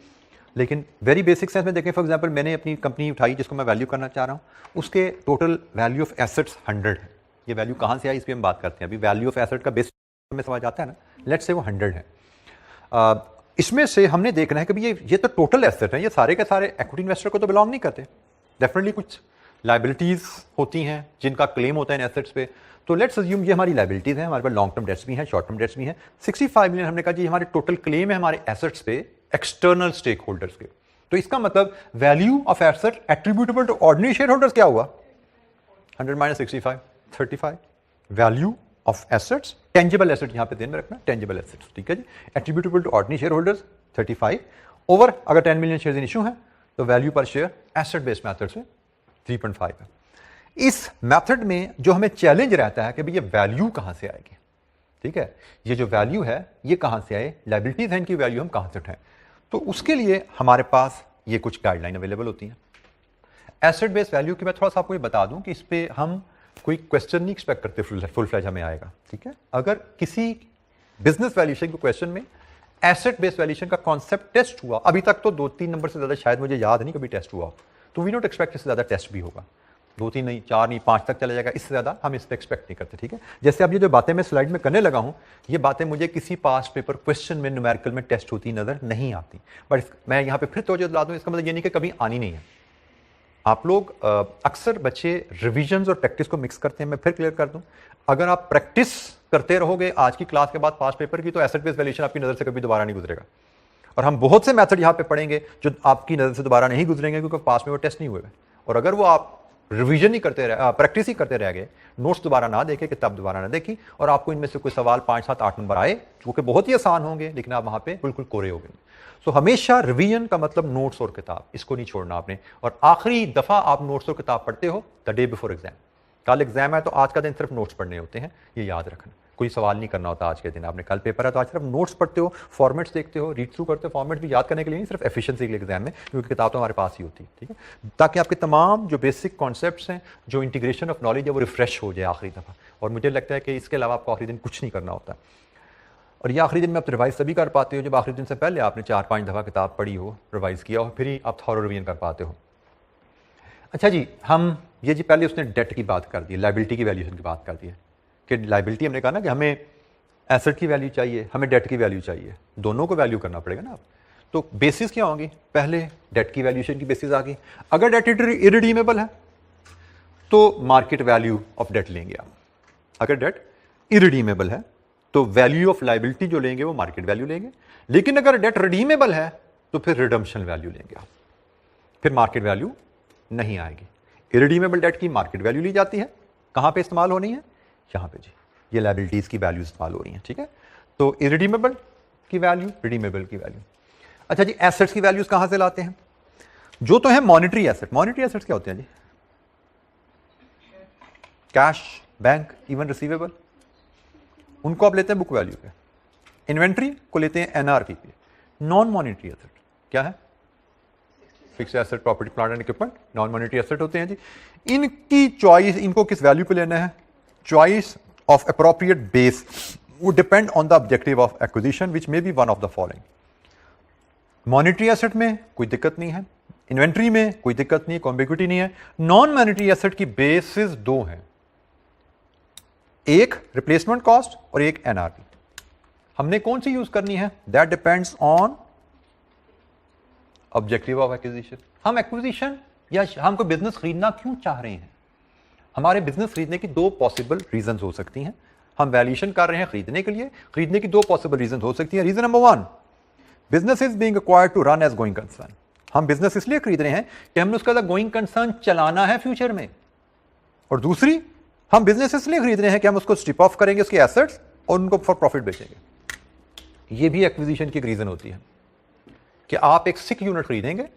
लेकिन वेरी बेसिक सेंस में देखें। फॉर एग्जांपल मैंने अपनी कंपनी उठाई जिसको मैं वैल्यू करना चाह रहा हूँ, उसके टोटल वैल्यू ऑफ एसेट्स 100 है। ये वैल्यू कहाँ से आई इस पर हम बात करते हैं। अभी वैल्यू ऑफ एसेट का बेस में समझ आता है ना, लेट्स से वो 100 है। इसमें से हमने देखना है कि ये तो टोटल एसेट है, ये सारे के सारे इक्विटी इन्वेस्टर को तो बिलोंग नहीं करते। डेफिनेटली कुछ लाइबिलिटीज़ होती हैं जिनका क्लेम होता है इन एसेट्स पे। तो लेट्स अज्यूम ये हमारी लाइबिलिटीज़ हैं, हमारे पास लॉन्ग टर्म डेट्स भी हैं, शॉर्ट टर्म डेट्स भी हैं। 65 मिलियन हमने कहा जी हमारे टोटल क्लेम है हमारे एसेट्स पे एक्सटर्नल स्टेक होल्डर्स के। तो इसका मतलब value of asset attributable to ordinary share holders क्या हुआ? 100 minus 65, 35। Value of assets, tangible asset यहाँ पे ध्यान में रखना, टेंजिबल एसेट्स, ठीक है जी, attributable to ordinary share holders 35 over, अगर 10 मिलियन शेयर्स इन इशू है तो वैल्यू पर शेयर एसेट बेस्ड मेथड से 3.5 है। इस मेथड में जो हमें चैलेंज रहता है कि भाई ये वैल्यू कहां से आएगी। ठीक है, ये जो वैल्यू है ये कहां से आए, लायबिलिटीज है इनकी वैल्यू हम कहां से उठाएं। तो उसके लिए हमारे पास ये कुछ गाइडलाइन अवेलेबल होती हैं। एसेट बेस्ड वैल्यू की मैं थोड़ा सा आपको ये बता दूं कि इस पे हम कोई क्वेश्चन नहीं एक्सपेक्ट करते फुल फ्लैज हमें आएगा। ठीक है, अगर किसी बिजनेस वैल्यूएशन के क्वेश्चन में एसेट बेस्ड वैल्यूएशन का कॉन्सेप्ट टेस्ट हुआ, अभी तक तो 2-3 नंबर से ज्यादा शायद मुझे याद नहीं कभी टेस्ट हुआ, तो वी नॉट एक्सपेक्ट इससे ज्यादा टेस्ट भी होगा। 2-3 नहीं, 4 नहीं, 5 तक चला जाएगा, इससे ज्यादा हम इस पर एक्सपेक्ट नहीं करते। ठीक है, जैसे अब ये जो बातें मैं स्लाइड में करने लगा हूं, ये बातें मुझे किसी पास्ट पेपर क्वेश्चन में न्यूमेरिकल में टेस्ट होती नजर नहीं आती, बट मैं यहाँ पे फिर तवज्जो दिला दूं, इसका मतलब ये नहीं कि कभी आनी नहीं है। आप लोग अक्सर बच्चे रिविजन्स और प्रैक्टिस को मिक्स करते हैं। मैं फिर क्लियर कर दूं, अगर आप प्रैक्टिस करते रहोगे आज की क्लास के बाद पास्ट पेपर की, तो एसेट बेस्ड वैल्यूएशन आपकी नजर से कभी दोबारा नहीं गुजरेगा। और हम बहुत से मेथड यहाँ पे पढ़ेंगे जो आपकी नजर से दोबारा नहीं गुजरेंगे क्योंकि पास में वो टेस्ट नहीं हुए। और अगर वो आप रिवीजन ही करते रहे, प्रैक्टिस ही करते रह गए, नोट्स दोबारा ना देखे, किताब दोबारा ना देखी, और आपको इनमें से कोई सवाल 5, 7, 8 नंबर आए जो कि बहुत ही आसान होंगे, लेकिन आप वहां पे बिल्कुल कोरे हो गए। सो हमेशा रिवीजन का मतलब नोट्स और किताब, इसको नहीं छोड़ना आपने। और आखिरी दफा आप नोट्स और किताब पढ़ते हो द डे बिफोर एग्जाम। कल एग्जाम है तो आज का दिन सिर्फ नोट्स पढ़ने होते हैं, ये याद रखना। कोई सवाल नहीं करना होता आज के दिन। आपने कल पेपर है तो आज सिर्फ नोट्स पढ़ते हो, फॉर्मेट्स देखते हो, रीड थ्रू करते हो। फॉर्मेट भी याद करने के लिए नहीं, सिर्फ एफिशिएंसी के लिए एग्जाम में, क्योंकि किताब तो हमारे पास ही होती है। ठीक है, ताकि आपके तमाम जो बेसिक कॉन्सेप्ट्स हैं, जो इंटीग्रेशन ऑफ नॉलेज है, वो रिफ्रेश हो जाए आखिरी दफा। और मुझे लगता है कि इसके अलावा आपको आखिरी दिन कुछ नहीं करना होता। और ये आखिरी दिन में आप रिवाइज तभी कर पाते हो जब आखिरी दिन से पहले आपने 4-5 दफा किताब पढ़ी हो, रिवाइज किया हो, फिर ही आप थॉरो रिवीजन कर पाते हो। अच्छा जी, हम ये जी पहले उसने डेट की बात कर दी, लायबिलिटी की वैल्यूएशन की बात कर दी है कि लायबिलिटी हमने कहा ना कि हमें एसेट की वैल्यू चाहिए, हमें डेट की वैल्यू चाहिए, दोनों को वैल्यू करना पड़ेगा ना। तो बेसिस क्या होंगी? पहले डेट की वैल्यूएशन की बेसिस आ गई। अगर डेट इरिडीमेबल है तो मार्केट वैल्यू ऑफ डेट लेंगे आप। अगर डेट इरिडीमेबल है तो वैल्यू ऑफ लायबिलिटी जो लेंगे वो मार्केट वैल्यू लेंगे। लेकिन अगर डेट रिडीमेबल है तो फिर रिडम्पशन वैल्यू लेंगे आप, फिर मार्केट वैल्यू नहीं आएगी। इरिडीमेबल डेट की मार्केट वैल्यू ली जाती है, कहां पे इस्तेमाल होनी है? यहां पे जी, ये लायबिलिटीज की वैल्यू इस्तेमाल हो रही है। ठीक है, तो इरिडीमेबल की वैल्यू, रिडीमेबल की वैल्यू। अच्छा जी, एसेट्स की वैल्यूज कहां से लाते हैं? जो तो है मॉनिटरी एसेट। मॉनिटरी एसेट्स क्या होते हैं जी? कैश, बैंक, इवन रिसीवेबल, उनको आप लेते हैं बुक वैल्यू पे। इन्वेंट्री को लेते हैं एनआरपी पे। नॉन मॉनिटरी एसेट क्या है? Fixed asset, property, plant and equipment non monetary asset होते हैं जी। इनकी चॉइस, इनको किस वैल्यू पे लेना है? Choice of appropriate base would depend on the objective of acquisition which may be one of the following। Monetary asset में कोई दिक्कत नहीं है, इन्वेंट्री में कोई दिक्कत नहीं है, कॉम्बिग्विटी नहीं है। नॉन मॉनेटरी एसेट की बेसिस दो हैं, एक रिप्लेसमेंट कॉस्ट और एक एनआरवी। हमने कौन सी यूज करनी है, that depends on objective of acquisition. हम एक्विजिशन या हम कोई बिजनेस खरीदना क्यों चाह रहे हैं? हमारे बिजनेस खरीदने की दो पॉसिबल रीजन हो सकती हैं। हम वैल्यूएशन कर रहे हैं खरीदने के लिए, खरीदने की दो पॉसिबल रीजन हो सकती है। Reason number one, business is being acquired to run as going concern. हम बिजनेस इसलिए खरीद रहे हैं कि हमने उसका गोइंग कंसर्न चलाना है फ्यूचर में। और दूसरी, हम बिजनेस इसलिए खरीद रहे हैं कि हम उसको स्ट्रिप ऑफ करेंगे उसके एसेट्स और उनको फॉर प्रॉफिट बेचेंगे। ये भी एक्विजिशन की एक रीजन होती है कि आप एक सिक यूनिट खरीदेंगे,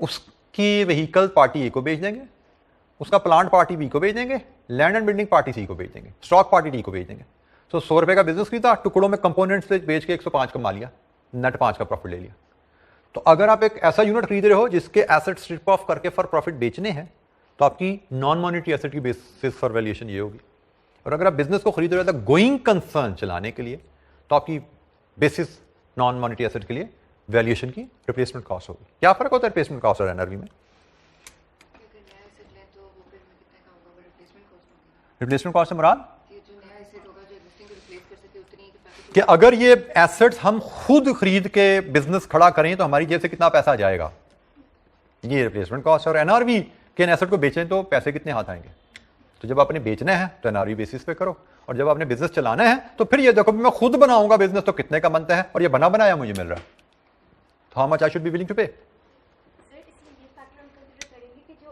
उसकी व्हीकल पार्टी ए को बेच देंगे, उसका प्लांट पार्टी बी को बेच देंगे, लैंड एंड बिल्डिंग पार्टी सी को बेच देंगे, स्टॉक पार्टी डी को बेच देंगे। तो 100 रुपए का बिजनेस खरीदा, टुकड़ों में कंपोनेंट्स से बेच के 105 कमा लिया, नेट 5 का प्रॉफिट ले लिया। तो अगर आप एक ऐसा यूनिट खरीद रहे हो जिसके एसेट स्ट्रिप ऑफ करके फॉर प्रॉफिट बेचने हैं, तो आपकी नॉन मॉनेटरी एसेट की बेसिस फॉर वैल्यूएशन ये होगी। और अगर आप बिजनेस को खरीद रहे हो गोइंग कंसर्न चलाने के लिए, तो आपकी बेसिस नॉन मॉनेटरी एसेट के लिए वैल्यूएशन की रिप्लेसमेंट कॉस्ट होगी। क्या फर्क होता है रिप्लेसमेंट कॉस्ट और एनआरवी में? रिप्लेसमेंट कॉस्ट से मुराद कि अगर ये एसेट्स हम खुद खरीद के बिजनेस खड़ा करें तो हमारी जेब से कितना पैसा जाएगा, ये रिप्लेसमेंट कॉस्ट। और एनआरवी के एसेट को बेचें तो पैसे कितने हाथ आएंगे। तो जब आपने बेचना है तो एनआरवी बेसिस पे करो, और जब आपने बिजनेस चलाना है तो फिर ये देखो मैं खुद बनाऊंगा बिजनेस तो कितने का बनता है और ये बना बनाया मुझे मिल रहा है, तो how much I should be willing to pay. Sir इसलिए ये फैक्टर हम कंसीडर करेंगे कि जो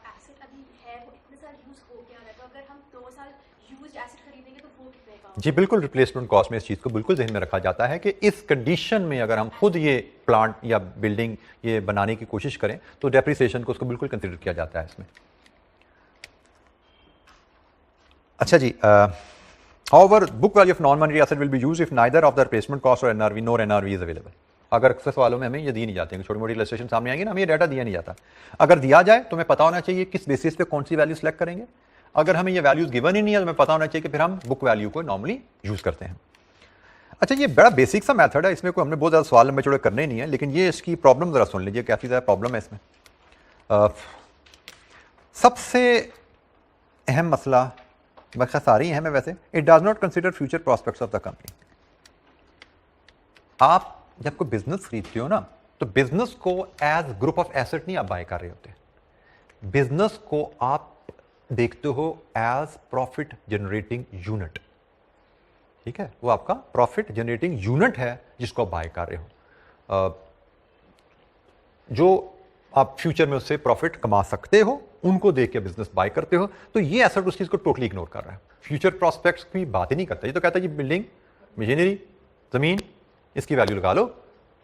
एसेट अभी है वो इतने साल यूज हो गया है, तो अगर हम 2 साल यूज्ड एसेट खरीदेंगे तो वो कितने का होगा? जी बिल्कुल, रिप्लेसमेंट कॉस्ट में इस चीज को बिल्कुल ध्यान में रखा जाता है कि इस कंडीशन में अगर हम खुद ये प्लांट या बिल्डिंग ये बनाने की कोशिश करें तो डेप्रिसिएशन को उसको बिल्कुल कंसीडर किया जाता है इसमें। अच्छा जी, however book value of non-monetary asset will be used if neither of the replacement cost or NRV nor NRV is available। अगर अक्सर सवालों में हमें ये दिए नहीं जाते हैं, छोटी मोटी इलस्ट्रेशन सामने आएंगी ना, हमें ये डाटा दिया नहीं जाता। अगर दिया जाए तो हमें पता होना चाहिए किस बेसिस पे कौन सी वैल्यू सेलेक्ट करेंगे। अगर हमें ये वैल्यूज गिवन ही नहीं है तो हमें पता होना चाहिए कि फिर हम बुक वैल्यू को नॉर्मली यूज करते हैं। अच्छा, ये बड़ा बेसिक सा मेथड है, इसमें कोई हमने बहुत ज़्यादा सवाल लंबे चौड़े करने नहीं है, लेकिन ये इसकी प्रॉब्लम ज़रा सुन लीजिए, काफ़ी ज़्यादा प्रॉब्लम है इसमें। सबसे अहम मसला बखा सारी है, मैं वैसे it does not consider future prospects of the company. आप जब कोई बिजनेस खरीदते हो ना, तो बिजनेस को एज ग्रुप ऑफ एसेट नहीं आप बाय कर रहे होते, बिजनेस को आप देखते हो एज प्रॉफिट जनरेटिंग यूनिट। ठीक है, वो आपका प्रॉफिट जनरेटिंग यूनिट है जिसको आप बाय कर रहे हो, जो आप फ्यूचर में उससे प्रॉफिट कमा सकते हो, उनको देख के बिजनेस बाय करते हो। तो ये एसेट उस चीज को टोटली इग्नोर कर रहा है, फ्यूचर प्रॉस्पेक्ट्स की बात ही नहीं करता। ये तो कहता है जी बिल्डिंग, मशीनरी, जमीन, इसकी वैल्यू लगा लो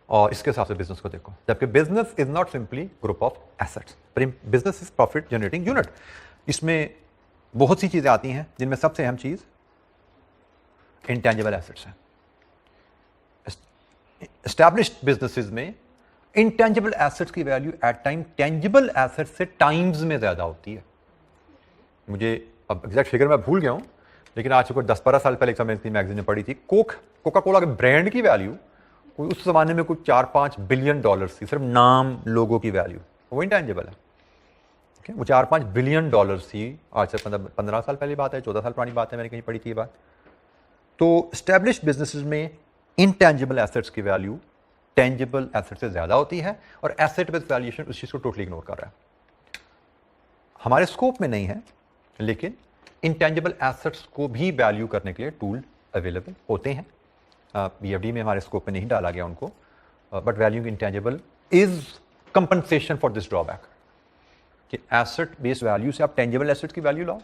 और इसके हिसाब से बिजनेस को देखो। जबकि business is not simply group of assets, business is profit generating unit. इसमें बहुत सी चीजें आती हैं जिनमें सबसे अहम चीज इंटेंजिबल एसेट्स है। एस्टैब्लिश्ड बिजनेसेस में इंटेंजिबल एसेट्स की value at time tangible assets से टाइम्स में ज्यादा होती है। मुझे अब एग्जैक्ट फिगर मैं भूल गया हूं, लेकिन आज से कोई 10-12 साल पहले एक समय मैगजीन में पढ़ी थी, कोका कोला के ब्रांड की वैल्यू उस जमाने में कुछ 4-5 बिलियन डॉलर्स थी, सिर्फ नाम लोगों की वैल्यू, वो इंटेंजिबल है। ठीक है, वो 4-5 बिलियन डॉलर्स थी, आज से 15 साल पहले बात है, 14 साल पुरानी बात है, मैंने कहीं पढ़ी थी ये बात। तो एस्टैब्लिश्ड बिजनेसेस में इंटेंजिबल एसेट्स की वैल्यू टेंजिबल एसेट से ज्यादा होती है, और एसेट बेस्ड वैल्यूएशन उस चीज को टोटली इग्नोर कर रहा है। हमारे स्कोप में नहीं है, लेकिन इंटेंजिबल एसेट्स को भी वैल्यू करने के लिए टूल अवेलेबल होते हैं। बीएफडी में हमारे स्कोप में नहीं डाला गया उनको, but valuing intangible is compensation for this drawback कि एसेट बेस्ड वैल्यू से आप टेंजिबल एसेट की वैल्यू लाओ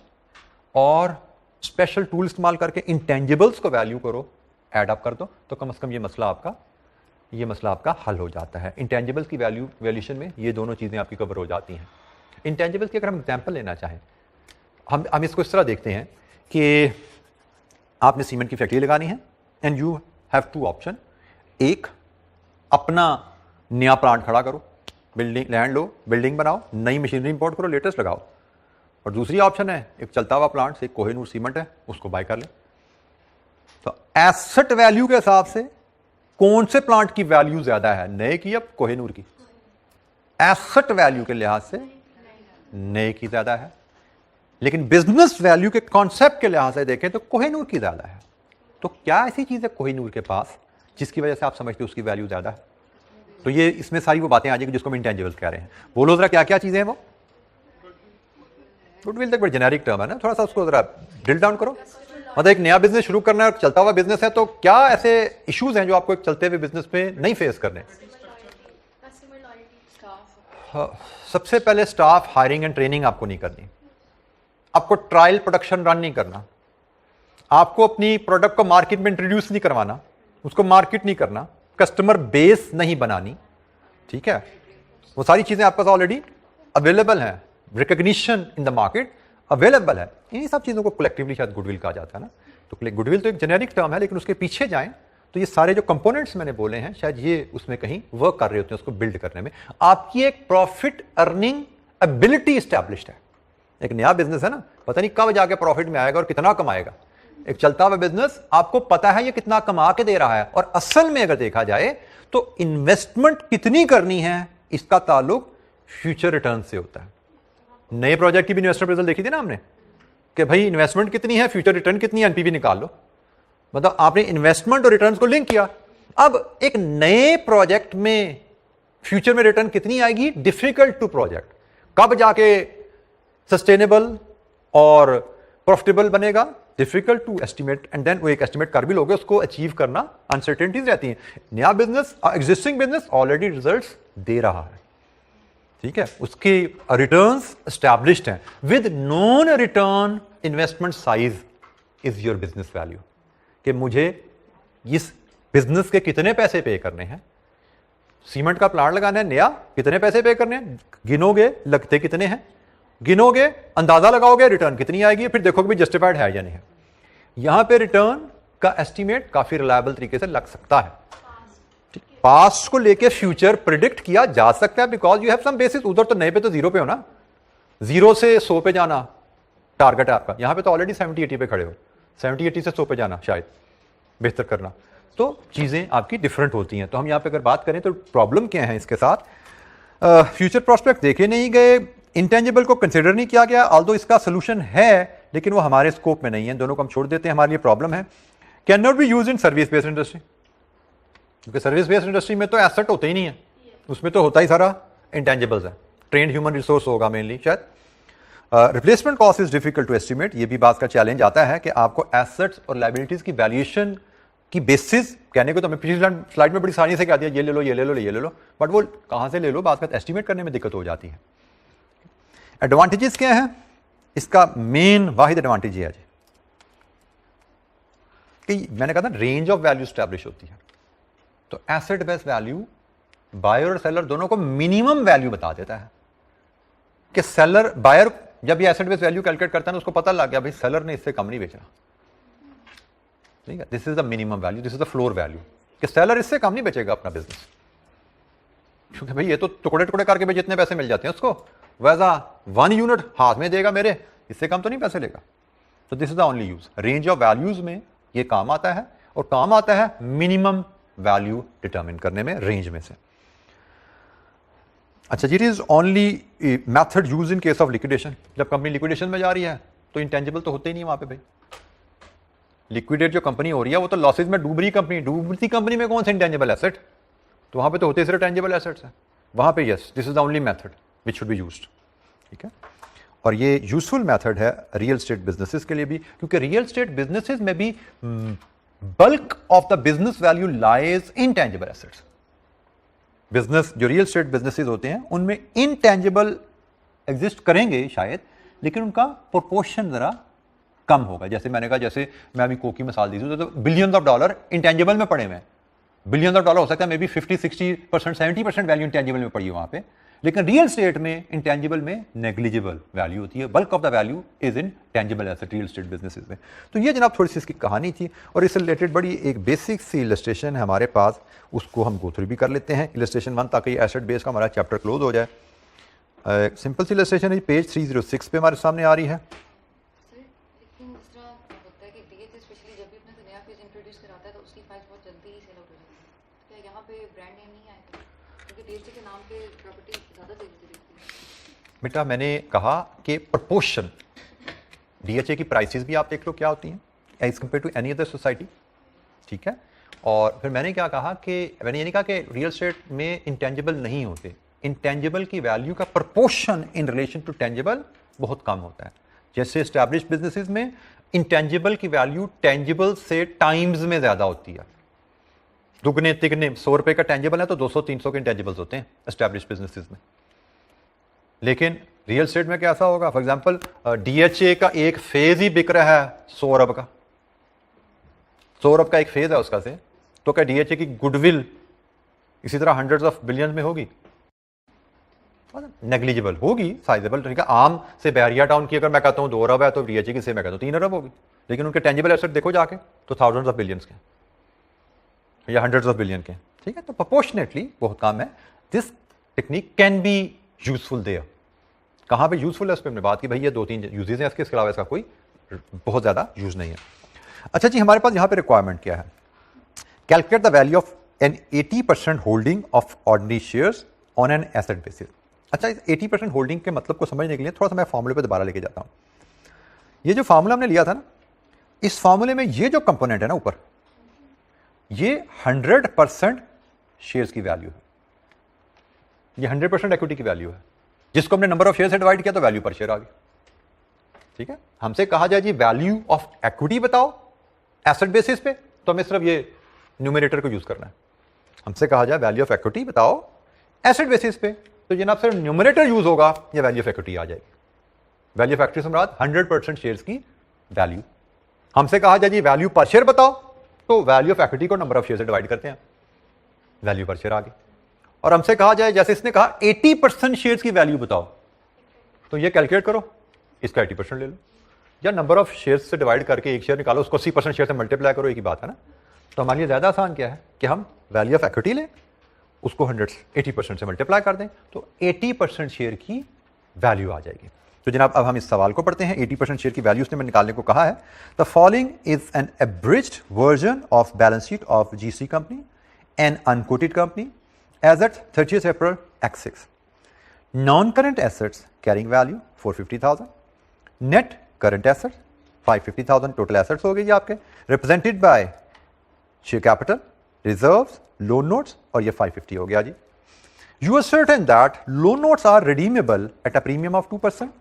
और स्पेशल टूल इस्तेमाल करके इंटेंजिबल्स को वैल्यू करो, एड अप कर दो, तो कम से कम ये मसला आपका हल हो जाता है। इंटेंजिबल्स की वैल्यूएशन में ये दोनों चीजें आपकी कवर हो जाती हैं। इंटेंजिबल्स की अगर हम एग्जांपल लेना चाहें, हम इसको इस तरह देखते हैं कि आपने सीमेंट की फैक्ट्री लगानी है एंड यू हैव 2 ऑप्शन। एक, अपना नया प्लांट खड़ा करो, बिल्डिंग लैंड लो, बिल्डिंग बनाओ, नई मशीनरी इंपोर्ट करो, लेटेस्ट लगाओ। और दूसरी ऑप्शन है एक चलता हुआ प्लांट से, कोहिनूर सीमेंट है, उसको बाय कर ले। तो एसेट वैल्यू के हिसाब से कौन से प्लांट की वैल्यू ज्यादा है, नए की या कोहिनूर की? एसेट वैल्यू के लिहाज से नए की ज्यादा है, लेकिन बिजनेस वैल्यू के कॉन्सेप्ट के लिहाज से देखें तो कोहिनूर की ज्यादा है। तो क्या ऐसी चीज है कोहिनूर के पास जिसकी वजह से आप समझते हो उसकी वैल्यू ज्यादा है? तो ये इसमें सारी वो बातें आ जाएगी जिसको हम इंटेंजिबल्स कह रहे हैं। बोलो जरा क्या क्या चीजें हैं वो? गुडविल तक बड़ी जेनेरिक टर्म है ना, थोड़ा सा उसको जरा ड्रिल डाउन करो। मतलब एक नया बिजनेस शुरू करना है और चलता हुआ बिजनेस है, तो क्या ऐसे इश्यूज हैं जो आपको एक चलते हुए बिजनेस में नहीं फेस करने? कस्टमर लॉयल्टी, स्टाफ, सबसे पहले स्टाफ हायरिंग एंड ट्रेनिंग आपको नहीं करनी, आपको ट्रायल प्रोडक्शन रन नहीं करना, आपको अपनी प्रोडक्ट को मार्केट में इंट्रोड्यूस नहीं करवाना, उसको मार्केट नहीं करना, कस्टमर बेस नहीं बनानी, ठीक है? वो सारी चीजें आपके पास ऑलरेडी अवेलेबल हैं, recognition in the market available है। इन्हीं सब चीजों को कलेक्टिवली शायद गुडविल कहा जाता है ना। तो गुडविल तो एक जेनेरिक टर्म है, लेकिन उसके पीछे जाएं तो ये सारे जो कंपोनेंट्स मैंने बोले हैं शायद ये उसमें कहीं वर्क कर रहे होते हैं उसको बिल्ड करने में। आपकी एक प्रॉफिट अर्निंग एबिलिटी स्टैब्लिश्ड है। एक नया बिजनेस है ना, पता नहीं कब जाके प्रॉफिट में आएगा और कितना कमाएगा। एक चलता हुआ बिजनेस आपको पता है ये कितना कमा के दे रहा है, और असल में अगर देखा जाए तो इन्वेस्टमेंट कितनी करनी है इसका ताल्लुक फ्यूचर रिटर्न से होता है। नए प्रोजेक्ट की भी इन्वेस्टमेंट रिजल्ट देखी थी ना हमने कि भाई इन्वेस्टमेंट कितनी है, फ्यूचर रिटर्न कितनी है, एनपीवी निकाल लो। मतलब आपने इन्वेस्टमेंट और रिटर्न को लिंक किया। अब एक नए प्रोजेक्ट में फ्यूचर में रिटर्न कितनी आएगी, डिफिकल्ट टू प्रोजेक्ट, कब जाके सस्टेनेबल और प्रॉफिटेबल बनेगा, difficult to estimate. And then वो एक एस्टिमेट कर भी लोगे, उसको अचीव करना अनसर्टेनिटीज रहती हैं। नया business, existing business already results दे रहा है, ठीक है, उसके रिटर्न्स एस्टैब्लिश्ड हैं। With non return investment size is your business value, कि मुझे इस बिजनेस के कितने पैसे पे करने हैं। सीमेंट का प्लांट लगाना है नया, कितने पैसे पे करने हैं, गिनोगे लगते कितने हैं, गिनोगे, अंदाजा लगाओगे, रिटर्न कितनी आएगी, फिर देखोगे भी जस्टिफाइड है या नहीं है। यहां पे रिटर्न का एस्टीमेट काफी रिलायबल तरीके से लग सकता है। पास्ट को लेके फ्यूचर प्रिडिक्ट किया जा सकता है, because you have some basis. उधर तो नए पे तो जीरो पे हो ना, जीरो से 100 पे जाना टारगेट है आपका, यहां पे तो ऑलरेडी 70-80 पे खड़े हो, 70-80 से 100 पे जाना शायद बेहतर करना। तो चीजें आपकी डिफरेंट होती हैं। तो हम यहां पे अगर बात करें तो प्रॉब्लम क्या है इसके साथ, फ्यूचर प्रोस्पेक्ट देखे नहीं गए, इंटेंजिबल को कंसिडर नहीं किया गया, ऑल्दो इसका सोल्यूशन है लेकिन वो हमारे स्कोप में नहीं है, दोनों को हम छोड़ देते हैं, हमारे लिए प्रॉब्लम है। Can not be use in service based industry, क्योंकि सर्विस बेस्ड इंडस्ट्री में तो एसेट होते ही नहीं है, उसमें तो होता ही सारा इंटेंजिबल्स है, ट्रेंड ह्यूमन रिसोर्स होगा मेनली शायद। Replacement cost is difficult to estimate, ये भी बात का चैलेंज आता है कि आपको एसेट्स और लायबिलिटीज की वैल्यूएशन की बेसिस कहने को तो मैं पिछली स्लाइड में बड़ी आसानी से कह दिया, ये ले लो, ये ले लो, ये ले लो, बट वो कहां से ले लो बात का एस्टिमेट करने में दिक्कत हो जाती है। एडवांटेजेस क्या है इसका, मेन वाहिद एडवांटेज ये है जी कि मैंने कहा था रेंज ऑफ वैल्यू स्टैब्लिश होती है। तो एसेट बेस्ड वैल्यू बायर और सेलर दोनों को मिनिमम वैल्यू बता देता है कि सेलर, बायर जब ये एसेट बेस्ड वैल्यू कैलकुलेट करता है ना, उसको पता लग गया भाई सेलर ने इससे कम नहीं बेचना, ठीक है, this is the minimum value, this is the floor value, कि सेलर इससे कम नहीं बेचेगा अपना बिजनेस, क्योंकि भाई ये तो टुकड़े टुकड़े करके भी जितने पैसे मिल जाते हैं उसको, वैसा 1 यूनिट हाथ में देगा मेरे, इससे कम तो नहीं पैसे लेगा। तो this is the only use, range of values में ये काम आता है, और काम आता है मिनिमम वैल्यू डिटरमिन करने में रेंज में से। अच्छा, it is only method use in case of liquidation, जब कंपनी लिक्विडेशन में जा रही है तो इंटेंजिबल तो होते ही नहीं वहां पे भाई, लिक्विडेट जो कंपनी हो रही है वो तो लॉसेज में डूब रही कंपनी, डूबती कंपनी में कौन से इंटेंजिबल एसेट, तो वहां पे तो होते सिर्फ टेंजिबल एसेट्स हैं, वहां पे yes this is the only method which should be used, ठीक है। और ये यूजफुल मेथड है रियल स्टेट बिजनेसेस के लिए भी, क्योंकि रियल स्टेट बिजनेसेस में भी bulk of the business value lies in tangible assets. Business जो रियल स्टेट बिजनेसेस होते हैं उनमें इनटेंजिबल एग्जिस्ट करेंगे शायद, लेकिन उनका प्रोपोर्शन जरा कम होगा। जैसे मैंने कहा, जैसे मैं अभी कोक की मिसाल दी थी, तो बिलियंस ऑफ डॉलर इंटेंजिबल में पड़े हुए हैं, बिलियंस ऑफ डॉलर हो सकता है मे बी 50-60%, 70% वैल्यू इंटेंजिबल में पड़ी है वहां पे, लेकिन रियल स्टेट में इंटेंजिबल में नेग्लिजिबल वैल्यू होती है, bulk of the value is in tangible asset real estate businesses में। तो ये जनाब थोड़ी सी इसकी कहानी थी, और इससे रिलेटेड बड़ी एक बेसिक सी इलस्ट्रेशन है हमारे पास, उसको हम गो थ्रू भी कर लेते हैं, इलस्ट्रेशन 1, ताकि एसेट बेस का हमारा चैप्टर क्लोज हो जाए। सिंपल सी इलस्ट्रेशन है, पेज 306 पे हमारे सामने आ रही है। लेकिन इस तरह होता है कि डीएच स्पेशली जब भी अपना नया फेज इंट्रोड्यूस कराता है तो उसकी फाइल्स बहुत जल्दी ही सेल आउट हो जाती है। क्या यहाँ पे ब्रांड नेम नहीं आएगा, क्योंकि डीएच के नाम पे प्रॉपर्टी ज़्यादा बेटा मैंने कहा कि प्रपोर्शन डीएचए की प्राइसेस भी आप देख लो क्या होती हैं as compare to any other society, ठीक है। और फिर मैंने क्या कहा कि मैंने ये नहीं कहा कि रियल एस्टेट में इंटेंजिबल नहीं होते, इंटेंजिबल की वैल्यू का proportion in relation to tangible बहुत कम होता है। जैसे एस्टैब्लिश बिजनेसेस में इंटेंजिबल की वैल्यू टेंजिबल से टाइम्स में ज़्यादा होती है, दुगने तिगने। 100 रुपये का टेंजिबल है तो 200-300 के इंटेंजिबल्स होते हैं एस्टैब्लिश बिजनेसेस में। लेकिन रियल एस्टेट में कैसा होगा, फॉर एग्जांपल डीएचए का एक फेज ही बिक रहा है 100 अरब का, 100 अरब का एक फेज है उसका से, तो क्या डीएचए की गुडविल इसी तरह हंड्रेड्स ऑफ बिलियंस में होगी? नेग्लिजिबल होगी, साइजेबल। ठीक है, आम से बैरिया टाउन की अगर मैं कहता हूँ 2 अरब है तो डीएचए की से मैं कहता हूँ 3 अरब होगी, लेकिन उनके टेंजिबल एसेट देखो जाके तो थाउजेंड्स ऑफ बिलियंस के या हंड्रेड्स ऑफ बिलियन के, ठीक है। तो प्रोपोर्शनेटली बहुत कम है। This technique can be useful there. कहाँ पे यूजफुल है उस पर हमने बात की, भाई ये 2-3 यूजेज हैं, इसके अलावा इसका कोई बहुत ज़्यादा यूज नहीं है। अच्छा जी, हमारे पास यहाँ पे रिक्वायरमेंट क्या है, calculate the value of an 80% holding of ordinary shares on an asset basis. अच्छा, इस 80% होल्डिंग के मतलब को समझने के लिए थोड़ा सा मैं फॉर्मूले पे दोबारा लेके जाता हूँ। ये जो फार्मूला हमने लिया था ना, इस फार्मूले में ये जो कंपोनेंट है ना ऊपर, ये 100% शेयर्स की वैल्यू है, ये 100% इक्विटी की वैल्यू है, जिसको हमने नंबर ऑफ शेयर से डिवाइड किया तो वैल्यू पर शेयर आ गई, ठीक है। हमसे कहा जाए जी वैल्यू ऑफ इक्विटी बताओ एसेट बेसिस पे, तो हमें सिर्फ ये न्यूमरेटर को यूज करना है। हमसे कहा जाए वैल्यू ऑफ इक्विटी बताओ एसेट बेसिस पे, तो जनाब सिर्फ न्यूमरेटर यूज होगा, ये वैल्यू ऑफ इक्विटी आ जाएगी। वैल्यू ऑफ इक्विटी से मुराद 100% शेयर्स की वैल्यू। हमसे कहा जाए जी वैल्यू पर शेयर बताओ, तो वैल्यू ऑफ इक्विटी को नंबर ऑफ शेयर से डिवाइड करते हैं, वैल्यू पर शेयर आ गई। और हमसे कहा जाए, जैसे इसने कहा 80% शेयर्स की वैल्यू बताओ, तो ये कैलकुलेट करो, इसका 80% ले लो, या नंबर ऑफ शेयर्स से डिवाइड करके एक शेयर निकालो, उसको 80% शेयर से मल्टीप्लाई करो, एक ही बात है ना। तो हमारे लिए ज़्यादा आसान क्या है कि हम वैल्यू ऑफ इक्विटी लें, उसको 80% से मल्टीप्लाई कर दें, तो 80% शेयर की वैल्यू आ जाएगी। तो जनाब अब हम इस सवाल को पढ़ते हैं। 80% शेयर की वैल्यू उसने निकालने को कहा है। The following is an abridged version of balance sheet of GC company, an unquoted company, as at 30th April X6. Non-current assets carrying value 450,000, net current assets 550,000, total assets हो गए जी आपके, represented by share capital, reserves, loan notes, और ये 550 हो गया जी। You are certain that loan notes are redeemable at a premium of 2%.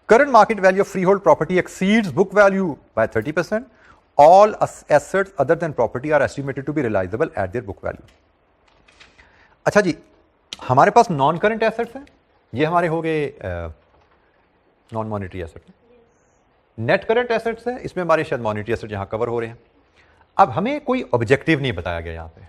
Current market value of freehold property exceeds book value by 30%. All assets other than property are estimated to be realizable at their book value. अच्छा जी, हमारे पास नॉन करंट एसेट्स हैं, ये हमारे हो गए non monetary asset. Net current assets है, इसमें हमारे शायद मॉनिटरी एसेट यहाँ कवर हो रहे हैं। अब हमें कोई ऑब्जेक्टिव नहीं बताया गया यहाँ पे,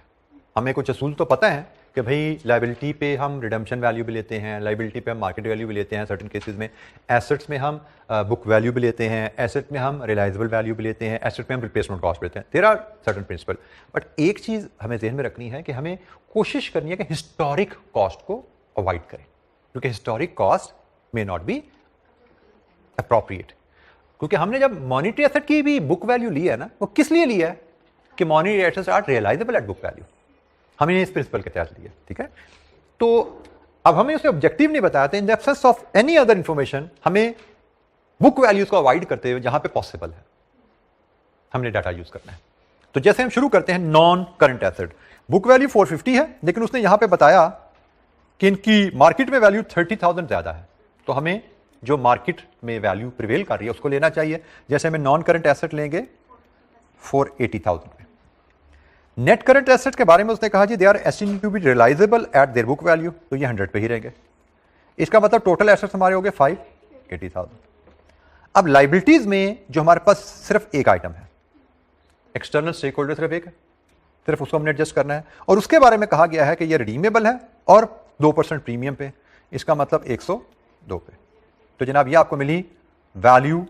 हमें कुछ असूल तो पता है कि भाई लाइबिलिटी पे हम रिडम्पशन वैल्यू भी लेते हैं, लाइबिलिटी पे हम मार्केट वैल्यू भी लेते हैं सर्टेन केसेस में, एसेट्स में हम बुक वैल्यू भी लेते हैं, एसेट में हम रिलाइजेबल वैल्यू भी लेते हैं, एसेट में हम रिप्लेसमेंट कॉस्ट लेते हैं। There are certain principle, but एक चीज़ हमें ध्यान में रखनी है कि हमें कोशिश करनी है कि हिस्टोरिक कॉस्ट को अवॉइड करें, क्योंकि historic cost may not be appropriate. क्योंकि हमने जब मॉनिटरी एसेट की भी बुक वैल्यू ली है ना, वो किस लिए लिया है कि monetary assets are realisable at book value, हमने इस प्रिंसिपल के तहत लिया, ठीक है। तो अब हमें उसे ऑब्जेक्टिव नहीं बताया था, in the absence of any other information हमें बुक वैल्यूज को अवॉइड करते हुए जहां पे पॉसिबल है हमने डाटा यूज करना है। तो जैसे हम शुरू करते हैं non current asset, book value 450 है, लेकिन उसने यहां पे बताया कि इनकी मार्केट में वैल्यू 30,000 ज्यादा है, तो हमें जो मार्केट में वैल्यू प्रिवेल कर रही है उसको लेना चाहिए। जैसे हमें नॉन करंट एसेट लेंगे 480,000 में। नेट करंट एसेट के बारे में उसने कहा जी they are estimated to be realisable at their book value, तो ये 100 पे ही रहेंगे। इसका मतलब टोटल एसेट्स हमारे हो गए 580,000। अब लाइबिलिटीज में जो हमारे पास सिर्फ एक आइटम है, एक्सटर्नल स्टेक होल्डर सिर्फ एक है, सिर्फ उसको हमने एडजस्ट करना है, और उसके बारे में कहा गया है कि ये रिडीमेबल है और 2% प्रीमियम पे, इसका मतलब 102 पे। तो जनाब ये आपको मिली वैल्यू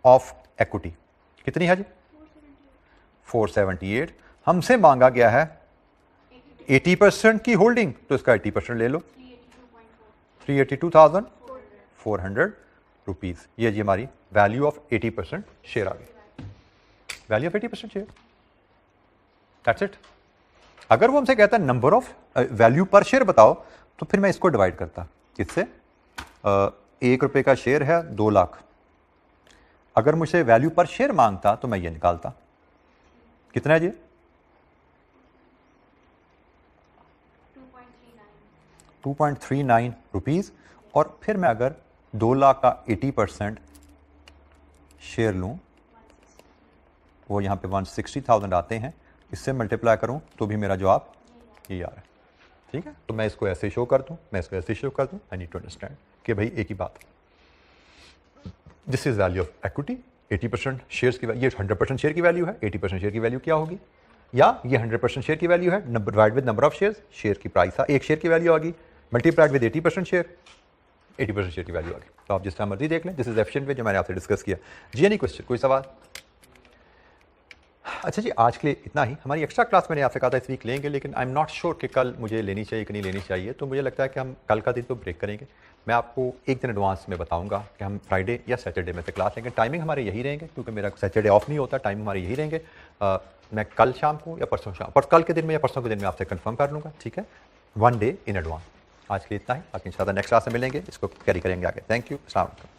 ऑफ इक्विटी, कितनी है जी 478। हमसे मांगा गया है 80% की होल्डिंग, तो इसका 80% ले लो, 382,400 रुपीज। ये जी हमारी वैल्यू ऑफ 80% शेयर आ गई, value of 80% share, that's it. अगर वो हमसे कहता है नंबर ऑफ वैल्यू पर शेयर बताओ, तो फिर मैं इसको डिवाइड करता किससे, ₹1 का शेयर है 2 लाख, अगर मुझे वैल्यू पर शेयर मांगता तो मैं ये निकालता। कितना है जी? 2.39 रुपीज़। और फिर मैं अगर 2 लाख का 80% शेयर लूँ, वो यहाँ पे 160,000 आते हैं, इससे मल्टीप्लाई करूँ तो भी मेरा जवाब ये आ रहा है। ठीक है, तो मैं इसको ऐसे शो कर दूँ, मैं इसको ऐसे शो कर दूँ। आई नीड टू अंडरस्टैंड कि भाई एक ही बात, this is value of equity. 80% shares की, ये 100% शेयर की वैल्यू है, 80% शेयर की वैल्यू क्या होगी? या ये 100% शेयर की वैल्यू है, divide with number of shares, share की प्राइस एक शेयर की वैल्यू आ गई, मल्टीप्लाइड विद 80% शेयर, 80% शेयर की वैल्यू आ गई। तो आप जिस टाइम मर्जी देख लें, दिस इज एफिशिएंट वे जो मैंने आपसे डिस्कस किया। जी एनी क्वेश्चन, कोई सवाल? अच्छा जी, आज के लिए इतना ही। हमारी एक्स्ट्रा क्लास मैंने आपसे कहा था इस वीक लेंगे, लेकिन आई एम नॉट श्योर कि कल मुझे लेनी चाहिए कि नहीं लेनी चाहिए, तो मुझे लगता है कि हम कल का दिन तो ब्रेक करेंगे। मैं आपको एक दिन एडवांस में बताऊंगा कि हम फ्राइडे या सैटरडे में से क्लास लेंगे। टाइमिंग हमारे यही रहेंगे, क्योंकि मेरा सैटरडे ऑफ नहीं होता, टाइम हमारे यही रहेंगे। मैं कल शाम को या परसों शाम, पर कल के दिन में या परसों के दिन में आपसे कंफर्म कर लूँगा, ठीक है, 1 डे इन एडवांस। आज के लिए इतना ही, बाकी इंशाल्लाह नेक्स्ट क्लास में मिलेंगे, इसको कैरी करेंगे आगे। थैंक यू, अस्सलाम वालेकुम।